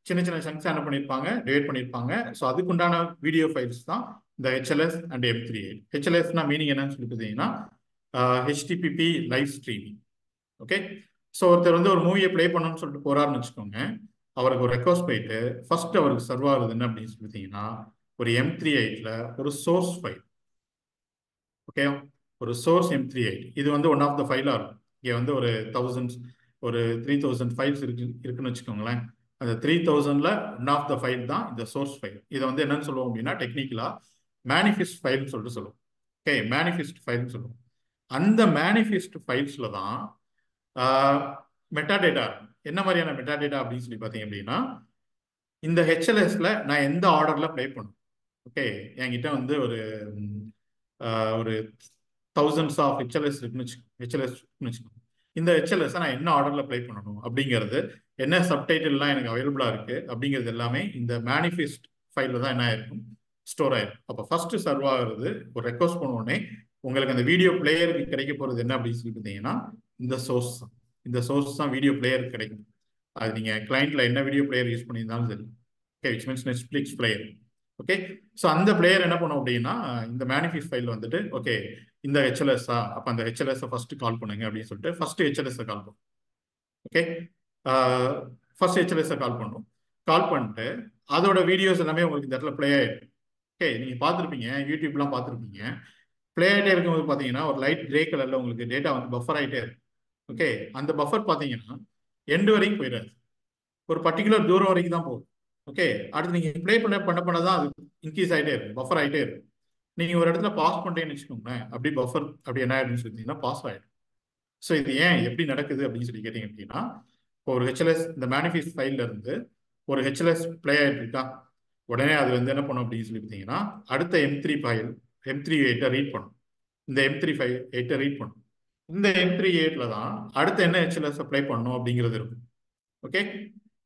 சின்ன சின்ன சங்க்ஸ் என்ன பண்ணியிருப்பாங்க டிவைட் பண்ணியிருப்பாங்க. ஸோ அதுக்குண்டான வீடியோ ஃபைல்ஸ் தான் இந்த HLS அண்ட் M3U8. HLSனா மீனிங் என்னன்னு சொல்லி பார்த்தீங்கன்னா HTTP live streaming. Okay, so ஒருத்தர் வந்து ஒரு மூவியை ப்ளே பண்ணணும்னு சொல்லிட்டு போறாருன்னு வச்சுக்கோங்க. அவருக்கு ஒரு ரெக்வஸ்ட் போயிட்டு ஃபர்ஸ்ட் அவருக்கு சர்வ் ஆகுது என்ன அப்படின்னு சொல்லி பார்த்தீங்கன்னா ஒரு M3U8ல ஒரு சோர்ஸ் ஃபைல். ஓகே, ஒரு சோர்ஸ் M3U8 இது வந்து ஒன் ஆஃப் த ஃபைலாக இருக்கும். இங்கே வந்து ஒரு 3000 ஃபைல்ஸ் இருக்குன்னு வச்சுக்கோங்களேன். அந்த 3000ல ஒன் ஆஃப் த ஃபைல் தான் இந்த சோர்ஸ் ஃபைல். இதை வந்து என்னன்னு சொல்லுவோம் அப்படின்னா டெக்னிக்கலா மேனிஃபெஸ்ட் ஃபைல்னு சொல்லிட்டு சொல்லுவோம். ஓகே, மேனிஃபெஸ்ட் ஃபைல்னு சொல்லுவோம். அந்த மேனிஃபெஸ்ட் ஃபைல்ஸ்ல தான் மெட்டா டேட்டா. என்ன மாதிரியான மெட்டா டேட்டா அப்படின்னு சொல்லி பார்த்தீங்க அப்படின்னா இந்த HLSல நான் எந்த ஆர்டர்ல ப்ளே பண்ணும். ஓகே, என்கிட்ட வந்து ஒரு ஒரு thousands ஆஃப் HLS இருக்குன்னு வச்சுக்கோங்க. இந்த HLS நான் என்ன ஆர்டர்ல ப்ளே பண்ணணும் அப்படிங்கிறது, என்ன சப்டைட்டில்லாம் எனக்கு அவைலபிளா இருக்கு அப்படிங்கிறது எல்லாமே இந்த மேனிஃபெஸ்ட் ஃபைல்ல தான் என்ன ஆயிருக்கும் ஸ்டோர் ஆயிருக்கும். அப்போ ஃபர்ஸ்ட் சர்வ் ஆகுறது ஒரு ரெக்வஸ்ட் பண்ண உடனே உங்களுக்கு அந்த வீடியோ பிளேயருக்கு கிடைக்க போறது என்ன அப்படின்னு சொல்லி பார்த்தீங்கன்னா இந்த சோர்ஸ் தான் வீடியோ பிளேயருக்கு கிடைக்கும். அது நீங்க கிளைண்ட்ல என்ன வீடியோ பிளேயர் யூஸ் பண்ணியிருந்தாலும் சரி. Okay, which means Netflix player. Okay, so அந்த பிளேயர் என்ன பண்ணும் அப்படின்னா இந்த மேனிஃபெஸ்ட் ஃபைல் வந்துட்டு ஓகே இந்த HLSஆ அப்போ அந்த HLSஐ ஃபர்ஸ்ட் கால் பண்ணுங்க அப்படின்னு சொல்லிட்டு ஃபர்ஸ்ட் HLSஐ கால் பண்ணும். ஓகே, ஃபர்ஸ்ட் HLSஐ கால் பண்ணும். கால் பண்ணிட்டு அதோட வீடியோஸ் எல்லாமே உங்களுக்கு இந்த இடத்துல ப்ளே ஆயிடும். ஓகே, நீங்க பார்த்துருப்பீங்க, யூடியூப்லாம் பார்த்துருப்பீங்க. ப்ளே ஆகிட்டே இருக்கும்போது பார்த்தீங்கன்னா ஒரு லைட் கிரே கலர்ல உங்களுக்கு டேட்டா வந்து பஃபர் ஆகிட்டே இருக்கும். ஓகே, அந்த பஃபர் பார்த்தீங்கன்னா எண்டு வரைக்கும் போயிடாது. ஒரு பர்டிகுலர் தூரம் வரைக்கும் தான் போகும். ஓகே, அடுத்து நீங்க ப்ளே பண்ண தான் அது இன்க்ரீஸ் ஆகிட்டே இருக்கும், பஃபர் ஆகிட்டே இருக்கும். நீங்க ஒரு இடத்துல பாஸ் பண்ணிட்டேன்னு வச்சுக்கோங்களேன், அப்படி பஃபர் அப்படி என்ன ஆயிடும்னு சொல்லிட்டீங்கன்னா பாஸ் ஆயிடும். ஸோ இது ஏன் எப்படி நடக்குது அப்படின்னு சொல்லி கேட்டீங்க அப்படின்னா, இப்போ ஒரு ஹெச்எல்எஸ் இந்த மேனிஃபெஸ்ட் ஃபைல்ல இருந்து ஒரு ஹெச்எல்எஸ் பிளே ஆகிட்டு இருக்கா, உடனே அது வந்து என்ன பண்ணும் அப்படின்னு சொல்லி பார்த்தீங்கன்னா, அடுத்த M3 ஃபைல் M38 ரீட் பண்ணும். இந்த M38 ரீட் பண்ணும். இந்த M38ல தான் அடுத்த என்ன ஹெச்எல்எஸ் அப்ளை பண்ணணும் அப்படிங்கிறது இருக்கும். ஓகே,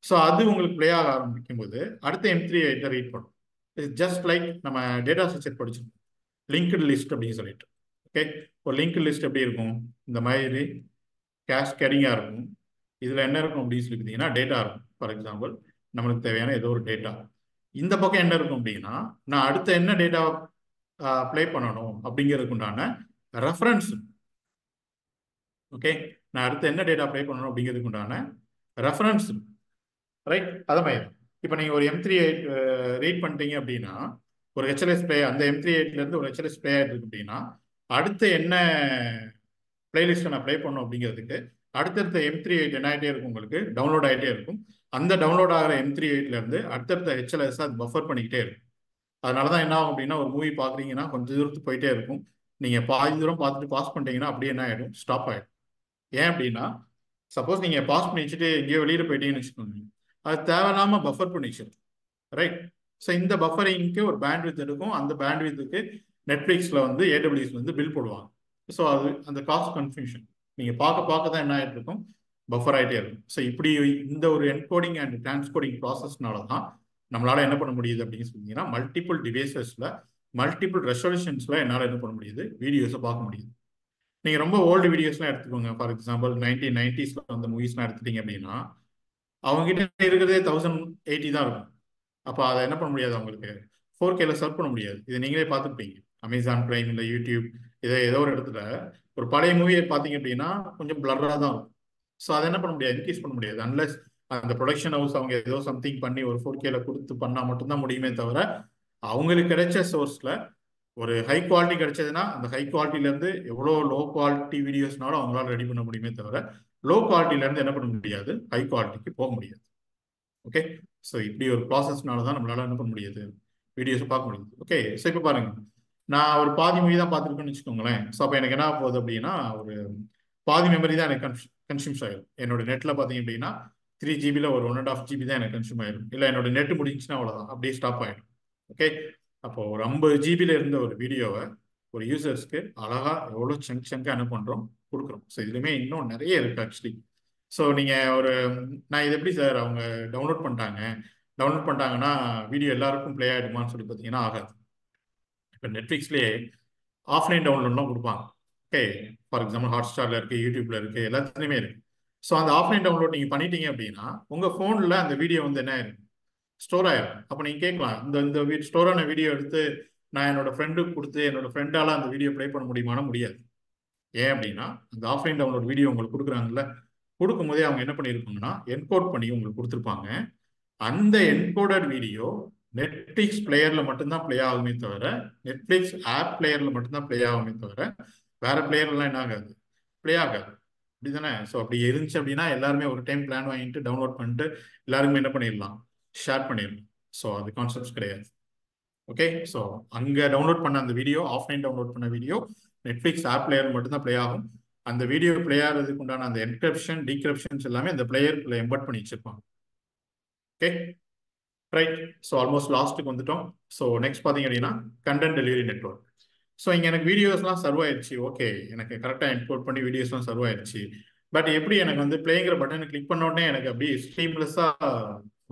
ஸோ அது உங்களுக்கு பிளே ஆக ஆரம்பிக்கும் போது அடுத்த M38 ரீட் பண்ணும். இட்ஸ் ஜஸ்ட் லைக் நம்ம டேட்டா ஸ்ட்ரக்சர் படிச்சிருக்கோம், லிங்க்டு லிஸ்ட் அப்படின்னு சொல்லிட்டு. ஓகே, ஒரு லிங்க்டு லிஸ்ட் எப்படி இருக்கும், இந்த மாதிரி கேஸ்கேடிங்காக இருக்கும். இதில் என்ன இருக்கும் அப்படின்னு சொல்லி பார்த்தீங்கன்னா டேட்டா இருக்கும். ஃபார் எக்ஸாம்பிள் நம்மளுக்கு தேவையான ஏதோ ஒரு டேட்டா. இந்த பக்கம் என்ன இருக்கும் அப்படின்னா, நான் அடுத்த என்ன டேட்டா ப்ளே பண்ணணும் அப்படிங்கிறதுக்கு உண்டான ரெஃபரன்ஸ். ஓகே, நான் அடுத்து என்ன டேட்டா ப்ளே பண்ணணும் அப்படிங்கிறதுக்கு உண்டான ரெஃபரன்ஸ். ரைட், அதை மாதிரி இப்போ நீங்கள் ஒரு M38 ரீட் பண்ணிட்டீங்க அப்படின்னா, ஒரு ஹெச்எல்எஸ் பிளே அந்த M38லேருந்து ஒரு ஹெச்எல்எஸ் பிளே ஆகிட்டு இருக்கு அப்படின்னா, அடுத்து என்ன பிளேலிஸ்ட்டை நான் ப்ளே பண்ணணும் அப்படிங்கிறதுக்கு அடுத்தடுத்த M38 என்ன ஆகிட்டே இருக்கும், உங்களுக்கு டவுன்லோட் ஆகிட்டே இருக்கும். அந்த டவுன்லோட் ஆகிற M38லேருந்து அடுத்தடுத்த ஹெச்எல்எஸ் அது பஃபர் பண்ணிக்கிட்டே இருக்கும். அதனால தான் என்ன ஆகும் அப்படின்னா, ஒரு மூவி பார்க்குறீங்கன்னா கொஞ்சம் தூரத்துக்கு போயிட்டே இருக்கும். நீங்கள் பாதி தூரம் பார்த்துட்டு பாஸ் பண்ணிட்டீங்கன்னா அப்படியே என்ன ஆகிடும், ஸ்டாப் ஆகிடும். ஏன் அப்படின்னா, சப்போஸ் நீங்கள் பாஸ் பண்ணி வச்சுட்டு எங்கேயோ வெளியில் போயிட்டீங்கன்னு வச்சுக்கோங்க, அது தேவையில்லாமல் பஃபர் பண்ணி வச்சிடும். ரைட், ஸோ இந்த பஃபரிங்க்கு ஒரு பேண்ட்வித் இருக்கும். அந்த பேண்ட்வித்துக்கு நெட்ஃப்ளிக்ஸில் வந்து AWS வந்து பில் போடுவாங்க. ஸோ அது அந்த காஸ்ட் கன்ஃபியூஷன் நீங்கள் பார்க்க தான் என்ன ஆகிட்டு இருக்கும், பஃபர் ஆகிட்டே இருக்கும். ஸோ இப்படி இந்த ஒரு என்கோடிங் அண்ட் டிரான்ஸ்கோடிங் ப்ராசஸ்னால தான் நம்மளால என்ன பண்ண முடியுது அப்படின்னு சொன்னீங்கன்னா, மல்டிபிள் டிவைசஸ்ல மல்டிபிள் ரெசல்யூஷன்ஸ்ல என்னால் என்ன பண்ண முடியுது, வீடியோஸை பார்க்க முடியுது. நீங்கள் ரொம்ப ஓல்டு வீடியோஸ்லாம் எடுத்துக்கோங்க. ஃபார் எக்ஸாம்பிள் 1990s அந்த மூவிஸ்லாம் எடுத்துட்டீங்க அப்படின்னா, அவங்ககிட்ட இருக்கிறதே 1080 தான் இருக்கும். அப்போ அதை என்ன பண்ண முடியாது, அவங்களுக்கு 4Kல சர்வ் பண்ண முடியாது. இது நீங்களே பார்த்துருப்பீங்க, அமேசான் பிரைம் இல்லை யூடியூப் ஏதோ ஒரு இடத்துல ஒரு பழைய மூவியை பார்த்தீங்க அப்படின்னா கொஞ்சம் பிளர்ராக தான் இருக்கும். ஸோ அதை என்ன பண்ண முடியாது, இன்க்ரீஸ் பண்ண முடியாது. அன்லெஸ் அந்த ப்ரொடக்ஷன் ஹவுஸ் அவங்க ஏதோ சம்திங் பண்ணி ஒரு 4Kல கொடுத்து பண்ணால் மட்டும்தான் முடியுமே தவிர, அவங்களுக்கு கிடைச்ச சோர்ஸில் ஒரு ஹை குவாலிட்டி கிடைச்சதுன்னா அந்த ஹை குவாலிட்டிலேருந்து எவ்வளோ லோ குவாலிட்டி வீடியோஸ்னாலும் அவங்களால ரெடி பண்ண முடியுமே தவிர, லோ குவாலிட்டிலேருந்து என்ன பண்ண முடியாது, ஹை குவாலிட்டிக்கு போக முடியாது. ஓகே, ஸோ இப்படி ஒரு ப்ராசஸ்னால தான் நம்மளால என்ன பண்ண முடியாது, வீடியோஸை பார்க்க முடியுது. ஓகே, ஸோ இப்போ பாருங்க, நான் ஒரு பாதி மூவி தான் பார்த்துருக்கேன்னு வச்சுக்கோங்களேன். ஸோ அப்போ எனக்கு என்ன போகுது அப்படின்னா, ஒரு பாதி மெமரி தான் எனக்கு கன்சியூம்ஸ் ஆகிடும். என்னோட நெட்டில் பார்த்தீங்க அப்படின்னா 3 GB ஒரு 1.5 GB தான் எனக்கு கன்சியூம் ஆகிடும். இல்லை என்னோட நெட் முடிஞ்சுன்னா அவ்வளோதான், அப்படியே ஸ்டாப் ஆகிடும். ஓகே, அப்போ ஒரு 50 GB இருந்த ஒரு வீடியோவை ஒரு யூசர்ஸ்க்கு அழகா எவ்வளோ சங்காக என்ன பண்ணுறோம், கொடுக்குறோம். ஸோ இதுலையுமே இன்னும் நிறைய இருக்கு ஆக்சுவலி. ஸோ நீங்கள் நான் இது எப்படி சார் அவங்க டவுன்லோட் பண்ணிட்டாங்கன்னா வீடியோ எல்லாருக்கும் ப்ளே ஆகிடுமான்னு சொல்லி பார்த்தீங்கன்னா ஆகாது. இப்போ நெட்ஃப்ளிக்ஸ்லேயே ஆஃப்லைன் டவுன்லோட்லாம் கொடுப்பாங்க. ஓகே, ஃபார் எக்ஸாம்பிள் ஹாட்ஸ்டாரில் இருக்குது, யூடியூப்ல இருக்குது, எல்லாத்துலேயுமே இருக்குது. ஸோ அந்த ஆஃப்லைன் டவுன்லோட் நீங்கள் பண்ணிட்டீங்க அப்படின்னா உங்கள் ஃபோனில் அந்த வீடியோ வந்து என்ன ஆயிருக்கும், ஸ்டோர் ஆயிரும். அப்போ நீங்கள் கேட்கலாம், இந்த ஸ்டோரான வீடியோ எடுத்து நான் என்னோட ஃப்ரெண்டுக்கு கொடுத்து என்னோட ஃப்ரெண்டால் அந்த வீடியோ ப்ளே பண்ண முடியுமானா முடியாது. ஏன் அப்படின்னா, அந்த ஆஃப்லைன் டவுன்லோட் வீடியோ உங்களுக்கு கொடுக்குறாங்கல்ல, கொடுக்கும்போதே அவங்க என்ன பண்ணியிருப்பாங்கன்னா என்கோட் பண்ணி உங்களுக்கு கொடுத்துருப்பாங்க. அந்த என்கோடட் வீடியோ நெட்ஃப்ளிக்ஸ் பிளேயர்ல மட்டும்தான் பிளே ஆகுமே தவிர, நெட்ஃப்ளிக்ஸ் ஆப் பிளேயர்ல மட்டும்தான் பிளே ஆகுமே தவிர, வேற பிளேயர்லாம் என்ன ஆகாது, பிளே ஆகாது. அப்படிதானே? ஸோ அப்படி இருந்துச்சு அப்படின்னா எல்லாருமே ஒரு டைம் பிளான் வாங்கிட்டு டவுன்லோட் பண்ணிட்டு எல்லாருமே என்ன பண்ணிடலாம், ஷேர் பண்ணிடலாம். ஸோ அது கான்செப்ட்ஸ் கிடையாது. ஓகே, ஸோ அங்கே டவுன்லோட் பண்ண அந்த வீடியோ, ஆஃப்லைன் டவுன்லோட் பண்ண வீடியோ நெட்ஃப்ளிக்ஸ் ஆப் பிளேயர் மட்டும்தான் பிளே ஆகும். அந்த வீடியோ பிளே ஆகிறதுக்கு உண்டான அந்த என்கிரிப்ஷன் டீக்ரிப்ஷன்ஸ் எல்லாமே அந்த பிளேயருக்குள்ள எம்பர்ட் பண்ணி வச்சிருப்பாங்க. Okay, right. ஸோ ஆல்மோஸ்ட் லாஸ்ட்டுக்கு வந்துட்டோம். ஸோ நெக்ஸ்ட் பார்த்தீங்க அப்படின்னா கண்டென்ட் டெலிவரி நெட்வொர்க். ஸோ இங்கே எனக்கு வீடியோஸ்லாம் சர்வ் ஆயிடுச்சு. ஓகே, எனக்கு கரெக்டாக என்கோட் பண்ணி வீடியோஸ்லாம் சர்வ் ஆயிடுச்சு. பட் எப்படி எனக்கு வந்து பிளேங்கிற பட்டனை கிளிக் பண்ண உடனே எனக்கு அப்படியே ஸ்ட்ரீம்லெஸ்ஸாக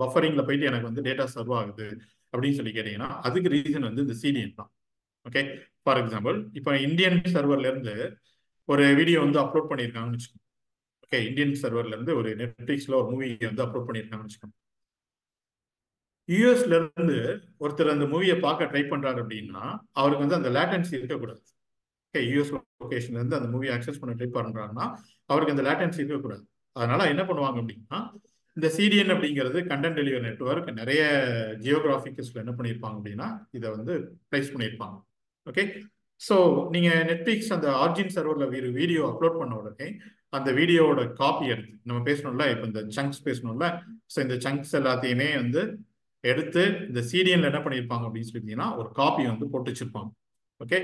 பஃபரிங்கில் போயிட்டு எனக்கு வந்து டேட்டா சர்வ் ஆகுது அப்படின்னு சொல்லி கேட்டிங்கன்னா, அதுக்கு ரீசன் வந்து இந்த CDN தான். ஓகே, ஃபார் எக்ஸாம்பிள் இப்போ இந்தியன் சர்வர்லேருந்து ஒரு வீடியோ வந்து அப்லோட் பண்ணியிருக்காங்கன்னு வச்சுக்கோங்க. ஓகே, இந்தியன் சர்வர்லேருந்து ஒரு நெட்ஃப்ளிக்ஸில் ஒரு மூவி வந்து அப்லோட் பண்ணியிருக்காங்கன்னு வச்சுக்கோங்க. யூஎஸ்ல இருந்து ஒருத்தர் அந்த மூவியை பார்க்க ட்ரை பண்றாரு அப்படின்னா அவருக்கு வந்து அந்த லேட்டன்சி இருக்கக்கூடாது. ஓகே, யூஎஸ் லொகேஷன்ல இருந்து அந்த மூவியை அக்சஸ் பண்ண ட்ரை பண்றாருன்னா அவருக்கு அந்த லேட்டன்சி இருக்கக்கூடாது. அதனால என்ன பண்ணுவாங்க அப்படின்னா, இந்த CDN அப்படிங்கிறது கண்டென்ட் டெலிவரி நெட்வொர்க் நிறைய ஜியோகிராபிக்ஸ்ல என்ன பண்ணியிருப்பாங்க அப்படின்னா இதை வந்து பிளேஸ் பண்ணியிருப்பாங்க. ஓகே, ஸோ நீங்க நெட்ஃப்ளிக்ஸ் அந்த ஆர்ஜின் சர்வர்ல வீடியோ அப்லோட் பண்ண உடனே அந்த வீடியோவோட காப்பி எடுத்து நம்ம பேசணும்ல, இப்போ இந்த சங்க்ஸ் பேசணும்ல, ஸோ இந்த சங்க்ஸ் எல்லாத்தையுமே வந்து எடுத்து இந்த சிடிஎன்ல என்ன பண்ணியிருப்பாங்க அப்படின்னு சொல்லிட்டீங்கன்னா ஒரு காப்பி வந்து போட்டு வச்சிருப்பாங்க. ஓகே,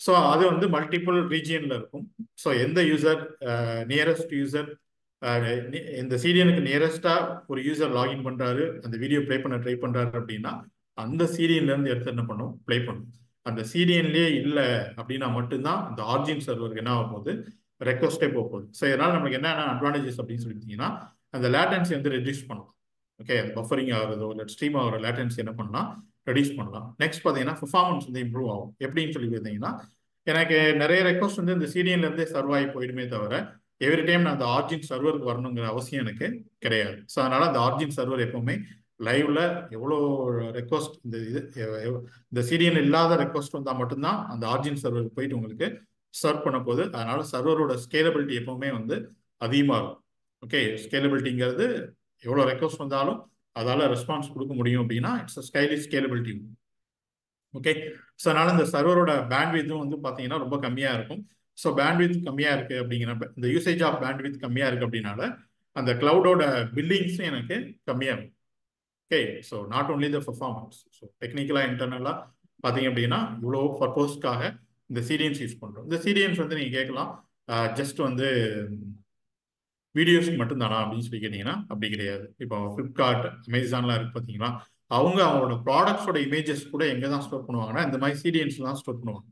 ஸோ அது வந்து மல்டிபிள் ரீஜியன்ல இருக்கும். ஸோ எந்த யூசர் நியரஸ்ட் யூசர் இந்த சிடிஎனுக்கு நியரஸ்டா ஒரு யூசர் லாகின் பண்றாரு, அந்த வீடியோ ப்ளே பண்ண ட்ரை பண்றாரு அப்படின்னா அந்த சிடிஎன்ல இருந்து எடுத்து என்ன பண்ணும், ப்ளே பண்ணும். அந்த சிடிஎன்லயே இல்லை அப்படின்னா மட்டும்தான் அந்த ஆர்ஜின் சர்வருக்கு என்ன ஆகும் போகுது, ரெக்வஸ்டே போக போகுது. ஸோ இதனால நமக்கு என்னென்ன அட்வான்டேஜஸ் அப்படின்னு சொல்லிட்டீங்கன்னா அந்த லேட்டன்சி வந்து ரெடியூஸ் பண்ணலாம். ஓகே, பஃபரிங் ஆகிறதோ இல்லை ஸ்ட்ரீம் ஆகிற லேட்டன்சி என்ன பண்ணலாம், ரெடியூஸ் பண்ணலாம். நெக்ஸ்ட் பார்த்தீங்கன்னா பெர்ஃபார்மன்ஸ் வந்து இம்ப்ரூவ் ஆகும். எப்படின்னு சொல்லி பார்த்தீங்கன்னா எனக்கு நிறைய ரெக்வஸ்ட் வந்து இந்த சிடிஎன்ல இருந்தே சர்வ் ஆகி போயிடுமே தவிர எவ்ரி டைம் நான் அந்த ஆர்ஜின் சர்வருக்கு வரணுங்கிற அவசியம் எனக்கு கிடையாது. ஸோ அதனால அந்த ஆர்ஜின் சர்வர் எப்பவுமே லைவ்ல எவ்வளோ ரெக்வஸ்ட் இந்த சிடிஎன் இல்லாத ரெக்வஸ்ட் வந்தால் மட்டும்தான் அந்த ஆர்ஜின் சர்வருக்கு போயிட்டு உங்களுக்கு சர்வ் பண்ண போகுது. அதனால சர்வரோட ஸ்கேலபிலிட்டி எப்பவுமே வந்து அதிகமாக இருக்கும். ஓகே, ஸ்கேலபிலிட்டிங்கிறது எவ்வளோ ரெக்வஸ்ட் வந்தாலும் அதால ரெஸ்பான்ஸ் கொடுக்க முடியும் அப்படின்னா இட்ஸ் ஸ்கேலபிலிட்டி. ஓகே, ஸோ அதனால இந்த சர்வரோட பேண்ட்வித்தும் வந்து பார்த்தீங்கன்னா ரொம்ப கம்மியாக இருக்கும். ஸோ பேண்ட்வித் கம்மியாக இருக்குது அப்படிங்கிறப்ப இந்த யூசேஜ் ஆஃப் பேண்ட்வித் கம்மியாக இருக்குது அப்படின்னால அந்த கிளவுடோட பில்லிங்ஸும் எனக்கு கம்மியாக இருக்கும். Okay, so not only the performance, so டெக்னிக்கலாக இன்டர்னலாக பார்த்தீங்க அப்படின்னா இவ்வளோ பர்போஸ்க்காக இந்த சிடிஎன்ஸ் யூஸ் பண்ணுறோம். இந்த சிடிஎன்ஸ் வந்து நீங்கள் கேட்கலாம் ஜஸ்ட் வந்து வீடியோஸ்க்கு மட்டும்தானா அப்படின்னு சொல்லி கேட்டிங்கன்னா அப்படி கிடையாது. இப்போ ஃப்ளிப்கார்ட், அமேசான்லாம் இருக்குது பார்த்தீங்களா, அவங்களோட ப்ராடக்ட்ஸோட இமேஜஸ் கூட எங்கே தான் ஸ்டோர் பண்ணுவாங்கன்னா இந்த மாதிரி சிடிஎன்ஸ் தான் ஸ்டோர் பண்ணுவாங்க.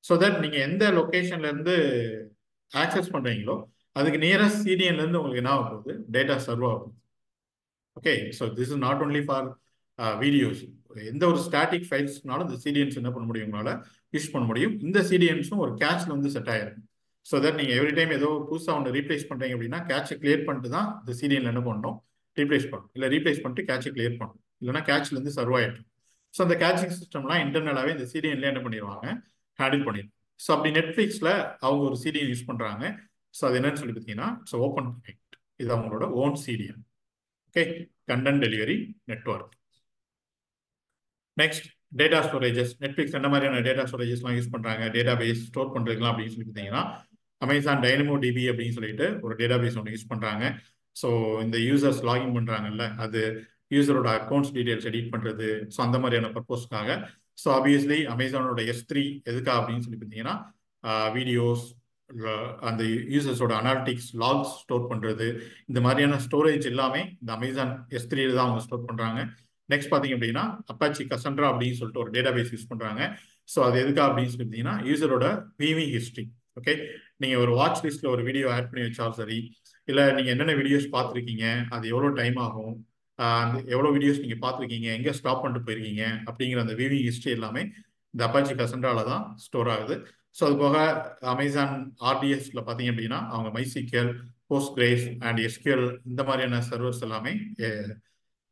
ஸோ தட் நீங்கள் எந்த லொக்கேஷன்லேருந்து ஆக்சஸ் பண்ணுறீங்களோ அதுக்கு நியரஸ்ட் சிடிஎன்லேருந்து உங்களுக்கு என்ன ஆக போகுது, டேட்டா சர்வ் ஆகும். Okay, so this is not only for videos. எந்த ஒரு ஸ்டாட்டிக் ஃபைல்ஸ்னாலும் இந்த சிடிஎன்ஸ் என்ன பண்ண முடியும், உங்களால் யூஸ் பண்ண முடியும். இந்த சிடிஎன்ஸும் ஒரு கேட்ச்ல வந்து செட் ஆகிருக்கும். ஸோ தட் நீங்கள் எவ்ரி டைம் ஏதோ புதுசாக ஒன்று ரீப்ளேஸ் பண்ணுறீங்க அப்படின்னா கேட்சை கிளியர் பண்ணிட்டு தான் இந்த சிடிஎன்ல என்ன பண்ணணும், ரீப்ளேஸ் பண்ணணும். இல்லை ரீப்ளேஸ் பண்ணிட்டு கேட்சை கிளியர் பண்ணணும், இல்லைனா கேட்ச்லேருந்து சர்வ் ஆகிட்டு. ஸோ அந்த கேட்சிங் சிஸ்டம்லாம் இன்டர்னலாகவே இந்த சிடிஎன்ல என்ன பண்ணிடுவாங்க, ஹேண்டில் பண்ணிடுவாங்க. ஸோ அப்படி நெட்ஃப்ளிக்ஸில் அவங்க ஒரு சிடிஎன் யூஸ் பண்ணுறாங்க. ஸோ அது என்னன்னு சொல்லி பார்த்தீங்கன்னா இட்ஸ் ஓப்பன் கனெக்ட். இது அவங்களோட own CDN. Okay, content delivery network. Next data storages. Netflix என்ன மாதிரியான டேட்டா ஸ்டோரேஜஸ்லாம் யூஸ் பண்ணுறாங்க, டேட்டா பேஸ் ஸ்டோர் பண்ணுறதுலாம் அப்படின்னு சொல்லி பார்த்தீங்கன்னா அமேசான் டைனமோ டிபி அப்படின்னு சொல்லிட்டு ஒரு டேட்டா பேஸ் ஒன்று யூஸ் பண்ணுறாங்க. ஸோ இந்த யூசர்ஸ் லாகின் பண்ணுறாங்கல்ல, அது யூசரோட அக்கௌண்ட்ஸ் டீடைல்ஸ் எடிட் பண்ணுறது, ஸோ அந்த மாதிரியான பர்பஸ்க்காக. ஸோ ஆப்வியஸ்லி அமேசானோட S3 எதுக்கா அப்படின்னு சொல்லி பார்த்தீங்கன்னா வீடியோஸ், அந்த யூசர்ஸோட அனாலிட்டிக்ஸ், லாக்ஸ் ஸ்டோர் பண்ணுறது, இந்த மாதிரியான ஸ்டோரேஜ் எல்லாமே இந்த அமேசான் S3 தான் அவங்க ஸ்டோர் பண்ணுறாங்க. நெக்ஸ்ட் பார்த்தீங்க அப்படின்னா அப்பாச்சி கசண்ட்ரா அப்படின்னு சொல்லிட்டு ஒரு டேட்டா பேஸ் யூஸ் பண்ணுறாங்க. ஸோ அது எதுக்கா அப்படின்னு சொல்லி பார்த்தீங்கன்னா யூசரோட விவிங் ஹிஸ்ட்ரி. ஓகே, நீங்கள் ஒரு வாட்ச் லிஸ்ட்டில் ஒரு வீடியோ ஆட் பண்ணி வச்சாலும் சரி, இல்லை நீங்கள் என்னென்ன வீடியோஸ் பார்த்துருக்கீங்க, அது எவ்வளோ டைம் ஆகும், அந்த எவ்வளோ வீடியோஸ் நீங்கள் பார்த்துருக்கீங்க, எங்கே ஸ்டாப் பண்ணிட்டு போயிருக்கீங்க அப்படிங்கிற அந்த விவிங் ஹிஸ்ட்ரி எல்லாமே இந்த அப்பாச்சி கசண்ட்ரால தான் ஸ்டோர் ஆகுது. ஸோ அது போக அமேசான் RDSல பார்த்தீங்க அப்படின்னா அவங்க MySQL, Postgres அண்ட் SQL இந்த மாதிரியான சர்வர்ஸ் எல்லாமே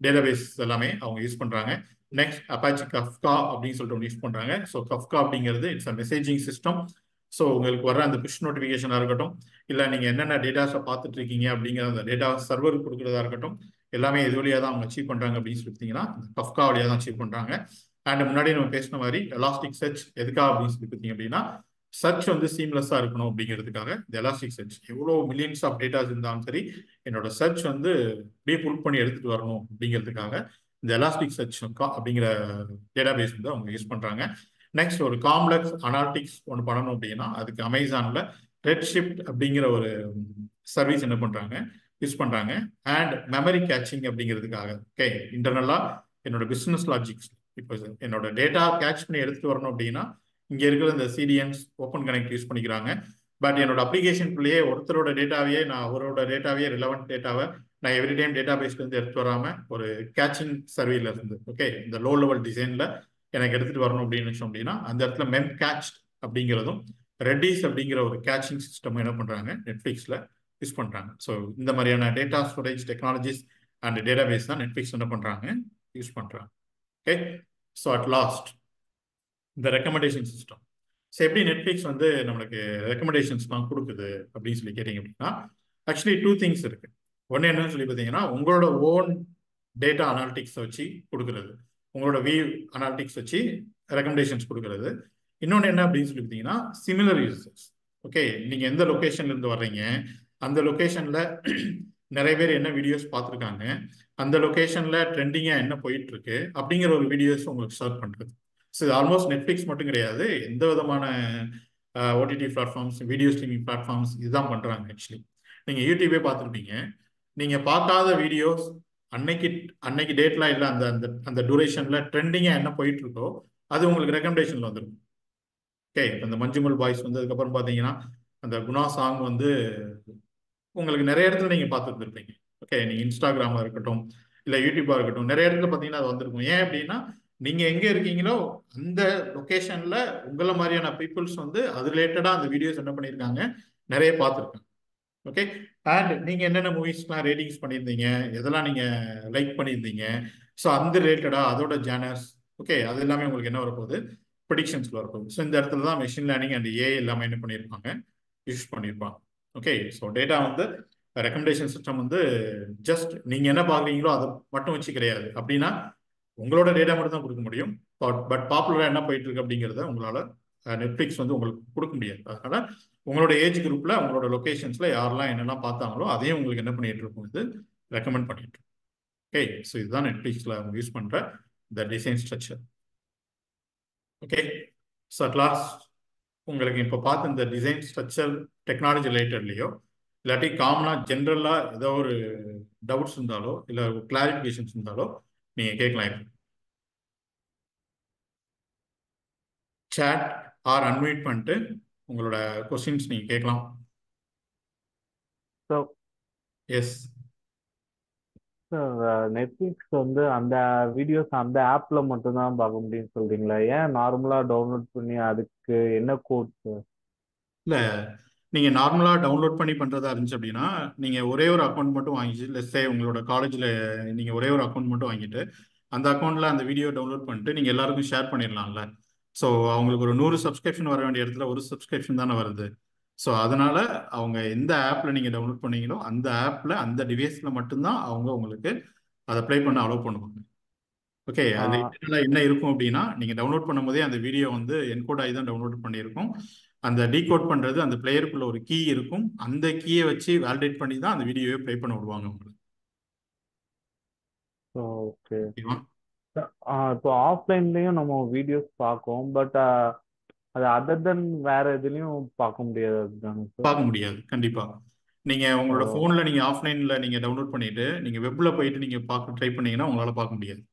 டேட்டாபேஸ் எல்லாமே அவங்க யூஸ் பண்ணுறாங்க. நெக்ஸ்ட் அப்பாச்சி கஃப்கா அப்படின்னு சொல்லிட்டு ஒன்று யூஸ் பண்ணுறாங்க. ஸோ கஃப்கா அப்படிங்கிறது it's a messaging system. So உங்களுக்கு வர அந்த புஷ் நோட்டிஃபிகேஷனாக இருக்கட்டும், இல்லை நீங்கள் என்னென்ன டேட்டாஸை பார்த்துட்டு இருக்கீங்க அப்படிங்கிற அந்த டேட்டா சர்வருக்கு கொடுக்குறதா இருக்கட்டும், எல்லாமே எது வழியாக தான் அவங்க அச்சீவ் பண்ணுறாங்க அப்படின்னு சொல்லிட்டீங்கன்னா கஃப்கா வழியாக தான் அச்சீவ் பண்ணுறாங்க. அண்ட் முன்னாடி நம்ம பேசின மாதிரி எலாஸ்டிக் சர்ச் எதுக்கா அப்படின்னு சொல்லி பார்த்தீங்க அப்படின்னா சர்ச் வந்து சீம்லெஸ்ஸாக இருக்கணும் அப்படிங்கிறதுக்காக இந்த எலாஸ்டிக் சர்ச். எவ்வளோ மில்லியன்ஸ் ஆஃப் டேட்டாஸ் இருந்தாலும் சரி என்னோட சர்ச் வந்து அப்படியே புல் பண்ணி எடுத்துகிட்டு வரணும் அப்படிங்கிறதுக்காக இந்த எலாஸ்டிக் சர்ச் அப்படிங்கிற டேட்டாபேஸ் வந்து அவங்க யூஸ் பண்ணுறாங்க. நெக்ஸ்ட் ஒரு காம்ப்ளெக்ஸ் அனாலிட்டிக்ஸ் ஒன்று பண்ணணும் அப்படின்னா அதுக்கு அமேசானில் ரெட்ஷிஃப்ட் அப்படிங்கிற ஒரு சர்வீஸ் என்ன பண்ணுறாங்க, யூஸ் பண்ணுறாங்க. அண்ட் மெமரி கேட்சிங் அப்படிங்கிறதுக்காக ஓகே இன்டர்னலாக என்னோட பிஸ்னஸ் லாஜிக்ஸ், இப்போ என்னோட டேட்டா கேட்ச் பண்ணி எடுத்துகிட்டு வரணும் அப்படின்னா இங்கே இருக்கிற இந்த சிடிஎன்ஸ் ஓப்பன் கனெக்ட் யூஸ் பண்ணிக்கிறாங்க. பட் என்னோட அப்ளிகேஷனுக்குள்ளேயே ஒருத்தரோட டேட்டாவையே நான் அவரோட டேட்டாவையே ரிலவெண்ட் டேட்டாவை நான் எவ்ரி டைம் டேட்டா பேஸ்லேருந்து எடுத்து வராமல் ஒரு கேட்சிங் சர்வீல இருந்து ஓகே இந்த லோ லெவல் டிசைனில் எனக்கு எடுத்துகிட்டு வரணும் அப்படின்னு வச்சோம் அப்படின்னா அந்த இடத்துல மெம் கேட்ச் அப்படிங்கிறதும் ரெட்டிஸ் அப்படிங்கிற ஒரு கேட்சிங் சிஸ்டம் என்ன பண்ணுறாங்க நெட்ஃப்ளிக்ஸில் யூஸ் பண்ணுறாங்க. ஸோ இந்த மாதிரியான data storage technologies and data base தான் நெட்ஃப்ளிக்ஸ் என்ன பண்ணுறாங்க, யூஸ் பண்ணுறாங்க. ஓகே, ஸோ அட் லாஸ்ட் இந்த ரெக்கமெண்டேஷன் சிஸ்டம். ஸோ எப்படி நெட்ஃப்ளிக்ஸ் வந்து நம்மளுக்கு ரெக்கமெண்டேஷன்ஸ்லாம் கொடுக்குது அப்படின்னு சொல்லி கேட்டிங்க அப்படின்னா ஆக்சுவலி 2 திங்ஸ் இருக்குது. ஒன்று என்னன்னு சொல்லி பார்த்தீங்கன்னா உங்களோட ஓன் டேட்டா அனாலிட்டிக்ஸை வச்சு கொடுக்குறது, உங்களோட வியூ அனாலிட்டிக்ஸ் வச்சு ரெக்கமெண்டேஷன்ஸ் கொடுக்குறது. இன்னொன்று என்ன அப்படின்னு சொல்லி பார்த்தீங்கன்னா சிமிலர் யூசர்ஸ். ஓகே, நீங்கள் எந்த லொக்கேஷன்லேருந்து வர்றீங்க, அந்த லொக்கேஷனில் நிறைய பேர் என்ன வீடியோஸ் பார்த்துருக்காங்க, அந்த லொக்கேஷனில் ட்ரெண்டிங்காக என்ன போயிட்டு இருக்கு அப்படிங்கிற ஒரு வீடியோஸ் உங்களுக்கு சர்வ் பண்ணுறது. ஸோ இது ஆல்மோஸ்ட் நெட்ஃப்ளிக்ஸ் மட்டும் கிடையாது, எந்த விதமான OTT platforms, video streaming platforms இதுதான் பண்ணுறாங்க. ஆக்சுவலி நீங்கள் யூடியூபே பார்த்துருப்பீங்க, நீங்கள் பார்க்காத வீடியோஸ் அன்னைக்கு அன்னைக்கு டேட்லாம் இல்லை, அந்த அந்த அந்த டூரேஷனில் ட்ரெண்டிங்காக என்ன போயிட்டு இருக்கோ அது உங்களுக்கு ரெக்கமெண்டேஷனில் வந்துடும். ஓகே, அந்த மஞ்சுமல் பாய்ஸ் வந்து அதுக்கப்புறம் பார்த்தீங்கன்னா அந்த குணா சாங் வந்து உங்களுக்கு நிறைய இடத்துல நீங்கள் பார்த்துருந்துருப்பீங்க. ஓகே, நீங்கள் இன்ஸ்டாகிராமாக இருக்கட்டும் இல்லை யூடியூப்பாக இருக்கட்டும், நிறைய இடத்துல பார்த்தீங்கன்னா அது வந்திருக்கும். ஏன் அப்படின்னா நீங்கள் எங்கே இருக்கீங்களோ அந்த லொக்கேஷனில் உங்களை மாதிரியான பீப்புள்ஸ் வந்து அது ரிலேட்டடாக அந்த வீடியோஸ் என்ன பண்ணியிருக்காங்க, நிறைய பார்த்துருக்காங்க. ஓகே, அண்ட் நீங்கள் என்னென்ன மூவிஸ்லாம் ரேட்டிங்ஸ் பண்ணியிருந்தீங்க, எதெல்லாம் நீங்கள் லைக் பண்ணியிருந்தீங்க, ஸோ அந்த ரிலேட்டடாக அதோட ஜேனர்ஸ், ஓகே, அது எல்லாமே உங்களுக்கு என்ன வரப்போகுது, ப்ரிடிக்ஷன்ஸில் வரப்போகுது. ஸோ இந்த இடத்துல தான் மெஷின் லேர்னிங் அண்ட் ஏஐ எல்லாமே என்ன பண்ணியிருப்பாங்க, யூஸ் பண்ணியிருப்பாங்க. ஓகே, ஸோ டேட்டா வந்து ரெக்கமெண்டேஷன் சிஸ்டம் வந்து ஜஸ்ட் நீங்கள் என்ன பார்க்குறீங்களோ அதை மட்டும் வச்சு கிடையாது. அப்படின்னா உங்களோட டேட்டா மட்டும் தான் கொடுக்க முடியும். பட் பாப்புலராக என்ன போயிட்டு இருக்கு அப்படிங்கிறத உங்களால் நெட்ஃப்ளிக்ஸ் வந்து உங்களுக்கு கொடுக்க முடியாது. அதனால உங்களோட ஏஜ் குரூப்பில் உங்களோட லொக்கேஷன்ஸில் யாரெல்லாம் என்னெல்லாம் பார்த்தாங்களோ அதையும் உங்களுக்கு என்ன பண்ணிட்டு இருக்கும், இது ரெக்கமெண்ட் பண்ணிட்டு இருக்கும். ஓகே, ஸோ இதுதான் நெட்ஃப்ளிக்ஸில் அவங்க யூஸ் பண்ணுற இந்த design structure. Okay, so at last உங்களுக்கு இப்போ பார்த்து இந்த டிசைன் ஸ்ட்ரக்சர் டெக்னாலஜி ரிலேட்டட்லையோ இல்லாட்டி காமனாக ஜென்ரலாக ஏதோ ஒரு டவுட்ஸ் இருந்தாலோ இல்லை கிளாரிஃபிகேஷன்ஸ் இருந்தாலோ நீங்கள் கேட்கலாம். சேட் ஆர் அன்மியூட் பண்ணிட்டு உங்களோட கொஸ்டின்ஸ் நீங்கள் கேட்கலாம். ஸோ எஸ் நெட்ஃப்ளிக்ஸ் வந்து அந்த வீடியோஸ் அந்த ஆப்ல மட்டும்தான் பார்க்க முடியும்னு சொல்றீங்களா? ஏன் நார்மலா டவுன்லோட் பண்ணி அதுக்கு என்ன கோட்ஸ்? இல்லை, நீங்கள் நார்மலாக டவுன்லோட் பண்ணி பண்ணுறதா இருந்துச்சு அப்படின்னா நீங்கள் ஒரே ஒரு அக்கௌண்ட் மட்டும் வாங்கிச்சு, லெட்ஸே உங்களோட காலேஜில் நீங்கள் ஒரே ஒரு அக்கௌண்ட் மட்டும் வாங்கிட்டு அந்த அக்கௌண்ட்டில் அந்த வீடியோ டவுன்லோட் பண்ணிட்டு நீங்கள் எல்லாருக்கும் ஷேர் பண்ணிடலாம்ல. ஸோ அவங்களுக்கு ஒரு 100 சப்ஸ்கிரிப்ஷன் வர வேண்டிய இடத்துல ஒரு சப்ஸ்கிரிப்ஷன் தானே வருது. ஸோ அதனால அவங்க எந்த ஆப்பில் நீங்கள் டவுன்லோட் பண்ணீங்களோ அந்த ஆப்பில் அந்த டிவைஸில் மட்டும்தான் அவங்க உங்களுக்கு அதை ப்ளே பண்ண அலோவ் பண்ணுவாங்க. ஓகே, அது என்ன இருக்கும் அப்படின்னா நீங்கள் டவுன்லோட் பண்ணும்போதே அந்த வீடியோ வந்து என்கோட் ஆகி தான் டவுன்லோட் பண்ணியிருக்கும். அந்த டீகோட் பண்ணுறது அந்த பிளேயருக்குள்ள ஒரு கீ இருக்கும், அந்த கீயை வச்சு வேலிடேட் பண்ணி தான் அந்த வீடியோவை ப்ளே பண்ண விடுவாங்க உங்களுக்கு. ஓகே, ஓகேவா? இப்போ ஆஃப்லைன்லயும் நம்ம வீடியோஸ் பார்க்கோம், பட் அது அதர் தென் வேற எதுலயும் பார்க்க முடியாது, அதுதானே சார்? பார்க்க முடியாது கண்டிப்பாக. நீங்கள் உங்களோட ஃபோனில் நீங்கள் ஆஃப்லைனில் நீங்கள் டவுன்லோட் பண்ணிவிட்டு நீங்கள் வெப்பில் போயிட்டு நீங்கள் பார்க்க ட்ரை பண்ணீங்கன்னா உங்களால் பார்க்க முடியாது.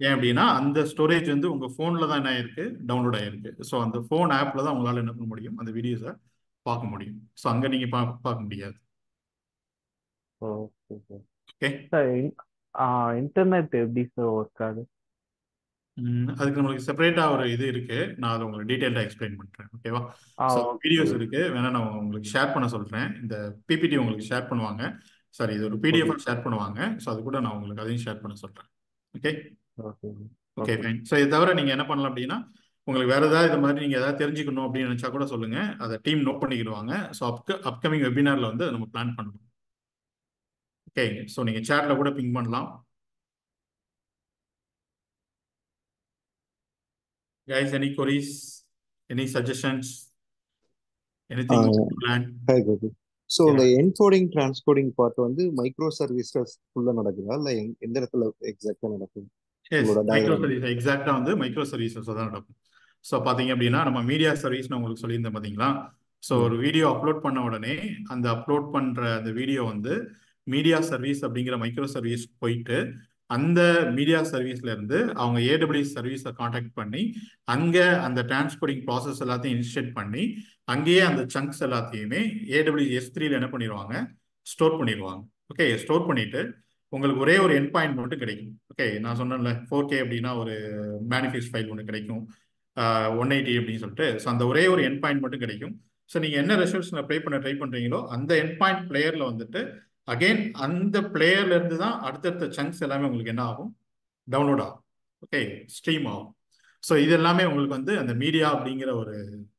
ஏன் அப்படின்னா அந்த ஸ்டோரேஜ் வந்து உங்கள் ஃபோனில் தான் என்ன ஆயிருக்கு, டவுன்லோட் ஆகிருக்கு. ஸோ அந்த ஃபோன் ஆப்பில் தான் உங்களால் என்ன பண்ண முடியும், அந்த வீடியோஸை பார்க்க முடியும். ஸோ அங்கே நீங்கள் பார்க்க முடியாது. Okay okay, sir. இன்டர்நெட் எப்படி சார் ஒர்க் ஆகுது? அதுக்கு நம்மளுக்கு செப்பரேட்டாக ஒரு இது இருக்கு, நான் அதை உங்களுக்கு டீட்டெயிலாக எக்ஸ்பிளைன் பண்ணுறேன். ஓகேவா? ஸோ வீடியோஸ் இருக்கு, வேணா நான் உங்களுக்கு ஷேர் பண்ண சொல்கிறேன். இந்த பிபிடி உங்களுக்கு ஷேர் பண்ணுவாங்க, சாரி இது ஒரு பிடிஎஃப் ஷேர் பண்ணுவாங்க. ஸோ அது கூட நான் உங்களுக்கு அதையும் ஷேர் பண்ண சொல்கிறேன். Okay okay fine. ஸோ இதை தவிர நீங்கள் என்ன பண்ணலாம் அப்படின்னா உங்களுக்கு வேறு ஏதாவது இது மாதிரி நீங்கள் ஏதாவது தெரிஞ்சுக்கணும் அப்படின்னு நினச்சா கூட சொல்லுங்கள், அதை டீம் நோட் பண்ணிக்கிடுவாங்க. ஸோ அப்கமிங் வெபினாரில் வந்து நம்ம பிளான் பண்ணணும். ஓகே, ஸோ நீங்கள் சேட்டில் கூட பிங் பண்ணலாம். Guys, any queries, any suggestions, anything you want to learn? Hi, Gopi. So, the encoding, transcoding part வந்து மைக்ரோ சர்வீசஸ் ஃபுல்லா நடக்குதா இல்ல எந்த இடத்துல எக்ஸாக்ட்டா நடக்குது? மைக்ரோ சர்வீஸ் எக்ஸாக்டா வந்து மைக்ரோ சர்வீசஸ் தான் நடக்கும். ஸோ பார்த்தீங்க அப்படின்னா நம்ம மீடியா சர்வீஸ் நான் உங்களுக்கு சொல்லியிருந்தேன் பார்த்தீங்களா. ஸோ ஒரு வீடியோ அப்லோட் பண்ண உடனே அந்த அப்லோட் பண்ணுற அந்த வீடியோ வந்து மீடியா சர்வீஸ் அப்படிங்கிற மைக்ரோ சர்வீஸ் போயிட்டு அந்த மீடியா சர்வீஸ்ல இருந்து அவங்க ஏடபிள்யூஎஸ் சர்வீஸை காண்டாக்ட் பண்ணி அங்கே அந்த டிரான்ஸ்கோடிங் ப்ராசஸ் எல்லாத்தையும் இனிஷியேட் பண்ணி அங்கேயே அந்த சங்க்ஸ் எல்லாத்தையுமே ஏடபிள்யூஎஸ் S3ல என்ன பண்ணிடுவாங்க, ஸ்டோர் பண்ணிடுவாங்க. ஓகே, ஸ்டோர் பண்ணிட்டு உங்களுக்கு ஒரே ஒரு எண்ட் பாயிண்ட் மட்டும் கிடைக்கும். ஓகே, நான் சொன்னேன்ல 4K அப்படின்னா ஒரு மேனிஃபெஸ்ட் ஃபைல் ஒன்று கிடைக்கும், 180 அப்படின்னு சொல்லிட்டு. ஸோ அந்த ஒரே ஒரு எண்ட் பாயிண்ட் மட்டும் கிடைக்கும். ஸோ நீங்கள் என்ன ரெசல்யூஷனை ப்ளே பண்ண ட்ரை பண்ணுறீங்களோ அந்த எண்ட் பாயிண்ட் பிளேயரில் வந்துட்டு அகெயின் அந்த பிளேயர்ல இருந்து தான் அடுத்தடுத்த சங்க்ஸ் எல்லாமே உங்களுக்கு என்ன ஆகும், டவுன்லோட் ஆகும். ஓகே, ஸ்ட்ரீம் ஆகும். ஸோ இது எல்லாமே உங்களுக்கு வந்து அந்த மீடியா அப்படிங்கிற ஒரு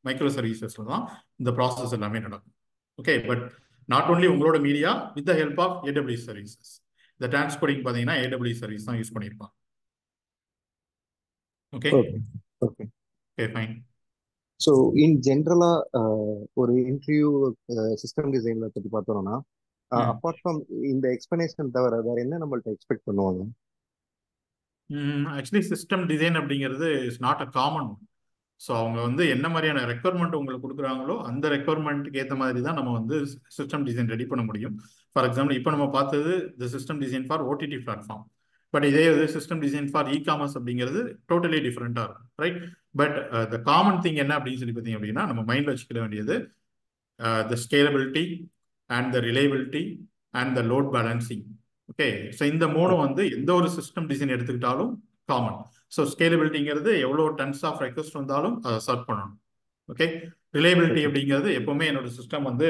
மைக்ரோ சர்வீசஸ்ல தான் இந்த ப்ராசஸ் எல்லாமே நடக்கும். ஓகே, பட் நாட் ஓன்லி உங்களோட media with the help of AWS services. இந்த டிரான்ஸ்கோடிங் பார்த்தீங்கன்னா ஏடபிள்யூஎஸ் சர்வீஸ் தான் யூஸ் பண்ணியிருப்பாங்க. Okay okay fine. So in ஜென்ரலா ஒரு இன்டர்வியூ சிஸ்டம் டிசைன்ல பத்தி பார்த்தோம்னா அப்பார்ட் ஃப்ரம் இந்த எக்ஸ்பிளனேஷன் தவிர வேற என்ன நம்மள்ட்ட எக்ஸ்பெக்ட் பண்ணுவாங்க? ஆக்சுவலி சிஸ்டம் டிசைன் அப்படிங்கிறது is not a common. So அவங்க வந்து என்ன மாதிரியான ரெக்குவயர்மெண்ட் உங்களுக்கு கொடுக்குறாங்களோ அந்த ரெக்குவயர்மெண்ட்டுக்கு ஏற்ற மாதிரி தான் நம்ம வந்து சிஸ்டம் டிசைன் ரெடி பண்ண முடியும். ஃபார் எக்ஸாம்பிள் இப்போ நம்ம பார்த்தது the system design for OTT platform. But இதே இது system design for e commerce அப்படிங்கிறது டோட்டலி டிஃப்ரெண்ட்டாக இருக்கும், right? But the common thing என்ன அப்படின்னு சொல்லி பார்த்தீங்க அப்படின்னா நம்ம மைண்டில் வச்சுக்கிட வேண்டியது the scalability and the reliability and the load balancing. Okay, so இந்த மூணும் வந்து எந்த ஒரு சிஸ்டம் டிசைன் எடுத்துக்கிட்டாலும் காமன். ஸோ ஸ்கேலபிலிட்டிங்கிறது எவ்வளோ டன்ஸ் ஆஃப் ரெக்வஸ்ட் வந்தாலும் அதை சர்வ் பண்ணணும். ஓகே, ரிலையபிலிட்டி அப்படிங்கிறது எப்பவுமே என்னோட சிஸ்டம் வந்து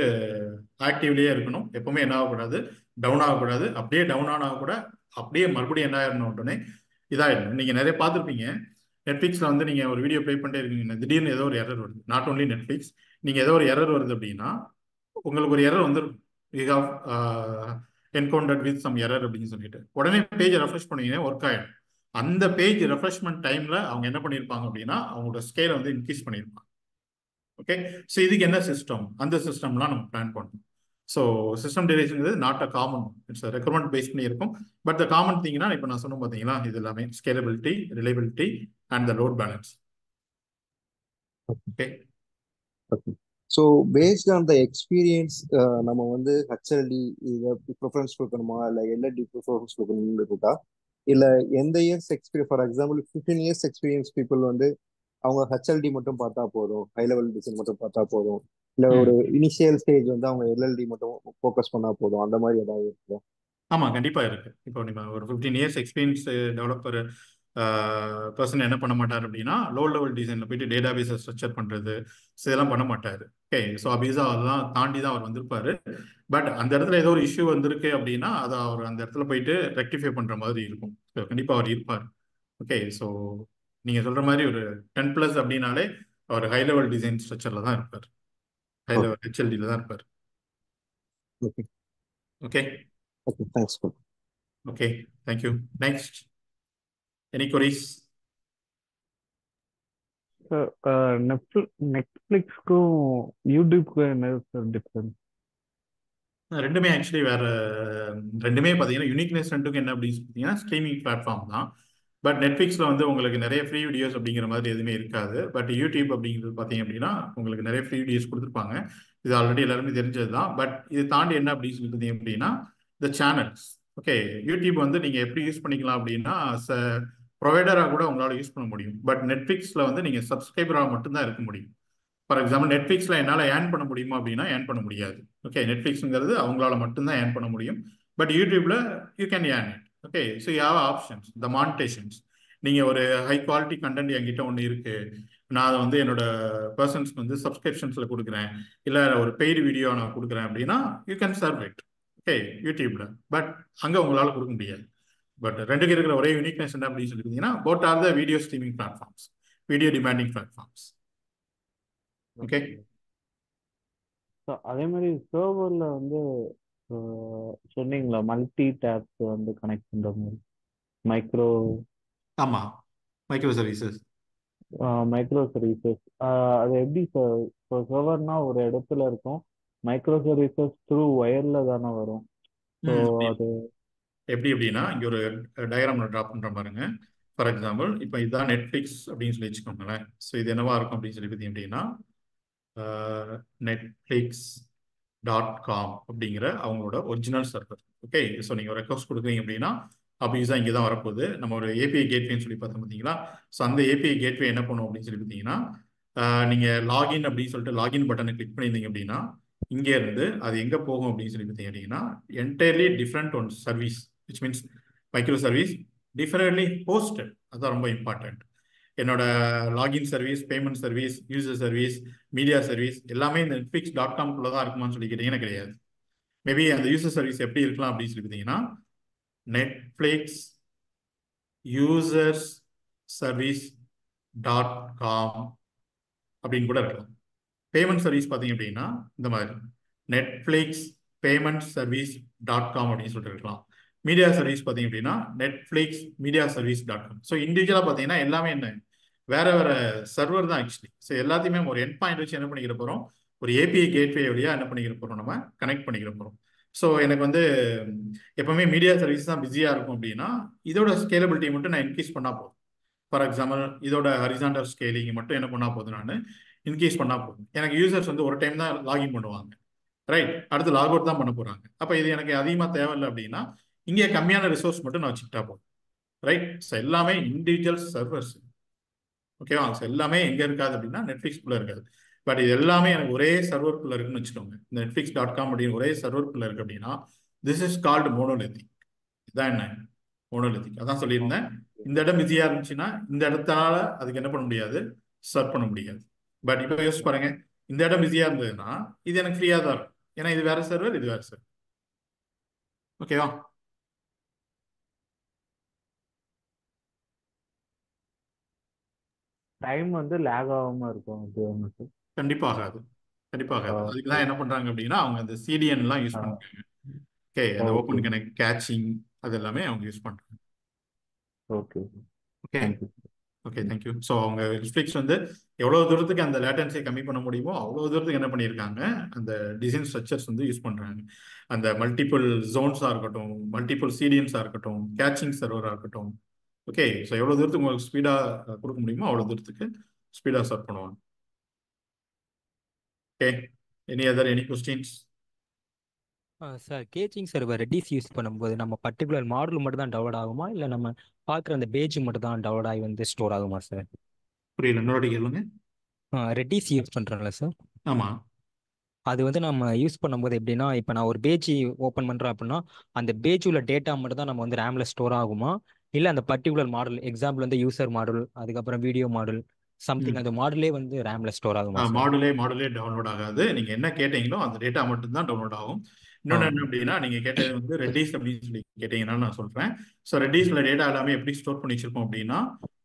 ஆக்டிவ்லேயே இருக்கணும், எப்பவுமே என்ன ஆகக்கூடாது, டவுன் ஆகக்கூடாது. அப்படியே டவுன் ஆனால் கூட அப்படியே மறுபடியும் என்ன ஆயிடணும், உடனே இதாகிடணும். நீங்கள் நிறைய பார்த்துருப்பீங்க, நெட்ஃப்ளிக்ஸில் வந்து நீங்கள் ஒரு வீடியோ ப்ளே பண்ணிட்டே இருக்கீங்க, திடீர்னு ஏதோ ஒரு எரர் வருது. நாட் ஓன்லி நெட்ஃப்ளிக்ஸ், நீங்கள் ஏதோ ஒரு எரர் வருது அப்படின்னா உங்களுக்கு ஒரு எரர் வந்து you have encountered with some error அப்படின்னு சொல்லிட்டு உடனே பேஜ் ரெஃப்ரெஷ் பண்ணீங்கன்னா ஒர்க் ஆகிடும். அந்த பேஜ் ரெஃப்ரெஷ்மெண்ட் டைம்ல அவங்க என்ன பண்ணியிருப்பாங்க அப்படின்னா அவங்களோட ஸ்கேலை வந்து இன்க்ரீஸ் பண்ணியிருப்பாங்க. ஓகே, ஸோ இதுக்கு என்ன சிஸ்டம், அந்த சிஸ்டம்லாம் நம்ம பிளான் பண்ணணும். So system design not a common, it's requirement base பண்ணி இருக்கும். பட் த காமன் திங்னா இப்போ நான் சொன்ன பார்த்தீங்களா, இது எல்லாமே scalability, reliability and the load balance. Okay, so based on the experience நம்ம வந்து ஹெச்எல்டி இதை ப்ரிஃபரன்ஸ் கொடுக்கணுமா இல்லை எல்எல்டி ப்ரிஃபரன்ஸ் கொடுக்கணும்னு இருக்கா? இல்லை எந்த years experience, for example 15 years experience people வந்து அவங்க ஹெச்எல்டி மட்டும் பார்த்தா போதும், ஹை லெவல் டிசைன் மட்டும் பார்த்தா போதும், இல்லை ஒரு இனிஷியல் ஸ்டேஜ் வந்து அவங்க எல்எல்டி மட்டும் ஃபோக்கஸ் பண்ணா போதும், அந்த மாதிரி ஏதாவது இருக்குதா? ஆமாம், கண்டிப்பாக இருக்கு. இப்போ நம்ம ஒரு 15 இயர்ஸ் எக்ஸ்பீரியன்ஸ் டெவலப்பர் பர்சன் என்ன பண்ண மாட்டார் அப்படின்னா லோ லெவல் டிசைனில் போயிட்டு டேட்டா பேஸை ஸ்ட்ரக்சர் பண்ணுறது இதெல்லாம் பண்ண மாட்டார். ஓகே, ஸோ அபிஸா அதெல்லாம் தாண்டி தான் அவர் வந்திருப்பாரு. பட் அந்த இடத்துல ஏதோ ஒரு இஷ்யூ வந்திருக்கு அப்படின்னா அதை அவர் அந்த இடத்துல போயிட்டு ரெக்டிஃபை பண்ணுற மாதிரி இருக்கும். கண்டிப்பாக அவர் இருப்பார். ஓகே, ஸோ நீங்கள் சொல்கிற மாதிரி ஒரு 10+ அப்படின்னாலே அவர் ஹை லெவல் டிசைன் ஸ்ட்ரக்சரில் தான் இருப்பார், ஹை லெவல் ஹெச்எல்டியில் தான் இருப்பார். Okay okay okay, thanks. Okay, thank you. Next, any queries? நெட்ஃப்ளிக்ஸ்க்கும் யூடியூப்க்கும் என்ன சார் டிஃப்ரென்ஸ்? ரெண்டுமே ஆக்சுவலி வேற, ரெண்டுமே பார்த்தீங்கன்னா யூனிக்னஸ் ரெண்டுக்கும் என்ன அப்படின்னு பார்த்தீங்கன்னா ஸ்ட்ரீமிங் பிளாட்ஃபார்ம் தான். பட் நெட்ஃப்ளிக்ஸில் வந்து உங்களுக்கு நிறைய ஃப்ரீ வீடியோஸ் அப்படிங்கிற மாதிரி எதுவுமே இருக்காது. பட் யூடியூப் அப்படிங்கிறது பார்த்தீங்க அப்படின்னா உங்களுக்கு நிறைய ஃப்ரீ வீடியோஸ் கொடுத்துருப்பாங்க. இது ஆல்ரெடி எல்லாருமே தெரிஞ்சது தான். பட் இது தாண்டி என்ன அப்படின்னு சொல்லி பார்த்தீங்க அப்படின்னா இந்த சேனல்ஸ். ஓகே, யூடியூப் வந்து நீங்கள் எப்படி யூஸ் பண்ணிக்கலாம் அப்படின்னா ப்ரொவைடராக கூட உங்களால் யூஸ் பண்ண முடியும். பட் நெட்ஃப்ளிக்ஸில் வந்து நீங்கள் சப்ஸ்கிரைபராக மட்டும்தான் இருக்க முடியும். ஃபார் எக்ஸாம்பிள் நெட்ஃப்ளிக்ஸில் என்னால் ஏர்ன் பண்ண முடியுமா அப்படின்னா ஏர்ன் பண்ண முடியாது. ஓகே, நெட்ஃப்ளிக்ஸுங்கிறது அவங்களால மட்டும்தான் ஏர்ன் பண்ண முடியும். பட் யூடியூப்ல you can earn it. Okay, so you have options, the monetizations. நீங்கள் ஒரு ஹை குவாலிட்டி கண்டென்ட் என்கிட்ட ஒன்று இருக்கு, நான் அதை வந்து என்னோட பர்சன்ஸ்க்கு வந்து சப்ஸ்கிரிப்ஷன்ஸில் கொடுக்குறேன், இல்லை ஒரு பெய்டு வீடியோ நான் கொடுக்குறேன் அப்படின்னா you can serve it. Okay, யூடியூப்ல. பட் அங்கே உங்களால் கொடுக்க முடியாது. பட் ரெண்டுக்கு இருக்கிற ஒரே யூனிக்னஸ் என்ன அப்படின்னு சொல்லியிருந்தீங்கன்னா both are the video streaming platforms, video demanding platforms. Okay, அதே மாதிரி சர்வர்ல வந்து சொன்னீங்களா மல்டி டேப்ஸ் வந்து கனெக்ட் பண்ற மாதிரி மைக்ரோ ஆமாம், மைக்ரோ சர்வீசஸ். அது எப்படி சார்? இப்போ சர்வர்னா ஒரு இடத்துல இருக்கும், மைக்ரோ சர்வீசஸ் த்ரூ ஒயர்ல தானே வரும். ஸோ அது எப்படி அப்படின்னா இங்கே ஒரு டயக்ராம் ட்ரா பண்ணுற பாருங்க. ஃபார் எக்ஸாம்பிள் இப்போ இதுதான் நெட்ஃப்ளிக்ஸ் அப்படின்னு சொல்லி வச்சுக்கோங்களேன். ஸோ இது என்னவா இருக்கும் அப்படின்னு சொல்லி பார்த்தீங்க அப்படின்னா netflix.com அப்படிங்கிற அவங்களோட ஒரிஜினல் சர்வர். ஓகே, ஸோ நீங்கள் ரெக்வஸ்ட் கொடுக்குறீங்க அப்படின்னா அபியூஸாக இங்கே தான் வரப்போகுது. நம்ம ஒரு ஏபிஐ கேட்வேன்னு சொல்லி பார்த்தோம் பார்த்தீங்களா. ஸோ அந்த ஏபிஐ கேட்வே என்ன பண்ணும் அப்படின்னு சொல்லி பார்த்தீங்கன்னா நீங்கள் லாகின் அப்படின்னு சொல்லிட்டு லாகின் பட்டனை கிளிக் பண்ணியிருந்தீங்க அப்படின்னா இங்கே இருந்து அது எங்கே போகும் அப்படின்னு சொல்லி பார்த்தீங்க அப்படின்னா entirely different one service, which means micro service differently hosted. அதுதான் ரொம்ப இம்பார்ட்டன்ட். என்னோட login service, payment service, user service, media service எல்லாமே இந்த netflix.com-குள்ள தான் இருக்குமான்னு சொல்லி கேட்டீங்கன்னா கிடையாது. மேபி அந்த யூசர் சர்வீஸ் எப்படி இருக்கலாம் அப்படின்னு சொல்லி பார்த்தீங்கன்னா நெட்ஃப்ளிக்ஸ் யூசர்ஸ் சர்வீஸ்.com அப்படின்னு கூட இருக்கலாம். பேமெண்ட் சர்வீஸ் பார்த்தீங்க அப்படின்னா இந்த மாதிரி நெட்ஃப்ளிக்ஸ் பேமெண்ட் சர்வீஸ்.com அப்படின்னு சொல்லிட்டு இருக்கலாம். மீடியா சர்வீஸ் பார்த்தீங்க அப்படின்னா நெட்ஃப்ளிக்ஸ் மீடியா சர்வீஸ்.com. ஸோ இண்டிவிஜுவலாக பார்த்தீங்கன்னா எல்லாமே என்ன வேற வேற சர்வர் தான் ஆக்சுவலி. ஸோ எல்லாத்தையுமே ஒரு எண்ட் பாயிண்ட் வச்சு என்ன பண்ணிக்கிற போகிறோம், ஒரு ஏபிஐ கேட்வே வழியாக என்ன பண்ணிக்கிற போகிறோம், நம்ம கனெக்ட் பண்ணிக்கிற போகிறோம். ஸோ எனக்கு வந்து எப்பவுமே மீடியா சர்வீஸ் தான் பிஸியாக இருக்கும் அப்படின்னா இதோட ஸ்கேலபிலிட்டி மட்டும் நான் இன்க்ரீஸ் பண்ணால் போதும். ஃபார் எக்ஸாம்பிள் இதோட ஹரிசாண்டல் ஸ்கேலிங் மட்டும் என்ன பண்ணால் போதும், நான் இன்க்ரீஸ் பண்ணால் போதும். எனக்கு யூசர்ஸ் வந்து ஒரு டைம் தான் லாகின் பண்ணுவாங்க, ரைட்? அடுத்து லாக் அவுட் தான் பண்ண போகிறாங்க. அப்போ இது எனக்கு அதிகமாக தேவையில்லை அப்படின்னா இங்கே கம்மியான ரிசோர்ஸ் மட்டும் நான் வச்சுக்கிட்டா போதும், ரைட்? ஸோ எல்லாமே இண்டிவிஜுவல் சர்வர்ஸ், ஓகேவா? ஸோ எல்லாமே எங்கே இருக்காது அப்படின்னா நெட்ஃப்ளிக்ஸ்குள்ளே இருக்காது. பட் இது எல்லாமே எனக்கு ஒரே சர்வர்க்குள்ளே இருக்குன்னு வச்சுக்கோங்க. இந்த Netflix.com அப்படின்னு ஒரே சர்வர்க்குள்ளே இருக்கு அப்படின்னா திஸ் இஸ் கால்டு மோனோலித்திக். இதான் என்ன மோனோலித்திக்? அதான் சொல்லியிருந்தேன். இந்த இடம் பிஸியாக இருந்துச்சுன்னா இந்த இடத்தால அதுக்கு என்ன பண்ண முடியாது, சர்வ் பண்ண முடியாது. பட் இப்போ யோசிச்சு பாருங்க, இந்த இடம் பிஸியாக இருந்ததுன்னா இது எனக்கு ஃப்ரீயாக தான் இருக்கும். ஏன்னா இது வேற சர்வர், இது வேற சர்வர். ஓகேவா? டைம் வந்து லேக் ஆகாம இருக்கும் அது ஒன்று. கண்டிப்பாக அது கண்டிப்பாக அது அதுக்கு தான் என்ன பண்றாங்க அப்படின்னா அவங்க அந்த சிடிஎன்லாம் யூஸ் பண்றாங்க. ஓகே, அந்த ஓகே ஓப்பன் கனெக்ட் கேட்சிங் அது எல்லாமே அவங்க யூஸ் பண்றாங்க. Okay okay thank you. Okay thank you. So அவங்க நெட்ஃப்ளிக்ஸ் வந்து எவ்வளோ தூரத்துக்கு அந்த லேட்டன்சியை கம்மி பண்ண முடியுமோ அவ்வளோ தூரத்துக்கு என்ன பண்ணியிருக்காங்க, அந்த டிசைன் ஸ்ட்ரக்சர்ஸ் வந்து யூஸ் பண்ணுறாங்க. அந்த மல்டிபிள் ஜோன்ஸாக இருக்கட்டும், மல்டிபிள் சிடிஎன்ஸாக இருக்கட்டும், கேட்சிங் சர்வராக இருக்கட்டும். ஓகே, ஸோ எவ்வளோ தூரத்துக்கு உங்களுக்கு ஸ்பீடாக கொடுக்க முடியுமோ அவ்வளோ தூரத்துக்கு ஸ்பீடாக சர்வ் பண்ணுவாங்க. Okay, any questions? Sir, caching server Redis use பண்ணும்போது நம்ம பர்டிகுலர் மாடல் மட்டும் தான் டவுன்லோட் ஆகுமா, இல்லை நம்ம பார்க்குற அந்த பேஜ் மட்டும் தான் டவுன்லோட் ஆகி வந்து ஸ்டோர் ஆகுமா சார்? புரியல, இன்னொரு கேளுங்க. ரெடிஸ் யூஸ் பண்ணுறோம்ல சார், ஆமாம். அது வந்து நம்ம யூஸ் பண்ணும்போது எப்படின்னா, இப்போ நான் ஒரு பேஜ் ஓப்பன் பண்ணுறேன் அப்படின்னா அந்த பேஜ் உள்ள டேட்டா மட்டும் தான் நம்ம வந்து ரேமில் ஸ்டோர் ஆகுமா, இல்லை அந்த பர்டிகுலர் மாடல், எக்ஸாம்பிள் வந்து யூசர் மாடல், அதுக்கப்புறம் வீடியோ மாடல், சம்திங் அந்த மாடலே வந்து ரேமில் ஸ்டோர் ஆகுமா சார்? மாடுலே டவுன்லோட் ஆகாது. நீங்க என்ன கேட்டீங்களோ அந்த டேட்டா மட்டும் தான் டவுன்லோட் ஆகும். இன்னொன்று என்ன அப்படின்னா, நீங்க கேட்டது வந்து ரெட்டிஸ் அப்படின்னு சொல்லி கேட்டீங்கன்னா நான் சொல்றேன். ஸோ ரெட்டிஸ்ல டேட்டா எல்லாமே எப்படி ஸ்டோர் பண்ணி வச்சிருப்போம் அப்படின்னா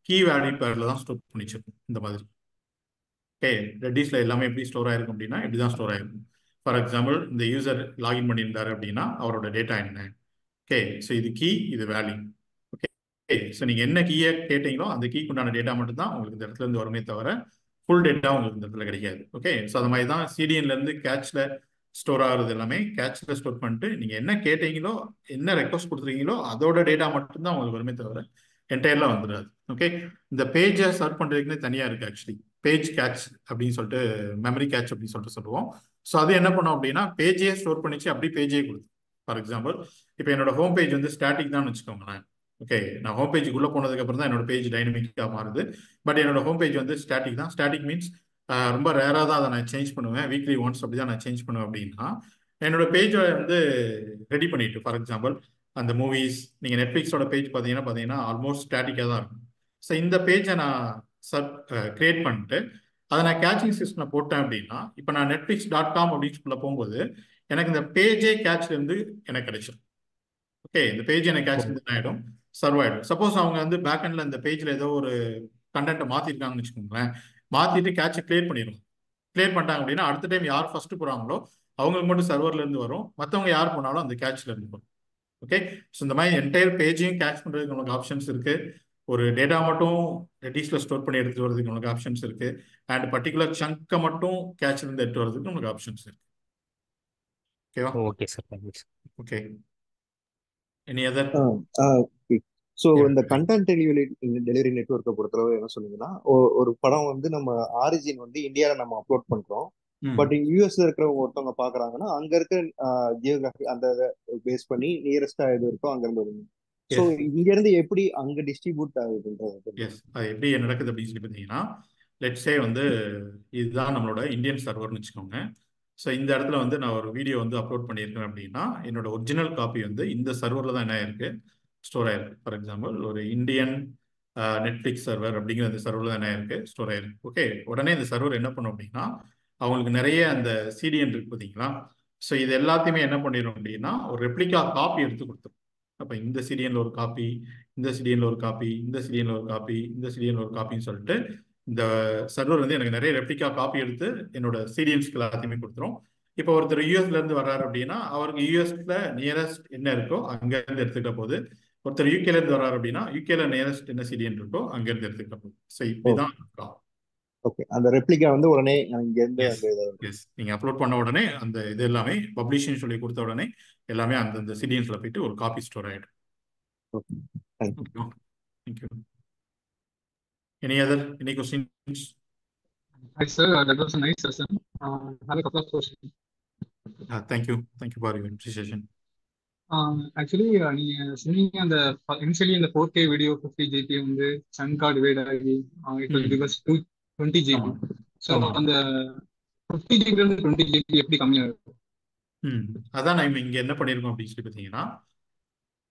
கீ வேல்யூ பேர்ல தான் ஸ்டோர் பண்ணி வச்சிருப்போம் இந்த மாதிரி. ஓகே, ரெட்டிஸ்ல எல்லாமே எப்படி ஸ்டோர் ஆயிருக்கும் அப்படின்னா இப்படி தான் ஸ்டோர் ஆயிருக்கும். ஃபார் எக்ஸாம்பிள் இந்த யூசர் லாகின் பண்ணியிருந்தாரு அப்படின்னா அவரோட டேட்டா என்ன. ஓகே, ஸோ இது கீ, இது வேல்யூ. ஓகே, ஸோ நீங்க என்ன கீயை கேட்டீங்களோ அந்த கீக்கு உண்டான டேட்டா மட்டும் தான் உங்களுக்கு இந்த இடத்துல இருந்து வருமே தவிர ஃபுல் டேட்டா உங்களுக்கு இந்த இடத்துல கிடைக்காது. ஓகே, ஸோ அது மாதிரி தான் சிடிஎன்ல இருந்து கேட்ச்ல ஸ்டோர் ஆகுறது எல்லாமே கேட்ச்ல ஸ்டோர் பண்ணிட்டு நீங்க என்ன கேட்டீங்களோ என்ன ரெக்வஸ்ட் கொடுத்துருக்கீங்களோ அதோட டேட்டா மட்டும் தான் உங்களுக்கு வருமே தவிர என்டையர்லாம் வந்துடாது. ஓகே, இந்த பேஜை சர்வ் பண்றதுக்குன்னு தனியா இருக்கு ஆக்சுவலி. பேஜ் கேட்ச் அப்படின்னு சொல்லிட்டு மெமரி கேட்ச் அப்படின்னு சொல்லிட்டு சொல்லுவோம். ஸோ அது என்ன பண்ணோம் அப்படின்னா பேஜையே ஸ்டோர் பண்ணிச்சு அப்படி பேஜே கொடுத்து. ஃபார் எக்ஸாம்பிள் இப்போ என்னோட ஹோம் பேஜ் வந்து ஸ்டாட்டிக் தான் வச்சுக்கோங்களேன். ஓகே, நான் ஹோம் பேஜுக்குள்ளே போனதுக்கு அப்புறம் தான் என்னோட பேஜ் டைனமிக்காக மாறுது. பட் என்னோட ஹோம் பேஜ் வந்து ஸ்டாட்டிக் தான். ஸ்டாட்டிக் மீன்ஸ் ரொம்ப ரேராக தான் அதை நான் சேஞ்ச் பண்ணுவேன், வீக்லி ஒன்ஸ் அப்படி தான் நான் சேஞ்ச் பண்ணுவேன். அப்படின்னா என்னோட பேஜை வந்து ரெடி பண்ணிட்டு, ஃபார் எக்ஸாம்பிள் அந்த மூவிஸ் நீங்கள் நெட்ஃப்ளிக்ஸோட பேஜ் பார்த்தீங்கன்னா ஆல்மோஸ்ட் ஸ்டாட்டிக்காக தான் இருக்கும். ஸோ இந்த பேஜை நான் கிரியேட் பண்ணிட்டு அதை நான் கேட்சிங் சிஸ்டம் போட்டேன் அப்படின்னா இப்போ நான் Netflix.com அப்படின்னு போகும்போது எனக்கு இந்த பேஜே கேட்ச்ல இருந்து எனக்கு கிடைச்சிடும். ஓகே, இந்த பேஜ் எனக்கு கேட்ச் என்ன ஆகிடும், சர்வ் ஆகிடும். சப்போஸ் அவங்க வந்து பேக் எண்ட்ல இந்த பேஜ்ல ஏதோ ஒரு கண்டென்ட்டை மாத்திருக்காங்கன்னு வச்சுக்கோங்களேன், மாத்திட்டு கேட்சை கிளியர் பண்ணிடுவோம். கிளியர் பண்ணிட்டாங்க அப்படின்னா அடுத்த டைம் யார் ஃபர்ஸ்ட் போறாங்களோ அவங்களுக்கு மட்டும் சர்வர்ல இருந்து வரும், மற்றவங்க யார் போனாலும் அந்த கேட்ச்ல இருந்து வரும். ஓகே, ஸோ இந்த மாதிரி என்டையர் பேஜையும் கேட்ச் பண்றதுக்கு உங்களுக்கு ஆப்ஷன்ஸ் இருக்கு. ஒரு டேட்டா மட்டும் ரெடிஸ்ல ஸ்டோர் பண்ணி எடுத்துட்டு வரதுக்கு உங்களுக்கு ஆப்ஷன்ஸ் இருக்கு. அண்ட் பர்டிகுலர் சங்கை மட்டும் கேட்ச்ல இருந்து எடுத்து வரதுக்கு உங்களுக்கு ஆப்ஷன்ஸ் இருக்கு. ஓகேவா? Okay sir, thank you sir. Okay, any other? So இந்த கண்டென்ட் டெலிவரி நெட்வொர்க்கை பொறுத்தளவு என்ன சொன்னீங்கன்னா, ஒரு படம் வந்து நம்ம ஆரிஜின் வந்து இந்தியாவில் நம்ம அப்லோட் பண்றோம். பட் யூஎஸ்ல இருக்கிறவங்க ஒருத்தவங்க பாக்குறாங்கன்னா அங்க இருக்க ஜியோகிராஃபி அந்த பேஸ் பண்ணி நியரஸ்டா எது இருக்கோ அங்க இருந்து வருங்க. ஸோ இங்க இருந்து எப்படி அங்க டிஸ்ட்ரிபியூட் ஆகுதுன்றது அது எப்படி நடக்குது அப்படின்னு சொல்லி பார்த்தீங்கன்னா, லெட்ஸே வந்து இதுதான் நம்மளோட இந்தியன் சர்வர்னு வச்சுக்கோங்க. ஸோ இந்த இடத்துல வந்து நான் ஒரு வீடியோ வந்து அப்லோட் பண்ணியிருக்கேன் அப்படின்னா என்னோட ஒரிஜினல் காப்பி வந்து இந்த சர்வரில் தான் என்ன ஆயிருக்கு, ஸ்டோர் ஆயிருக்கு. ஃபார் எக்ஸாம்பிள் ஒரு இந்தியன் நெட்ஃப்ளிக்ஸ் சர்வர் அப்படிங்கிற அந்த சர்வரில் தான் என்ன ஆயிருக்கு, ஸ்டோர் ஆயிருக்கு. ஓகே, உடனே இந்த சர்வர் என்ன பண்ணும் அப்படின்னா அவங்களுக்கு நிறைய அந்த சிடிஎன் இருக்கு பார்த்தீங்களா, ஸோ இது எல்லாத்தையுமே என்ன பண்ணிடும் அப்படின்னா ஒரு ரெப்ளிகா காப்பி எடுத்து கொடுத்துரும். அப்போ இந்த சிடிஎன்ல ஒரு காப்பி, இந்த சிடிஎன்ல ஒரு காப்பி, இந்த சிடிஎன்ல ஒரு காப்பி, இந்த சிடிஎன்ல ஒரு காப்பின்னு சொல்லிட்டு இந்த சர்வர் வந்து எனக்கு நிறைய ரெப்ளிகா காப்பி எடுத்து என்னோட சிடிஎன்ஸ்க்கு எல்லாத்தையுமே கொடுத்துரும். இப்போ ஒருத்தர் யூஎஸ்ல இருந்து வர்றாரு அப்படின்னா அவருக்கு யூஎஸ்ல நியரஸ்ட் என்ன இருக்கோ அங்க இருந்து எடுத்துக்கிட்ட போது ஒருத்தர் யூகேல இருந்து வர்றாரு அப்படின்னா யூகேல நியரஸ்ட் என்ன சிடிஎன் இருக்கோ அங்கிருந்து எடுத்துக்கலாம். ஸோ இப்படிதான் ஓகே. அந்த ரெப்ளிகா வந்து உடனே இங்க இருந்து எஸ் அங்க எஸ் நீங்க அப்லோட் பண்ண உடனே அந்த இது எல்லாமே பப்ளிஷ்னு சொல்லி கொடுத்த உடனே எல்லாமே அந்த சிடிஎன்ஸ்ல போயிட்டு ஒரு காப்பி ஸ்டோர் ஆயிடும். Okay. Thank you. Thank you. Any questions? Hi sir, that was a nice session. I have a couple of questions. Thank you for your appreciation. Actually, நீங்க சொன்னீங்க அந்த initially இந்த 4K video 50 GB வந்து chunk டிவைட் ஆகி it will give us 20 GB. So அந்த 50 GB இருந்து 20 GB எப்படி கம்மியாகும்? அதான் நம்ம இங்க என்ன பண்ணிருக்கோம் அப்படின்னு சொல்லி பார்த்தீங்கன்னா,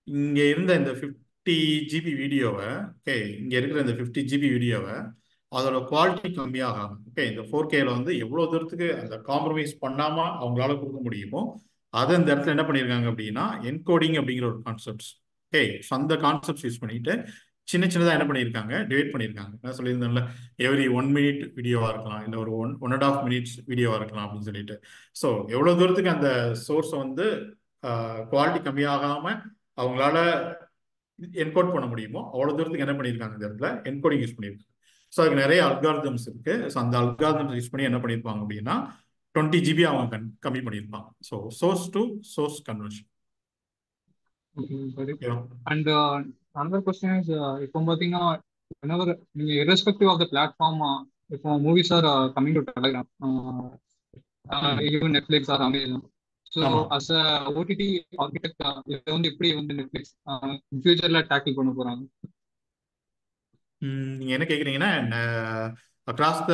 இங்க இருந்த இந்த 50 GB வீடியோவை இங்க இருக்கிற இந்த 50 GB வீடியோவை அதோட குவாலிட்டி கம்மியாகாம இந்த 4Kல வந்து எவ்வளவு தூரத்துக்கு அந்த காம்ப்ரமைஸ் பண்ணாம அவங்களால கொடுக்க முடியுமோ அதை இந்த இடத்துல என்ன பண்ணியிருக்காங்க அப்படின்னா என்கோடிங் அப்படிங்கிற ஒரு கான்செப்ட்ஸ் அந்த கான்செப்ட்ஸ் யூஸ் பண்ணிட்டு சின்ன சின்னதாக என்ன பண்ணியிருக்காங்க டிவைட் பண்ணியிருக்காங்க. நான் சொல்லியிருந்தேன்ல எவ்ரி 1 minute வீடியோவாக இருக்கலாம், இல்லை ஒரு 1.5 minutes வீடியோவாக இருக்கலாம் அப்படின்னு சொல்லிட்டு. ஸோ எவ்வளோ தூரத்துக்கு அந்த சோர்ஸை வந்து குவாலிட்டி கம்மியாகாம அவங்களால என்கோட் பண்ண முடியுமோ அவ்வளோ தூரத்துக்கு என்ன பண்ணியிருக்காங்க இந்த இடத்துல என்கோடிங் யூஸ் பண்ணியிருக்காங்க. ஸோ அதுக்கு நிறைய அல்காரிதம்ஸ் இருக்கு. ஸோ அந்த அல்காரிதம்ஸ் யூஸ் பண்ணி என்ன பண்ணியிருப்பாங்க அப்படின்னா 20 GB அவங்க கம்மி பண்ணியிருப்பாங்க. So source to source conversion. And another question is, இப்போ பார்த்தீங்கன்னா whenever நீங்க irrespective of the platform, இப்போ movies are coming to Telegram, even Netflix or Amazon. So as a OTT architect, இதை வந்து எப்படி வந்து Netflix ஃபியூச்சர்ல டேக்கிள் பண்ண போறாங்க? நீங்க என்ன கேக்குறீங்கன்னா அக்ராஸ் த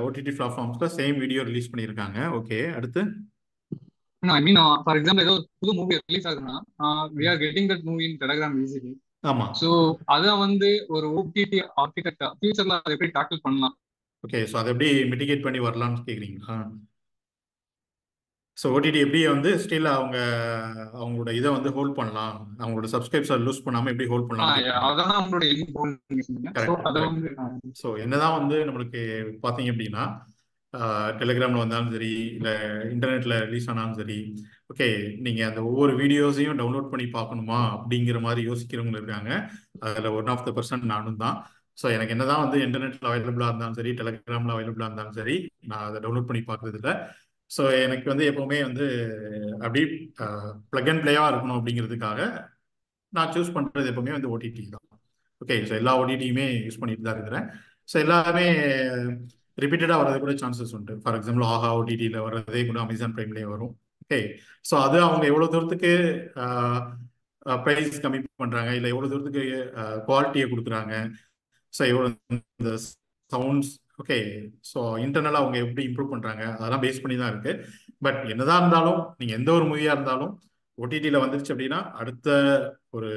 ஓடிடி பிளாட்ஃபார்ம்ஸ்ல சேம் வீடியோ ரிலீஸ் பண்ணியிருக்காங்க. ஓகே, அடுத்து ஐ மீன் ஃபார் எக்ஸாம்பிள் ஏதோ புது மூவி ரிலீஸ் ஆகுதுன்னா we are getting that movie in Telegram easily. ஆமா. ஸோ அதை வந்து ஒரு ஓடிடி ஆர்கிடெக்ட் ஃபியூச்சர்ல அதை எப்படி டேக்கிள் பண்ணலாம்? ஓகே, ஸோ அதை எப்படி மிட்டிகேட் பண்ணி வரலாம்னு கேக்குறீங்களா? ஸோ ஓடிடி எப்படி வந்து ஸ்டில் அவங்களோட இதை வந்து ஹோல்ட் பண்ணலாம், அவங்களோட சப்ஸ்கிரைப்ஸை லூஸ் பண்ணாமல் எப்படி ஹோல்ட் பண்ணலாம். அதான் அவங்களோட ஸோ என்னதான் வந்து நம்மளுக்கு பார்த்தீங்க அப்படின்னா டெலிகிராமில் வந்தாலும் சரி, இல்லை இன்டர்நெட்டில் ரிலீஸ் ஆனாலும் சரி, ஓகே நீங்கள் அந்த ஒவ்வொரு வீடியோஸையும் டவுன்லோட் பண்ணி பார்க்கணுமா அப்படிங்கிற மாதிரி யோசிக்கிறவங்க இருக்காங்க. அதில் 1% நானும் தான். ஸோ எனக்கு என்னதான் வந்து இன்டர்நெட்டில் அவைலபிளாக இருந்தாலும் சரி, டெலிகிராமில் அவைலபிளாக இருந்தாலும் சரி, நான் அதை டவுன்லோட் பண்ணி பார்க்குறது இல்லை. ஸோ எனக்கு வந்து எப்போவுமே வந்து அப்படி ப்ளக் அண்ட் பிளேவாக இருக்கணும் அப்படிங்கிறதுக்காக நான் சூஸ் பண்ணுறது எப்போவுமே வந்து ஓடிடி தான். ஓகே, ஸோ எல்லா ஓடிடியுமே யூஸ் பண்ணிட்டு தான் இருக்கிறேன். ஸோ எல்லாமே ரிப்பீட்டடாக வர்றது கூட சான்சஸ் உண்டு. ஃபார் எக்ஸாம்பிள் ஆஹா ஓடிடியில் வர்றதே கூட அமேசான் பிரைம்லேயே வரும். ஓகே, ஸோ அது அவங்க எவ்வளோ தூரத்துக்கு ப்ரைஸ் கம்மி பண்ணுறாங்க, இல்லை எவ்வளோ தூரத்துக்கு குவாலிட்டியை கொடுக்குறாங்க, ஸோ எவ்வளோ இந்த சவுண்ட்ஸ், ஓகே ஸோ இன்டர்னலாக அவங்க எப்படி இம்ப்ரூவ் பண்ணுறாங்க, அதெல்லாம் பேஸ் பண்ணி தான் இருக்குது. பட் என்னதான் இருந்தாலும் நீங்கள் எந்த ஒரு மூவியாக இருந்தாலும் ஓடிடியில் வந்துருச்சு அப்படின்னா அடுத்த ஒரு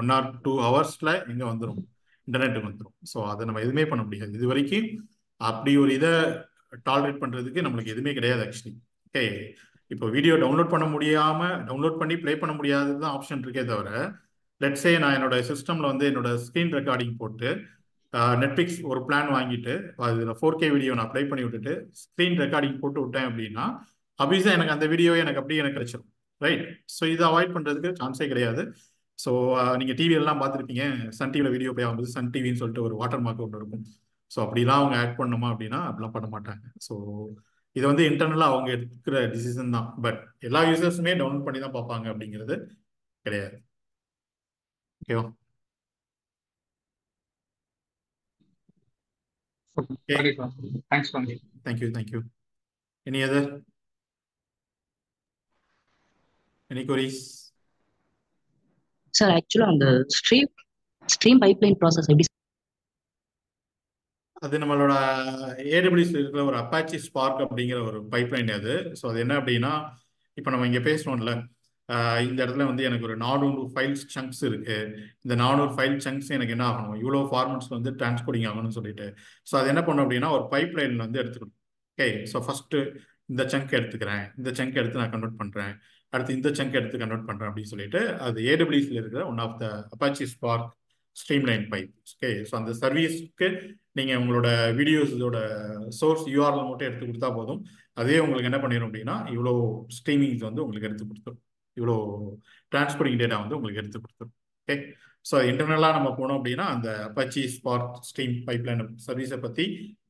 1 or 2 hours இங்கே வந்துடும், இன்டர்நெட்டுக்கு வந்துடும். ஸோ அதை நம்ம எதுவுமே பண்ண முடியாது. இது வரைக்கும் அப்படி ஒரு இதை டாலரேட் பண்ணுறதுக்கு நம்மளுக்கு எதுவுமே கிடையாது ஆக்சுவலி. ஓகே, இப்போ வீடியோ டவுன்லோட் பண்ண முடியாமல் டவுன்லோட் பண்ணி ப்ளே பண்ண முடியாதது தான் ஆப்ஷன் இருக்கே தவிர, லெட்ஸே நான் என்னோட சிஸ்டமில் வந்து என்னோட ஸ்க்ரீன் ரெக்கார்டிங் போட்டு நெட்ஃப்ளிக்ஸ் ஒரு பிளான் வாங்கிட்டு அதில் 4K வீடியோ நான் ப்ளே பண்ணி விட்டுட்டு ஸ்க்ரீன் ரெக்கார்டிங் போட்டு விட்டேன் அப்படின்னா அபிஸாக எனக்கு அந்த வீடியோ எனக்கு அப்படியே எனக்கு கிடைச்சிடும். ரைட், ஸோ இதை அவாய்ட் பண்ணுறதுக்கு சான்ஸே கிடையாது. ஸோ நீங்கள் டிவியெல்லாம் பார்த்துருப்பீங்க, சன் டிவியில் வீடியோ போய் ஆகும்போது சன் டிவின்னு சொல்லிட்டு ஒரு வாட்டர் மார்க் ஒன்று இருக்கும். ஸோ அப்படிலாம் அவங்க ஆட் பண்ணணுமா அப்படின்னா அப்படிலாம் பண்ண மாட்டாங்க. ஸோ இது வந்து இன்டர்னலாக அவங்க எடுக்கிற டிசிஷன் தான். பட் எல்லா யூசர்ஸுமே டவுன்லோட் பண்ணி தான் பார்ப்பாங்க அப்படிங்கிறது கிடையாது. ஓகேவா? Thanks, thank you. Any other? Any queries? Sir, actually on the stream pipeline process எப்படி? அது நம்மளோட ஏடபிள்யூஎஸ்ல இருக்கிற ஒரு அப்பாச்சி ஸ்பார்க் அப்படிங்கிற ஒரு பைப்லைன் அது. ஸோ அது என்ன அப்படின்னா, இப்போ நம்ம இங்கே பேசணும்ல, இந்த இடத்துல வந்து எனக்கு ஒரு 400 ஃபைல்ஸ் சங்க்ஸ் இருக்கு. இந்த 400 ஃபைல் சங்க்ஸ் எனக்கு என்ன ஆகணும், இவ்வளோ ஃபார்மெட்ஸ் வந்து டிரான்ஸ்கோடிங் ஆகணும்னு சொல்லிட்டு. ஸோ அது என்ன பண்ணும் அப்படின்னா ஒரு பைப்லைன் வந்து எடுத்துக்கணும். ஓகே, ஸோ ஃபர்ஸ்ட் இந்த சங்க் எடுத்துக்கிறேன், இந்த சங்க் எடுத்து நான் கன்வெர்ட் பண்ணுறேன், அடுத்து இந்த சங்க் எடுத்து கன்வெர்ட் பண்ணுறேன் அப்படின்னு சொல்லிட்டு அது ஏடபிள்யூஎஸ்ல இருக்கிற one of the Apache Spark streamline pipe. Okay, so அந்த சர்வீஸ்க்கு நீங்கள் உங்களோட வீடியோஸோட சோர்ஸ் யூஆர்எல் மட்டும் எடுத்து கொடுத்தா போதும். அதே உங்களுக்கு என்ன பண்ணிடும் அப்படின்னா இவ்வளோ ஸ்ட்ரீமிங்ஸ் வந்து உங்களுக்கு எடுத்து கொடுத்துரும், இவ்வளோ டிரான்ஸ்போர்ட்டிங் டேட்டா வந்து உங்களுக்கு எடுத்து கொடுத்துரும். ஓகே. ஸோ இன்டர்னலாக நம்ம போனோம் அப்படின்னா அந்த அப்பாச்சி ஸ்பார்க் ஸ்ட்ரீம் பைப்லைன் சர்வீஸை பற்றி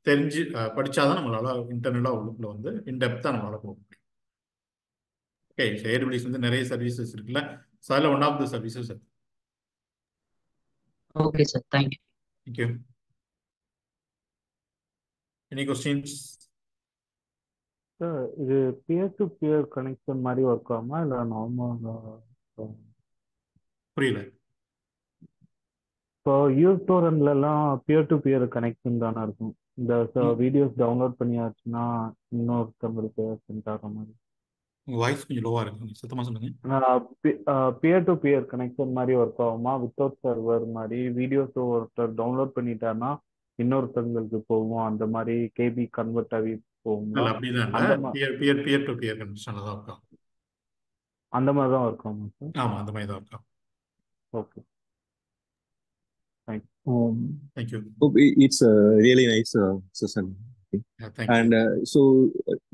தெரிஞ்சு படித்தாதான் நம்மளால இன்டர்னலாக உள்ளுக்குள்ள வந்து இன்டெப்த்தாக நம்மளால போக முடியும். ஓகே. ஸோ ஏடபிள்யூஎஸ் வந்து நிறைய சர்வீசஸ் இருக்குல்ல, ஸோ அதில் ஒன் ஆஃப் த சர்வீசஸ் அது. Okay, sir. Thank you. Thank you. Any questions? Sir இது பியர் டு பியர் கனெக்ஷன் மாதிரி ஒர்க் ஆகுமா இல்லை நார்மல்? புரியல. இப்போ யூஸ்டோரண்ட்லாம் பியர் டு பியர் கனெக்ஷன் தானே இருக்கும். இந்த வீடியோஸ் டவுன்லோட் பண்ணியாச்சுன்னா இன்னொருத்தவங்களுக்கு சென்ட் ஆகிற மாதிரி. உங்கள் வாய்ஸ் கொஞ்சம் லோவாக இருக்கு, சத்தமாக சொல்லுங்கள். பியர் டு பியர் கனெக்ஷன் மாதிரி ஒர்க் ஆகுமா? வித்தவுட் சர்வர் மாதிரி வீடியோஸ் ஒருத்தர் டவுன்லோட் பண்ணிட்டாருன்னா இன்னொருத்தவங்களுக்கு போகும், அந்த மாதிரி கேபி கன்வெர்ட் ஆகி போகுங்களா? இல்லை அப்படிதான் இல்லை, அந்த பியர் டு பியர் கனெக்ஷனில் தான் இருக்கும். அந்த மாதிரி தான் ஒர்க் ஆகுமா சார்? ஆமாம், அந்த மாதிரி தான் இருக்கும். Okay, thank you. Thank you. It's a really nice session. Yeah, thank And you. so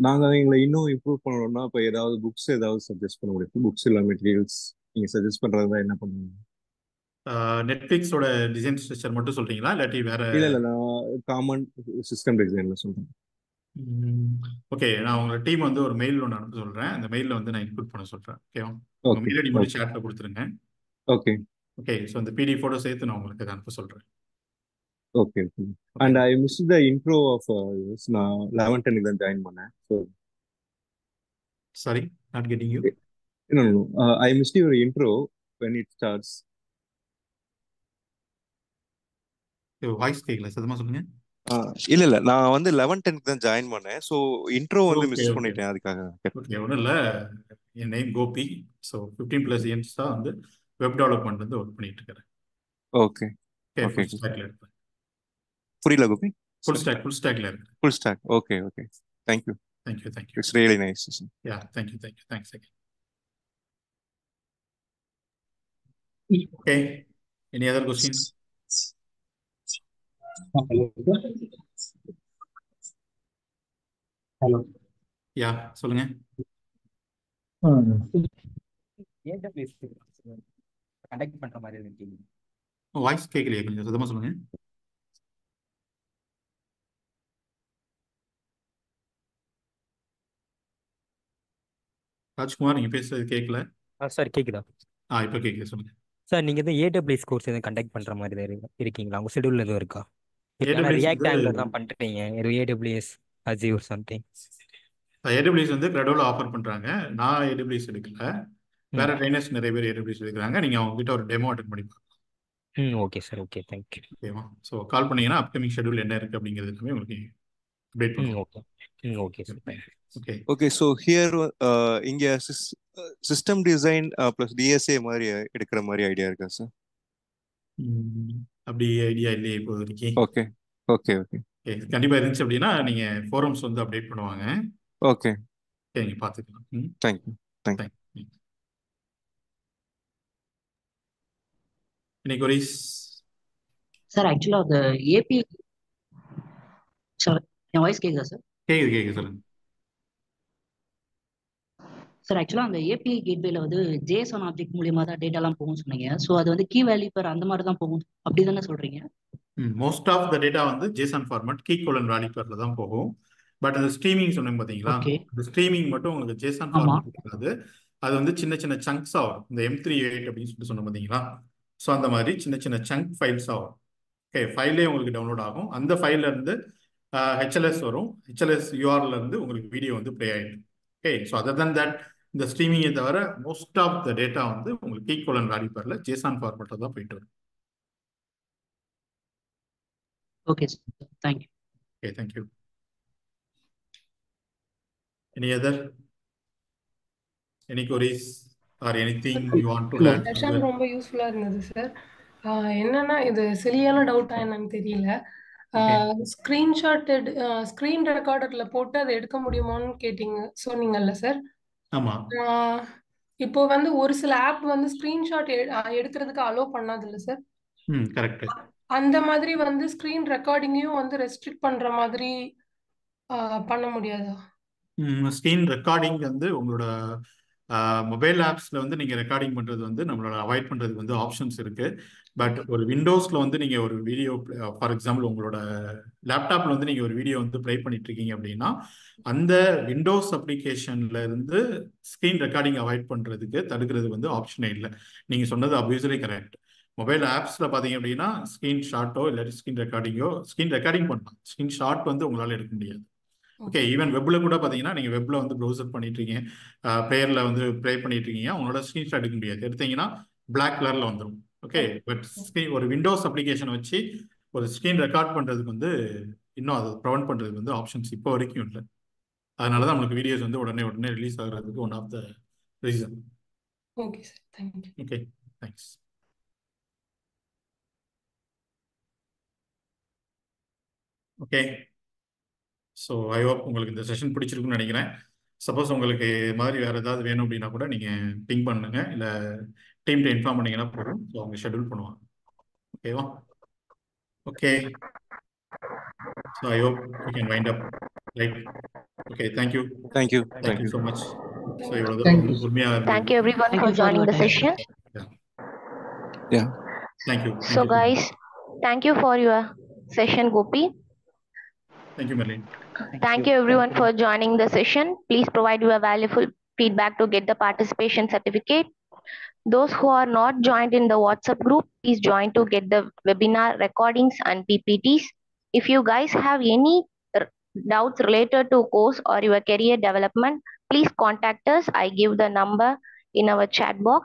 நாங்கள் எங்களை இன்னும் இம்ப்ரூவ் பண்ணணும்னா இப்போ ஏதாவது புக்ஸ் ஏதாவது சஜஸ்ட் பண்ண முடியும்? புக்ஸ் இல்லை மெட்டீரியல்ஸ் நீங்கள் சஜஸ்ட் பண்ணுறதா என்ன பண்ணுவீங்க? நெட்ஃப்ளிக்ஸோட டிசைன் ஸ்ட்ரக்சர் மட்டும் சொல்றீங்களா இல்லாட்டி வேற? இல்லை நான் காமன் சிஸ்டம் டிசைனில் சொல்கிறேன். ஓகே, நான் உங்க டீம் வந்து ஒரு மெயில் ஒன்று அனுப்ப சொல்றேன். அந்த மெயிலில் வந்து நான் இன்க்ளூட் பண்ண சொல்றேன். ஓகேவா? உங்க ஓகே மெயில் ஐடி மட்டும் ஓகே சேட்டில் கொடுத்துருங்க. Okay okay. ஸோ அந்த பிடிஎஃபோட சேர்த்து நான் உங்களுக்கு அதை அனுப்ப சொல்றேன். Okay okay. Okay. And I miss the intro of நான் 11:10 தான் ஜாயின் பண்ணேன். So sorry, not getting you. no no no I missed your intro when it starts. Voice கேட்கல, சத்தமா சொல்லுங்க. இல்ல நான் வந்து 11:10 தான் ஜாயின் பண்ணேன். ஸோ இன்ட்ரோ வந்து ஓகே மிஸ் ஓகே பண்ணிட்டேன், அதுக்காக கேட்டேன். ஓகே. ஒன்றும் இல்லை, என் நேம் கோபி. ஸோ 15+ இயர்ஸ் தான் வந்து வெப் டெவலப்மெண்ட் வந்து ஒர்க் பண்ணிட்டு இருக்கிறேன். Okay okay. ஓகே. ஃபுல் ஸ்டாக்ல இருக்கேன். புரியல கோபி. ஃபுல் ஸ்டாக்ல இருக்கேன். Full stack. Okay okay. Thank you. Thank you. It's really nice. Yeah, thank you. Thanks again. Okay. Any other question? Hello. Yeah, சொல்லுங்க. AWS கண்டக்ட் பண்ற மாதிரி இருக்கீங்க. வாய்ஸ் கேட்கலையே, கொஞ்சம் சத்தமா சொல்லுங்க. ராஜ்குமார், நீங்க பேசுறது கேட்கல. சார் கேக்குதா? இப்போ கேட்குது, சொல்லுங்க. சார் நீங்க எதுவும் AWS கோர்ஸ் எதுவும் கண்டக்ட் பண்ற மாதிரி இருக்கீங்களா? உங்க ஷெட்யூல் எதுவும் இருக்கா? இல்லைன்னா AWS ரியாக்ட் வந்து ஆங்குலர் தான் பண்றீங்க, AWS Azure சம்திங். AWS வந்து கிரெடோல ஆஃபர் பண்றாங்க. நான் AWS எடுக்கல, வேற ட்ரைனர்ஸ் நிறைய பேர் AWS எடுக்கிறாங்க. நீங்க அவங்க கிட்ட ஒரு டெமோ அட்டென்ட் பண்ணி பாருங்க. Okay sir, okay, thank you. ஓகேவா? ஸோ கால் பண்ணீங்கன்னா அப்கமிங் ஷெட்யூல் என்ன இருக்கு அப்படிங்கிறது எல்லாமே உங்களுக்கு அப்டேட் பண்ணுவோம். Okay okay sir, thank you. Okay okay. So here இங்க சிஸ்டம் டிசைன் ப்ளஸ் DSA மாதிரி எடுக்கிற மாதிரி ஐடியா இருக்கா சார்? அப்படி ஐடியா இல்லையே இப்போதைக்கு. ஓகே ஓகே ஓகே ஓகே, கண்டிப்பா இருந்துச்சு அப்படின்னா நீங்க ஃபோரம்ஸ் வந்து அப்டேட் பண்ணுவாங்க. ஓகே. ஓகே, நீங்க பார்த்துக்கலாம். தேங்க்யூ. தேங்க்யூ. இன்னைக்கு ஒரு சார் ஆக்சுவலா அந்த API சார், என் வாய்ஸ் கேக்குதா சார்? கேக்குது, சொல்லுங்க. சார் ஆக்சுவலா அந்த API கேட்வேல வந்து JSON ஆப்ஜெக்ட் மூலியமா தான் டேட்டாலாம் போகும்னு சொன்னீங்க. ஸோ அது வந்து கீ வேல்யூ பெர் அந்த மாதிரி தான் போகும், அப்படி தானே சொல்றீங்க? மோஸ்ட் ஆஃப் த டேட்டா வந்து JSON format key colon value பேர்ல தான் போகும். பட் அந்த ஸ்ட்ரீமிங் சொன்னேன் பாத்தீங்களா, ஓகே. அந்த ஸ்ட்ரீமிங் மட்டும் உங்களுக்கு JSON ஆமா. ஃபார்மேட் இருக்காது. அது வந்து சின்ன சின்ன சங்க்ஸா வரும். இந்த M38 அப்படின்னு சொல்லிட்டு சொன்ன பாத்தீங்களா, ஸோ அந்த மாதிரி சின்ன சின்ன சங்க் ஃபைல்ஸா வரும். ஓகே, ஃபைலே உங்களுக்கு டவுன்லோட் ஆகும். அந்த ஃபைல்ல இருந்து HLS வரும். HLS URL இருந்து உங்களுக்கு வீடியோ வந்து ப்ளே ஆயிடும். Okay, so other than that இந்த ஸ்ட்ரீமிங்கை தவிர மோஸ்ட் ஆஃப் த டேட்டா வந்து உங்களுக்கு ஈக்குவலன் வேல்யூ பேர்ல JSON ஃபார்மேட்டில் தான் போயிட்டு வரும். Okay sir, thank you. Okay, thank you. Any other? Any queries or anything you want to add? Session ரொம்ப யூஸ்ஃபுல்லா இருந்தது சார். என்னன்னா இது சிலியான டவுட்டா என்னன்னு தெரியல. ஸ்கிரீன்ஷாட் ஸ்கிரீன் ரெக்கார்டர்ல போட்டு அதை எடுக்க முடியுமான்னு சொன்னீங்கல்ல சார். ஆமா. இப்போ வந்து ஒரு சில ஆப் வந்து ஸ்கிரீன்ஷாட் எடுக்கிறதுக்கு அலோ பண்ணாது இல்ல சார்? கரெக்ட். அந்த மாதிரி வந்து ஸ்கிரீன் ரெக்கார்டிங்கையும் வந்து ரெஸ்ட்ரிக்ட் பண்ற மாதிரி பண்ண முடியாதா? ஸ்க்ரீன் ரெக்கார்டிங் வந்து உங்களோட மொபைல் ஆப்ஸில் வந்து நீங்கள் ரெக்கார்டிங் பண்ணுறது வந்து நம்மளோட அவாய்ட் பண்ணுறதுக்கு வந்து ஆப்ஷன்ஸ் இருக்குது. பட் ஒரு விண்டோஸில் வந்து நீங்கள் ஒரு வீடியோ, ஃபார் எக்ஸாம்பிள் உங்களோட லேப்டாப்பில் வந்து நீங்கள் ஒரு வீடியோ வந்து ப்ளே பண்ணிட்டு இருக்கீங்க அப்படின்னா அந்த விண்டோஸ் அப்ளிகேஷன்ல இருந்து ஸ்க்ரீன் ரெக்கார்டிங் அவாய்ட் பண்ணுறதுக்கு தடுக்கிறது வந்து ஆப்ஷனே இல்லை. நீங்கள் சொன்னது அப்யூசரி கரெக்ட். மொபைல் ஆப்ஸில் பார்த்தீங்க அப்படின்னா ஸ்க்ரீன் ஷாட்டோ இல்லாட்டி ஸ்க்ரீன் ரெக்கார்டிங் பண்ணலாம். ஸ்க்ரீன் ஷாட் வந்து உங்களால் எடுக்க முடியாது. ஓகே, ஈவன் வெப்பில் கூட பார்த்தீங்கன்னா நீங்கள் வெப்பில் வந்து ப்ரௌசர் பண்ணிட்டு இருக்கீங்க, ப்ளேயரில் வந்து ப்ளே பண்ணிட்டு இருக்கீங்க, உங்களோட ஸ்க்ரீன்ஷாட் எடுக்க முடியாது. எடுத்தீங்கன்னா பிளாக் கலரில் வந்துடும். ஓகே, பட் ஒரு விண்டோஸ் அப்ளிகேஷனை வச்சு ஒரு ஸ்க்ரீன் ரெக்கார்ட் பண்ணுறதுக்கு வந்து இன்னும் அதை ப்ரிவென்ட் பண்ணுறதுக்கு வந்து ஆப்ஷன்ஸ் இப்போ வரைக்கும் இல்லை. அதனால தான் நம்மளுக்கு வீடியோஸ் வந்து உடனே ரிலீஸ் ஆகிறதுக்கு one of the reason. Okay sir, thank you. Okay, thanks. Okay, so I hope உங்களுக்கு இந்த செஷன் பிடிச்சிருக்குன்னு நினைக்கிறேன். சப்போஸ் உங்களுக்கு இது மாதிரி வேறு ஏதாவது வேணும் அப்படின்னா கூட நீங்கள் பிங் பண்ணுங்க, இல்லை டீம்கிட்ட இன்ஃபார்ம் பண்ணீங்கன்னா போதும். ஸோ அவங்க ஷெட்யூல் பண்ணுவாங்க. ஓகேவா? Okay, so I hope you can wind up, right? Okay, thank you so much. So இவ்வளோ தேங்க்யூ. பொறுமையாக Thank you everyone Thank for you for joining your the time. session. Thank you. So guys, thank you for your session, Gopi. Thank you Merlin. Thank you everyone for joining the session. Please provide your valuable feedback to get the participation certificate. Those who are not joined in the WhatsApp group, please join to get the webinar recordings and PPTs. If you guys have any doubts related to course or your career development, please contact us. I give the number in our chat box.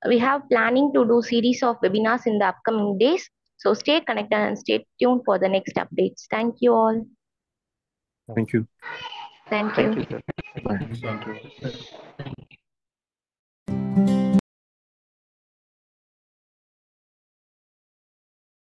We have planning to do series of webinars in the upcoming days. So stay connected and stay tuned for the next updates. Thank you all. Thank you. Thank you. Thank you, sir. Thanks, Thank you.